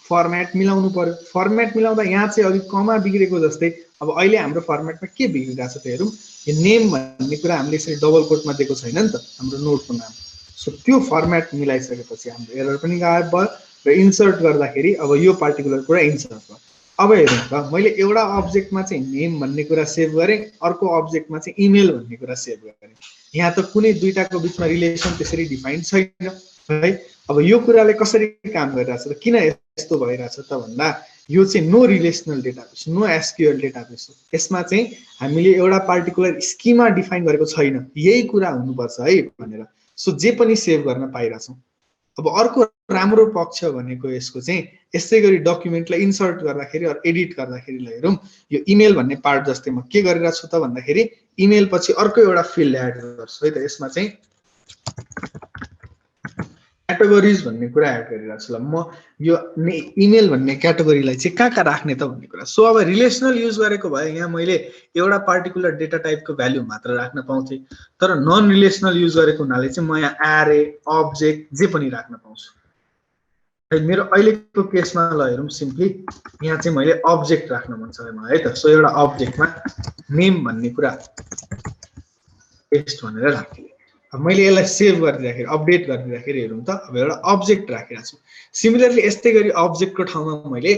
फर्मेट मिलाउनु पर्यो। फर्मेट मिलाउँदा यहाँ चाहिँ अघि कमा बिग्रेको जस्तै अब अहिले हाम्रो फर्मेटमा के बिग्रिरहेको छ त हेरौँ। यो नेम भन्ने कुरा हामीले यसरी डबल कोटमा दिएको छैन नि त हाम्रो नोडको नाम। सो त्यो फर्मेट मिलाइसकेपछि हाम्रो एरर पनि गायब भयो र इन्सर्ट गर्दाखेरि अब यो पार्टिकुलर कुरा इन्सर्ट भयो। अब हेरौँ त मैले एउटा अब्जेक्टमा चाहिँ नेम भन्ने कुरा सेभ गरेँ, अर्को अब्जेक्टमा चाहिँ इमेल भन्ने कुरा सेभ गरेँ। यहाँ त कुनै दुईटाको बिचमा रिलेसन त्यसरी डिफाइन छैन है। अब यो कुराले कसरी काम गरिरहेछ त, किन यस्तो भइरहेछ त भन्दा यो चाहिँ no relational database, no SQL database हो। यसमा चाहिँ हामीले एउटा पार्टिकुलर स्किमा डिफाइन गरेको छैन, यही कुरा हुनुपर्छ है भनेर। सो जे पनि सेभ गर्न पाइरहेछौँ। अब अर्को राम्रो पक्ष भनेको यसको चाहिँ यसै गरी डकुमेन्टलाई इन्सर्ट गर्दाखेरि अरू एडिट गर्दाखेरि हेरौँ यो इमेल भन्ने पार्ट जस्तै म के गरिरहेको छु त भन्दाखेरि इमेल पछि अर्को एउटा फिल्ड एड गर्छु है त। यसमा चाहिँ क्याटेगोरिज भन्ने कुरा एड गरिरहेको छु। ल म यो इमेल भन्ने क्याटेगोरीलाई चाहिँ कहाँ राख्ने त भन्ने कुरा। सो अब रिलेसनल युज गरेको भए यहाँ मैले एउटा पार्टिकुलर डेटा टाइपको भ्याल्यु मात्र राख्न पाउँथेँ, तर नन रिलेसनल युज गरेको हुनाले चाहिँ म यहाँ एरे अब्जेक्ट जे पनि राख्न पाउँछु। मेरो अहिलेको केसमा ल हेरौँ सिम्पली यहाँ चाहिँ मैले अब्जेक्ट राख्न मन छ मलाई है त। सो एउटा अब्जेक्टमा नेम भन्ने कुरा टेस्ट भनेर राखेँ। अब मैले यसलाई सेभ गरिदिँदाखेरि अपडेट गरिदिँदाखेरि हेरौँ त अब एउटा अब्जेक्ट राखिरहेको छु। सिमिलरली यस्तै गरी अब्जेक्टको ठाउँमा मैले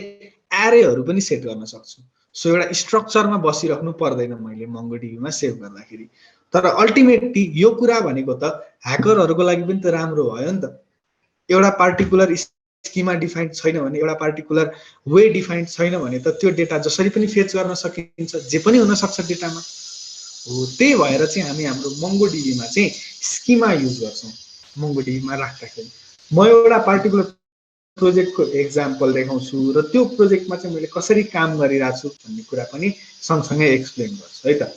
एरेहरू पनि सेट गर्न सक्छु। सो एउटा स्ट्रक्चरमा बसिराख्नु पर्दैन मैले MongoDB-मा सेभ गर्दाखेरि। तर अल्टिमेटली यो कुरा भनेको त ह्याकरहरूको लागि पनि त राम्रो भयो नि त। एउटा पार्टिकुलर स्किमा डिफाइन्ड छैन भने, एउटा पार्टिकुलर वे डिफाइन्ड छैन भने त त्यो डेटा जसरी पनि फेच गर्न सकिन्छ, जे पनि हुनसक्छ डेटामा हो। त्यही भएर चाहिँ हामी हाम्रो MongoDB-मा चाहिँ स्किमा युज गर्छौँ। MongoDB-मा राख्दाखेरि म एउटा पार्टिकुलर प्रोजेक्टको एक्जाम्पल देखाउँछु र त्यो प्रोजेक्टमा चाहिँ मैले कसरी काम गरिरहेको छु भन्ने कुरा पनि सँगसँगै एक्सप्लेन गर्छु है त।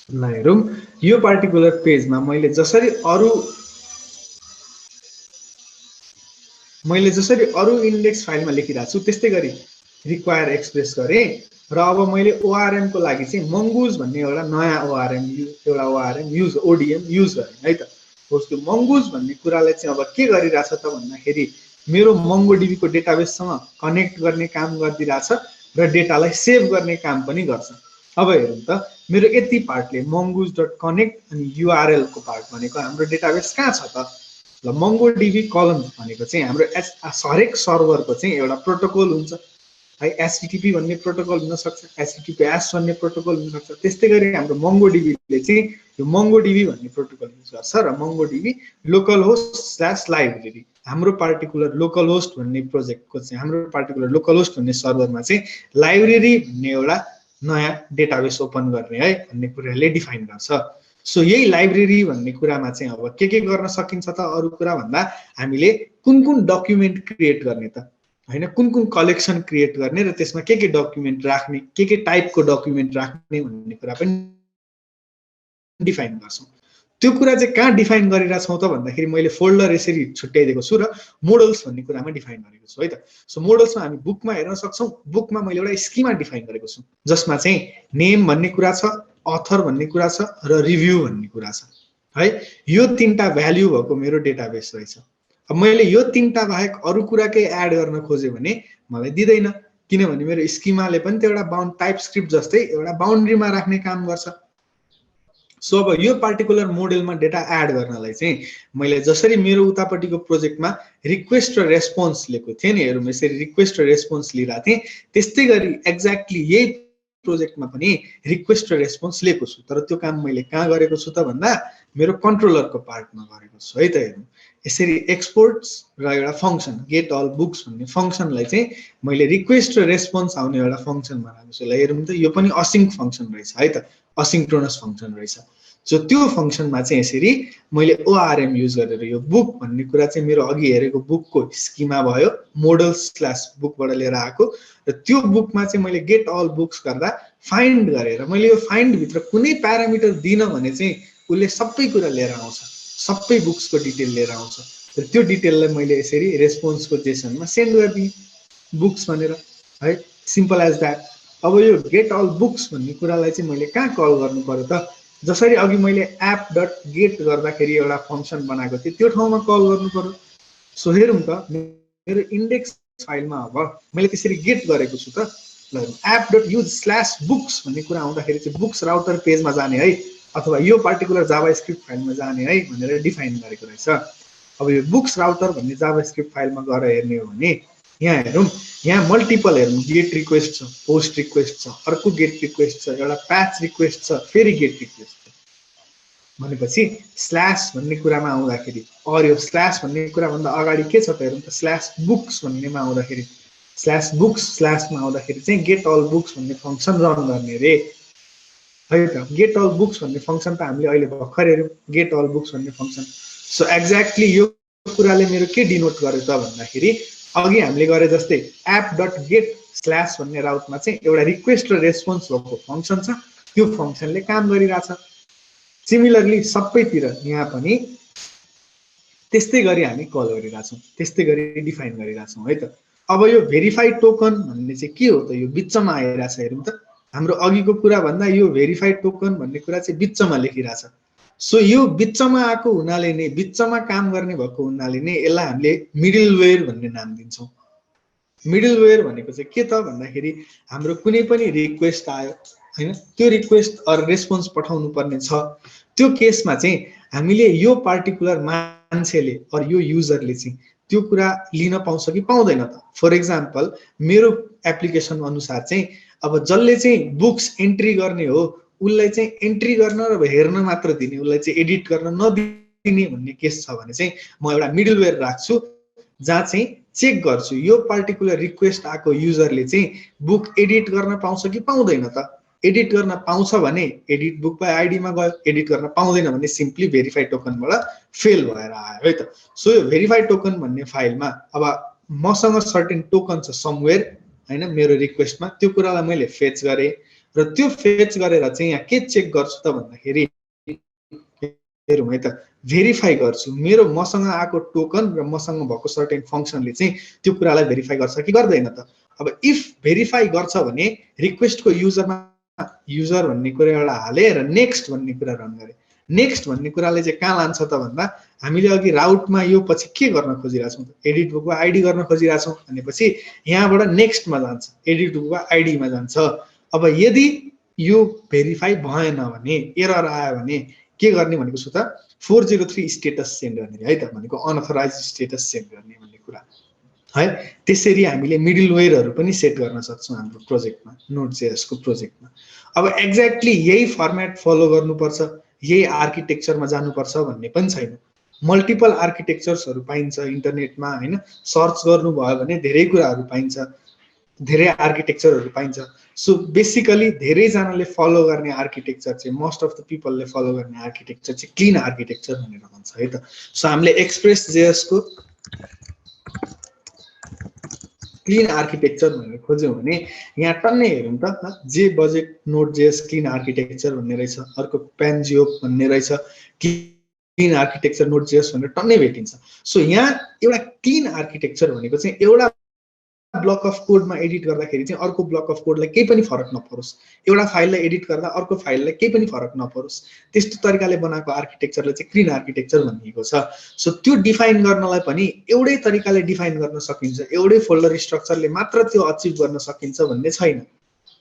ल हेरौँ यो पार्टिकुलर पेजमा मैले जसरी अरू इन्डेक्स फाइलमा लेखिरहेको छु त्यस्तै गरी रिक्वायर एक्सप्रेस गरेँ र अब मैले ORM को लागि चाहिँ मंगूज भन्ने एउटा नयाँ ORM ODM युज गरेँ है त। त्यो मंगूज भन्ने कुराले चाहिँ अब के गरिरहेछ त भन्दाखेरि मेरो MongoDB को डेटाबेससँग कनेक्ट गर्ने काम गरिदिरहेछ र डेटालाई सेभ गर्ने काम पनि गर्छ। अब हेरौँ त मेरो यति पार्टले mongoose.connect अनि URL को पार्ट भनेको हाम्रो डेटाबेस कहाँ छ त। ल MongoDB कलम भनेको चाहिँ हाम्रो हरेक सर्भरको चाहिँ एउटा प्रोटोकल हुन्छ। है एचटीटीपी भन्ने प्रोटोकल हुन सक्छ, एचटीटीपीएस भन्ने प्रोटोकल हुन सक्छ। त्यस्तै गरी हाम्रो मंगोडीबीले चाहिँ यो मंगोडीबी भन्ने प्रोटोकल युज गर्छ र मंगोडीबी लोकल होस्ट / लाइब्रेरी हाम्रो पार्टिकुलर लोकल होस्ट भन्ने प्रोजेक्टको चाहिँ हाम्रो पार्टिकुलर लोकल होस्ट भन्ने सर्भरमा चाहिँ लाइब्रेरी भन्ने एउटा नयाँ डेटाबेस ओपन गर्ने है भन्ने कुराले डिफाइन गर्छ। सो यही लाइब्रेरी भन्ने कुरामा चाहिँ अब के गर्न सकिन्छ त अरु कुरा भन्दा हामीले कुन डकुमेन्ट क्रिएट गर्ने त हैन, कुन कलेक्सन क्रिएट गर्ने र त्यसमा के डकुमेन्ट राख्ने, के टाइपको डकुमेन्ट राख्ने भन्ने कुरा पनि डिफाइन गर्छौं। त्यो कुरा चाहिँ कहाँ डिफाइन गरिरा छौं त भन्दाखेरि मैले फोल्डर यसरी छुट्याइदिएको छु र मोडल्स भन्ने कुरामा डिफाइन गरेको छु है त। सो मोडल्समा हामी बुकमा हेर्न सक्छौं, बुकमा मैले एउटा स्किमा डिफाइन गरेको छु जसमा चाहिँ नेम भन्ने कुरा छ, अथर भन्ने कुरा छ र रिभ्यू भन्ने कुरा छ है। यो तीनटा भ्यालु भएको मेरो डेटाबेस रहेछ। अब मैले यो तीनटा बाहेक अरु कुरा के एड गर्न खोजे भने मलाई दिदैन, किनभने मेरो स्किमाले पनि त्यो एउटा बाउन्ड टाइप स्क्रिप्ट जस्तै एउटा बाउन्ड्रीमा राख्ने काम गर्छ। सो अब यो पार्टिकुलर मोडेलमा डेटा एड गर्नलाई चाहिँ मैले जसरी मेरो उतापट्टिको प्रोजेक्टमा रिक्वेस्ट र रेस्पोन्स लिएको थिएँ नि, हेरौँ यसरी रिक्वेस्ट र रेस्पोन्स लिइरा थिएँ, त्यस्तै गरी एक्ज्याक्टली यही प्रोजेक्टमा पनि रिक्वेस्ट र रेस्पोन्स लिएको छु। तर त्यो काम मैले कहाँ गरेको छु त भन्दा मेरो कन्ट्रोलरको पार्टमा गरेको छु है त। हेर्नु यसरी एक्सपोर्ट्स र एउटा फंक्सन गेट अल बुक्स भन्ने फंक्सनलाई चाहिँ मैले रिक्वेस्ट र रेस्पोन्स आउने एउटा फंक्सन बनाएको छु। ल हेरौँ त यो पनि असिंक फंक्सन रहेछ है त, असिंक्रोनस फंक्सन रहेछ। सो त्यो फंक्सनमा चाहिँ यसरी मैले ओआरएम युज गरेर यो बुक भन्ने कुरा चाहिँ मेरो अघि हेरेको बुकको स्किमा भयो, मोडल / बुकबाट लिएर आएको र त्यो बुकमा चाहिँ मैले गेट अल बुक्स गर्दा फाइन्ड गरेर मैले यो फाइन्ड भित्र कुनै प्यारामिटर दिन भने चाहिँ उसले सबै कुरा लिएर आउँछ, सबै बुक्सको डिटेल लिएर आउँछ र त्यो डिटेललाई मैले यसरी रेस्पोन्सको जेसनमा सेन्ड गरिदिएँ बुक्स भनेर है, सिम्पल एज दैट। अब यो गेट अल बुक्स भन्ने कुरालाई चाहिँ मैले कहाँ कल गर्नु पर्यो त, जसरी अघि मैले एप डट गेट गर्दाखेरि एउटा फंक्सन बनाएको थिएँ त्यो ठाउँमा कल गर्नु पर्यो। सो हेरौँ त मेरो इन्डेक्स फाइलमा अब मैले त्यसरी गेट गरेको छु त। ल एप डट युज / बुक्स भन्ने कुरा आउँदाखेरि चाहिँ बुक्स राउटर पेजमा जाने है, अथवा यो पार्टिकुलर जावास्क्रिप्ट फाइलमा जाने है भनेर डिफाइन गरेको रहेछ। अब यो बुक्स राउटर भन्ने जावास्क्रिप्ट फाइलमा गएर हेर्ने हो भने यहाँ हेरौँ, यहाँ मल्टिपल हेरौँ, गेट रिक्वेस्ट छ, पोस्ट रिक्वेस्ट छ, अर्को गेट रिक्वेस्ट छ, एउटा प्याच रिक्वेस्ट छ, फेरि गेट रिक्वेस्ट छ भनेपछि स्ल्याश भन्ने कुरामा आउँदाखेरि अर यो स्ल्याश भन्ने कुरा भन्दा अगाडि के छ त हेरौँ त, /बुक्स भन्नेमा आउँदाखेरि /बुक्स/मा आउँदाखेरि चाहिँ गेट अल बुक्स भन्ने फंक्सन रन गर्ने रे है त। गेट अल बुक्स भन्ने फंक्सन त हामीले अहिले भर्खर हेर्यौं, गेट अल बुक्स भन्ने फंक्सन। सो एक्ज्याक्टली यो कुराले मेरो के डिनोट गर्यो त भन्दाखेरि अघि हामीले गरे जस्तै एप डट गेट / भन्ने राउटमा चाहिँ एउटा रिक्वेस्ट र रेस्पोन्स भएको फंक्सन छ, त्यो फंक्सनले काम गरिरहेछ। सिमिलरली सबैतिर यहाँ पनि त्यस्तै गरी हामी कल गरिरहेछौँ, त्यस्तै गरी डिफाइन गरिरहेछौँ है त। अब यो भेरिफाइड टोकन भन्ने चाहिँ के हो त, यो बिचमा आइरहेछ हेरौँ त। हाम्रो अघिको कुरा भन्दा यो भेरिफाइड टोकन भन्ने कुरा चाहिँ बिचमा लेखिरहेछ। सो यो बिचमा आएको हुनाले नै, बिचमा काम गर्ने भएको हुनाले नै यसलाई हामीले मिडलवेयर भन्ने नाम दिन्छौँ। मिडलवेयर भनेको चाहिँ के त भन्दाखेरि हाम्रो कुनै पनि रिक्वेस्ट आयो हैन, त्यो रिक्वेस्ट अर रेस्पोन्स पठाउनु पर्ने छ, त्यो केसमा चाहिँ हामीले यो पार्टिकुलर मान्छेले अर यो युजरले चाहिँ त्यो कुरा लिन पाउँछ कि पाउँदैन त। फर एक्जाम्पल मेरो एप्लिकेसन अनुसार चाहिँ अब जसले चाहिँ बुक्स एन्ट्री गर्ने हो उसलाई चाहिँ एन्ट्री गर्न र हेर्न मात्र दिने, उसलाई चाहिँ एडिट गर्न नदिने भन्ने केस छ भने चाहिँ म एउटा मिडलवेयर राख्छु जहाँ चाहिँ चेक गर्छु यो पार्टिकुलर रिक्वेस्ट आएको युजरले चाहिँ बुक एडिट गर्न पाउँछ कि पाउँदैन त। एडिट गर्न पाउँछ भने एडिट बुक बाई आइडीमा गयो, एडिट गर्न पाउँदैन भने सिम्पली भेरिफाइड टोकनबाट फेल भएर आयो है त। सो यो भेरिफाइड टोकन भन्ने फाइलमा अब मसँग सर्टेन टोकन छ समवेयर हैन मेरो रिक्वेस्टमा, त्यो कुरालाई मैले फेच गरे र त्यो फेच गरेर चाहिँ यहाँ के चेक गर्छु त भन्दाखेरि हेरौँ है त, भेरिफाई गर्छु मेरो मसँग आएको टोकन र मसँग भएको सर्टेन फंक्सनले चाहिँ त्यो कुरालाई भेरिफाई गर्छ कि गर्दैन त। अब इफ भेरिफाई गर्छ भने रिक्वेस्टको युजरमा युजर भन्ने कुरा एउटा हाले र नेक्स्ट भन्ने कुरा रन गरे। नेक्स्ट भन्ने कुराले चाहिँ कहाँ लान्छ त भन्दा हामीले अघि राउटमा यो पछि के गर्न खोजिरहेछौँ त, एडिट बुकको आइडी गर्न खोजिरहेछौँ भनेपछि यहाँबाट नेक्स्टमा जान्छ, एडिट बुकको आइडीमा जान्छ। अब यदि यो भेरिफाई भएन भने, एरर आयो भने के गर्ने भनेको छु त, 403 स्टेटस सेन्ड गर्ने है त, भनेको अनअथराइज्ड स्टेटस सेन्ड गर्ने भन्ने कुरा। है। त्यसरी हामीले मिडलवेयरहरू पनि सेट गर्न सक्छौँ हाम्रो प्रोजेक्टमा, Node.js को प्रोजेक्टमा। अब एक्ज्याक्टली यही फर्मेट फलो गर्नुपर्छ, यही आर्किटेक्चरमा जानुपर्छ भन्ने पनि छैन। मल्टिपल आर्किटेक्चर्सहरू पाइन्छ इन्टरनेटमा हैन, सर्च गर्नुभयो भने धेरै कुराहरू पाइन्छ, धेरै आर्किटेक्चरहरू पाइन्छ। सो बेसिकली धेरैजनाले फलो गर्ने आर्किटेक्चर चाहिँ, मोस्ट अफ द पिपलले फलो गर्ने आर्किटेक्चर चाहिँ क्लिन आर्किटेक्चर भनेर भन्छ है त। सो हामीले एक्सप्रेस.js को क्लिन आर्किटेक्चर भनेर खोज्यौँ भने यहाँ टन्नै हेरौँ त, जे बजेट Node.js क्लिन आर्किटेक्चर भन्ने रहेछ, अर्को पेन्जियोप भन्ने रहेछ, क्लिन आर्किटेक्चर Node.js भनेर टन्नै भेटिन्छ। सो यहाँ एउटा क्लिन आर्किटेक्चर भनेको चाहिँ एउटा ब्लक अफ कोडमा एडिट गर्दाखेरि चाहिँ अर्को ब्लक अफ कोडलाई केही पनि फरक नपरोस्, एउटा फाइललाई एडिट गर्दा अर्को फाइललाई केही पनि फरक नपरोस्, त्यस्तो तरिकाले बनाएको आर्किटेक्चरलाई चाहिँ क्लिन आर्किटेक्चर भनिएको छ। सो त्यो डिफाइन गर्नलाई पनि एउटै तरिकाले डिफाइन गर्न सकिन्छ, एउटै फोल्डर स्ट्रक्चरले मात्र त्यो अचिभ गर्न सकिन्छ भन्ने छैन।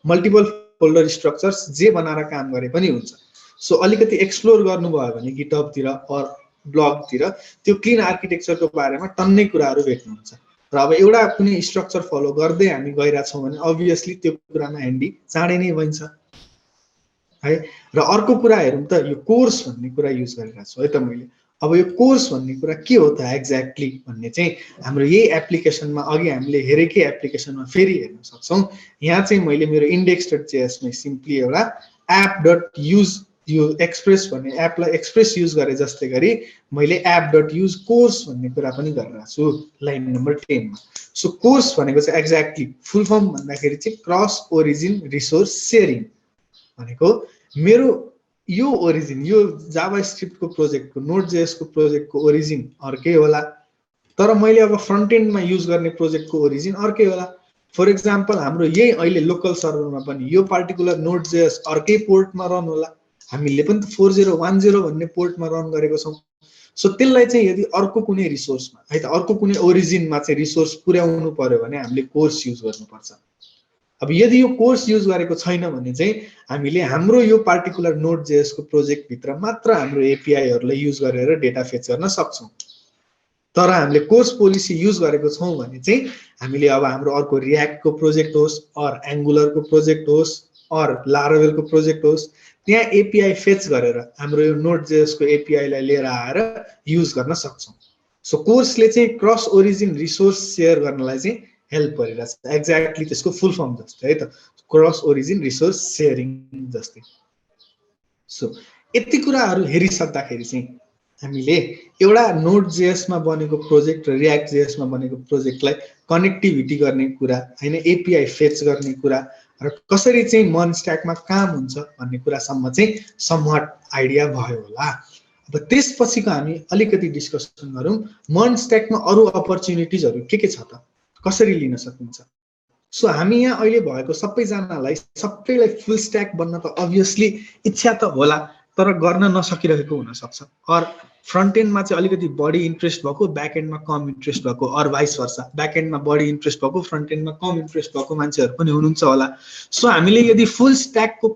मल्टिपल फोल्डर स्ट्रक्चर्स जे बनाएर काम गरे पनि हुन्छ। सो अलिकति एक्सप्लोर गर्नुभयो भने गिटहबतिर अर ब्लगतिर त्यो क्लिन आर्किटेक्चरको बारेमा टन्नै कुराहरू भेट्नुहुन्छ। र अब एउटा कुनै स्ट्रक्चर फलो गर्दै हामी गइरहेछौँ भने अभियसली त्यो कुरामा ह्यान्डी चाँडै नै बन्छ है। र अर्को कुरा हेरौँ त, यो कोर्स भन्ने कुरा युज गरिरहेको छु है त मैले। अब यो कोर्स भन्ने कुरा के हो त एक्ज्याक्टली भन्ने चाहिँ हाम्रो यही एप्लिकेसनमा, अघि हामीले हेरेकै एप्लिकेसनमा फेरि हेर्न सक्छौँ। यहाँ चाहिँ मैले मेरो index.js मै सिम्पली एउटा app.use, यो एक्सप्रेस भन्ने एपलाई एक्सप्रेस युज गरे जस्तै गरी मैले app.use कोर्स भन्ने कुरा पनि गरिरहेको छु लाइन नम्बर 10 मा। सो कोर्स भनेको चाहिँ एक्ज्याक्टली फुल फर्म भन्दाखेरि चाहिँ क्रस ओरिजिन रिसोर्स सेयरिङ भनेको मेरो यो ओरिजिन, यो जाभास्क्रिप्टको प्रोजेक्टको, Node.js को प्रोजेक्टको ओरिजिन अर्कै होला, तर मैले अब फ्रन्ट एन्डमा युज गर्ने प्रोजेक्टको ओरिजिन अर्कै होला। फर एक्जाम्पल हाम्रो यही अहिले लोकल सर्भरमा पनि यो पार्टिकुलर Node.js अर्कै पोर्टमा रन होला, हामीले पनि त 4010 भन्ने पोर्टमा रन गरेको छौँ। सो त्यसलाई चाहिँ यदि अर्को कुनै रिसोर्समा है त, अर्को कुनै ओरिजिनमा चाहिँ रिसोर्स पुर्याउनु पर्यो भने हामीले कोर्स युज गर्नुपर्छ। अब यदि यो कोर्स युज गरेको छैन भने चाहिँ हामीले हाम्रो यो पार्टिकुलर Node.js को प्रोजेक्ट भित्र मात्र हाम्रो एपीआईहरूलाई युज गरेर डेटा फेच गर्न सक्छौँ। तर हामीले कोर्स पोलिसी युज गरेको छौँ भने चाहिँ हामीले अब हाम्रो अर्को रियाक्टको प्रोजेक्ट होस् अर एङ्गुलरको प्रोजेक्ट होस् अर लारावेलको प्रोजेक्ट होस्, त्यहाँ एपीआई फेच गरेर हाम्रो यो Node.js को एपीआईलाई लिएर आएर युज गर्न सक्छौँ। सो कोर्सले चाहिँ क्रस ओरिजिन रिसोर्स सेयर गर्नलाई चाहिँ हेल्प गरिरहेछ, एक्ज्याक्टली त्यसको फुल फर्म जस्तै है त, क्रस ओरिजिन रिसोर्स सेयरिङ जस्तै। सो यति कुराहरू हेरिसक्दाखेरि चाहिँ हामीले एउटा Node.js मा बनेको प्रोजेक्ट र React.js मा बनेको प्रोजेक्टलाई कनेक्टिभिटी गर्ने कुरा हैन, एपीआई फेच गर्ने कुरा र कसरी चाहिँ मन स्ट्याकमा काम हुन्छ भन्ने कुरासम्म चाहिँ समहाट आइडिया भयो होला। अब त्यसपछिको हामी अलिकति डिस्कसन गरौँ, मन स्ट्याकमा अरू अपर्च्युनिटिजहरू के छ त, कसरी लिन सकिन्छ। सो हामी यहाँ अहिले भएको सबैलाई फुल स्ट्याक बन्न त अभियसली इच्छा त होला, तर गर्न नसकिरहेको हुन सक्छ। अर फ्रन्ट एन्डमा चाहिँ अलिकति बढी इन्ट्रेस्ट भएको, ब्याक एन्डमा कम इन्ट्रेस्ट भएको, अर भाइस वर्सा, ब्याक एन्डमा बढी इन्ट्रेस्ट भएको, फ्रन्ट एन्डमा कम इन्ट्रेस्ट भएको मान्छेहरू पनि हुनुहुन्छ होला। सो हामीले यदि फुल स्ट्याकको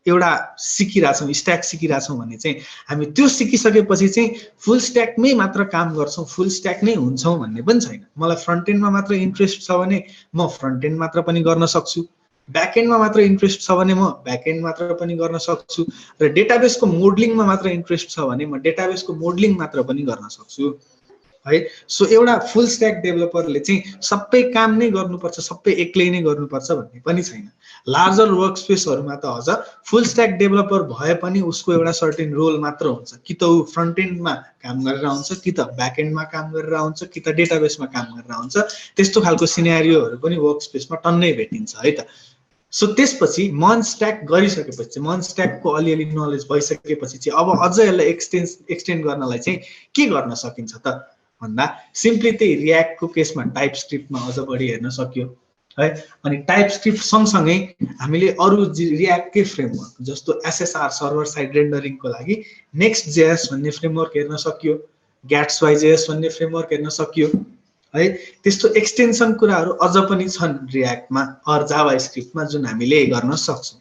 एउटा सिकिरहेछौँ, स्ट्याक सिकिरहेछौँ भने चाहिँ हामी त्यो सिकिसकेपछि चाहिँ फुल स्ट्याकमै मात्र काम गर्छौँ, फुल स्ट्याक नै हुन्छौँ भन्ने पनि छैन। मलाई फ्रन्ट एन्डमा मात्र इन्ट्रेस्ट छ भने म फ्रन्ट एन्ड मात्र पनि गर्न सक्छु, ब्याक एन्डमा मात्र इन्ट्रेस्ट छ भने म ब्याक एन्ड मात्र पनि गर्न सक्छु, र डेटाबेसको मोडलिङमा मात्र इन्ट्रेस्ट छ भने म डेटाबेसको मोडलिङ मात्र पनि गर्न सक्छु है। सो एउटा फुल स्ट्याक डेभलपरले चाहिँ सबै काम नै गर्नुपर्छ, सबै एक्लै नै गर्नुपर्छ भन्ने पनि छैन। लार्जर वर्कस्पेसहरूमा त अझ फुल स्ट्याक डेभलपर भए पनि उसको एउटा सर्टेन रोल मात्र हुन्छ, कि त ऊ फ्रन्ट एन्डमा काम गरेर हुन्छ, कि त ब्याक एन्डमा काम गरेर हुन्छ, कि त डेटाबेसमा काम गरेर हुन्छ। त्यस्तो खालको सिनेरियोहरू पनि वर्कस्पेसमा टन्नै भेटिन्छ है त। सो त्यसपछि मन स्ट्याक गरिसकेपछि, मन स्ट्याकको अलिअलि नलेज भइसकेपछि चाहिँ अब अझ यसलाई एक्सटेन्ड गर्नलाई चाहिँ के गर्न सकिन्छ त भन्दा सिम्पली त्यही रियाक्टको केसमा टाइप स्क्रिप्टमा अझ बढी हेर्न सक्यो है। अनि टाइप स्क्रिप्ट सँगसँगै हामीले अरू रियाक्टकै फ्रेमवर्क जस्तो एसएसआर सर्भर साइड रेन्डरिङको लागि नेक्स्ट.js भन्ने फ्रेमवर्क हेर्न सक्यो, gatsby.js भन्ने फ्रेमवर्क हेर्न सक्यो है। त्यस्तो एक्सटेन्सन कुराहरू अझ पनि छन् रियाक्टमा अर जाभास्क्रिप्टमा जुन हामीले गर्न सक्छौँ।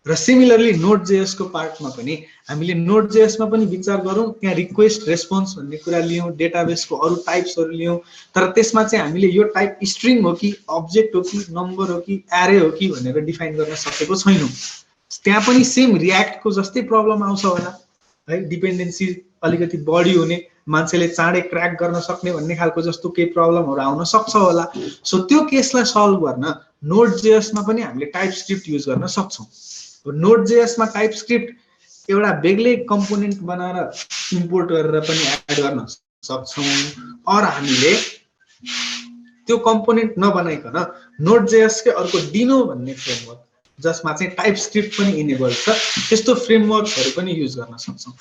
र सिमिलरली नोड.जेएस को पार्टमा पनि हामीले नोड.जेएस मा पनि विचार गरौँ, त्यहाँ रिक्वेस्ट रेस्पोन्स भन्ने कुरा लियौँ, डेटाबेसको अरू टाइप्सहरू लियौँ, तर त्यसमा चाहिँ हामीले यो टाइप स्ट्रिङ हो कि अब्जेक्ट हो कि नम्बर हो कि एरे हो कि भनेर डिफाइन गर्न सकेको छैनौँ। त्यहाँ पनि सेम रियाक्टको जस्तै प्रब्लम आउँछ होला है, डिपेन्डेन्सी अलिकति बढी हुने, मान्छेले चाँडै क्र्याक गर्न सक्ने भन्ने खालको जस्तो केही प्रब्लमहरू आउन सक्छ होला। सो त्यो केसलाई सल्भ गर्न नोड.जेएस मा पनि हामीले टाइप स्क्रिप्ट युज गर्न सक्छौँ। नोड.जेएस मा टाइप स्क्रिप्ट एउटा बेग्लै कम्पोनेन्ट बनाएर इम्पोर्ट गरेर पनि एड गर्न सक्छौँ, अर हामीले त्यो कम्पोनेन्ट नबनाइकन नोड.जेएस कै अर्को डिनो भन्ने फ्रेमवर्क जसमा चाहिँ टाइप स्क्रिप्ट पनि इनेबल छ, त्यस्तो फ्रेमवर्कहरू पनि युज गर्न सक्छौँ।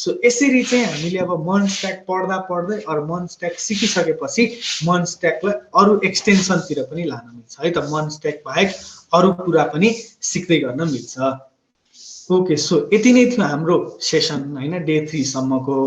सो यसरी चाहिँ हामीले अब मर्ज स्ट्याक पढ्दा पढ्दै अरू मर्ज स्ट्याक सिकिसकेपछि मर्ज स्ट्याकलाई अरू एक्सटेन्सनतिर पनि लान मिल्छ है त, मर्ज स्ट्याक बाहेक अरू कुरा पनि सिक्दै गर्न मिल्छ। ओके, सो यति नै थियो हाम्रो सेसन हैन, डे 3 सम्मको।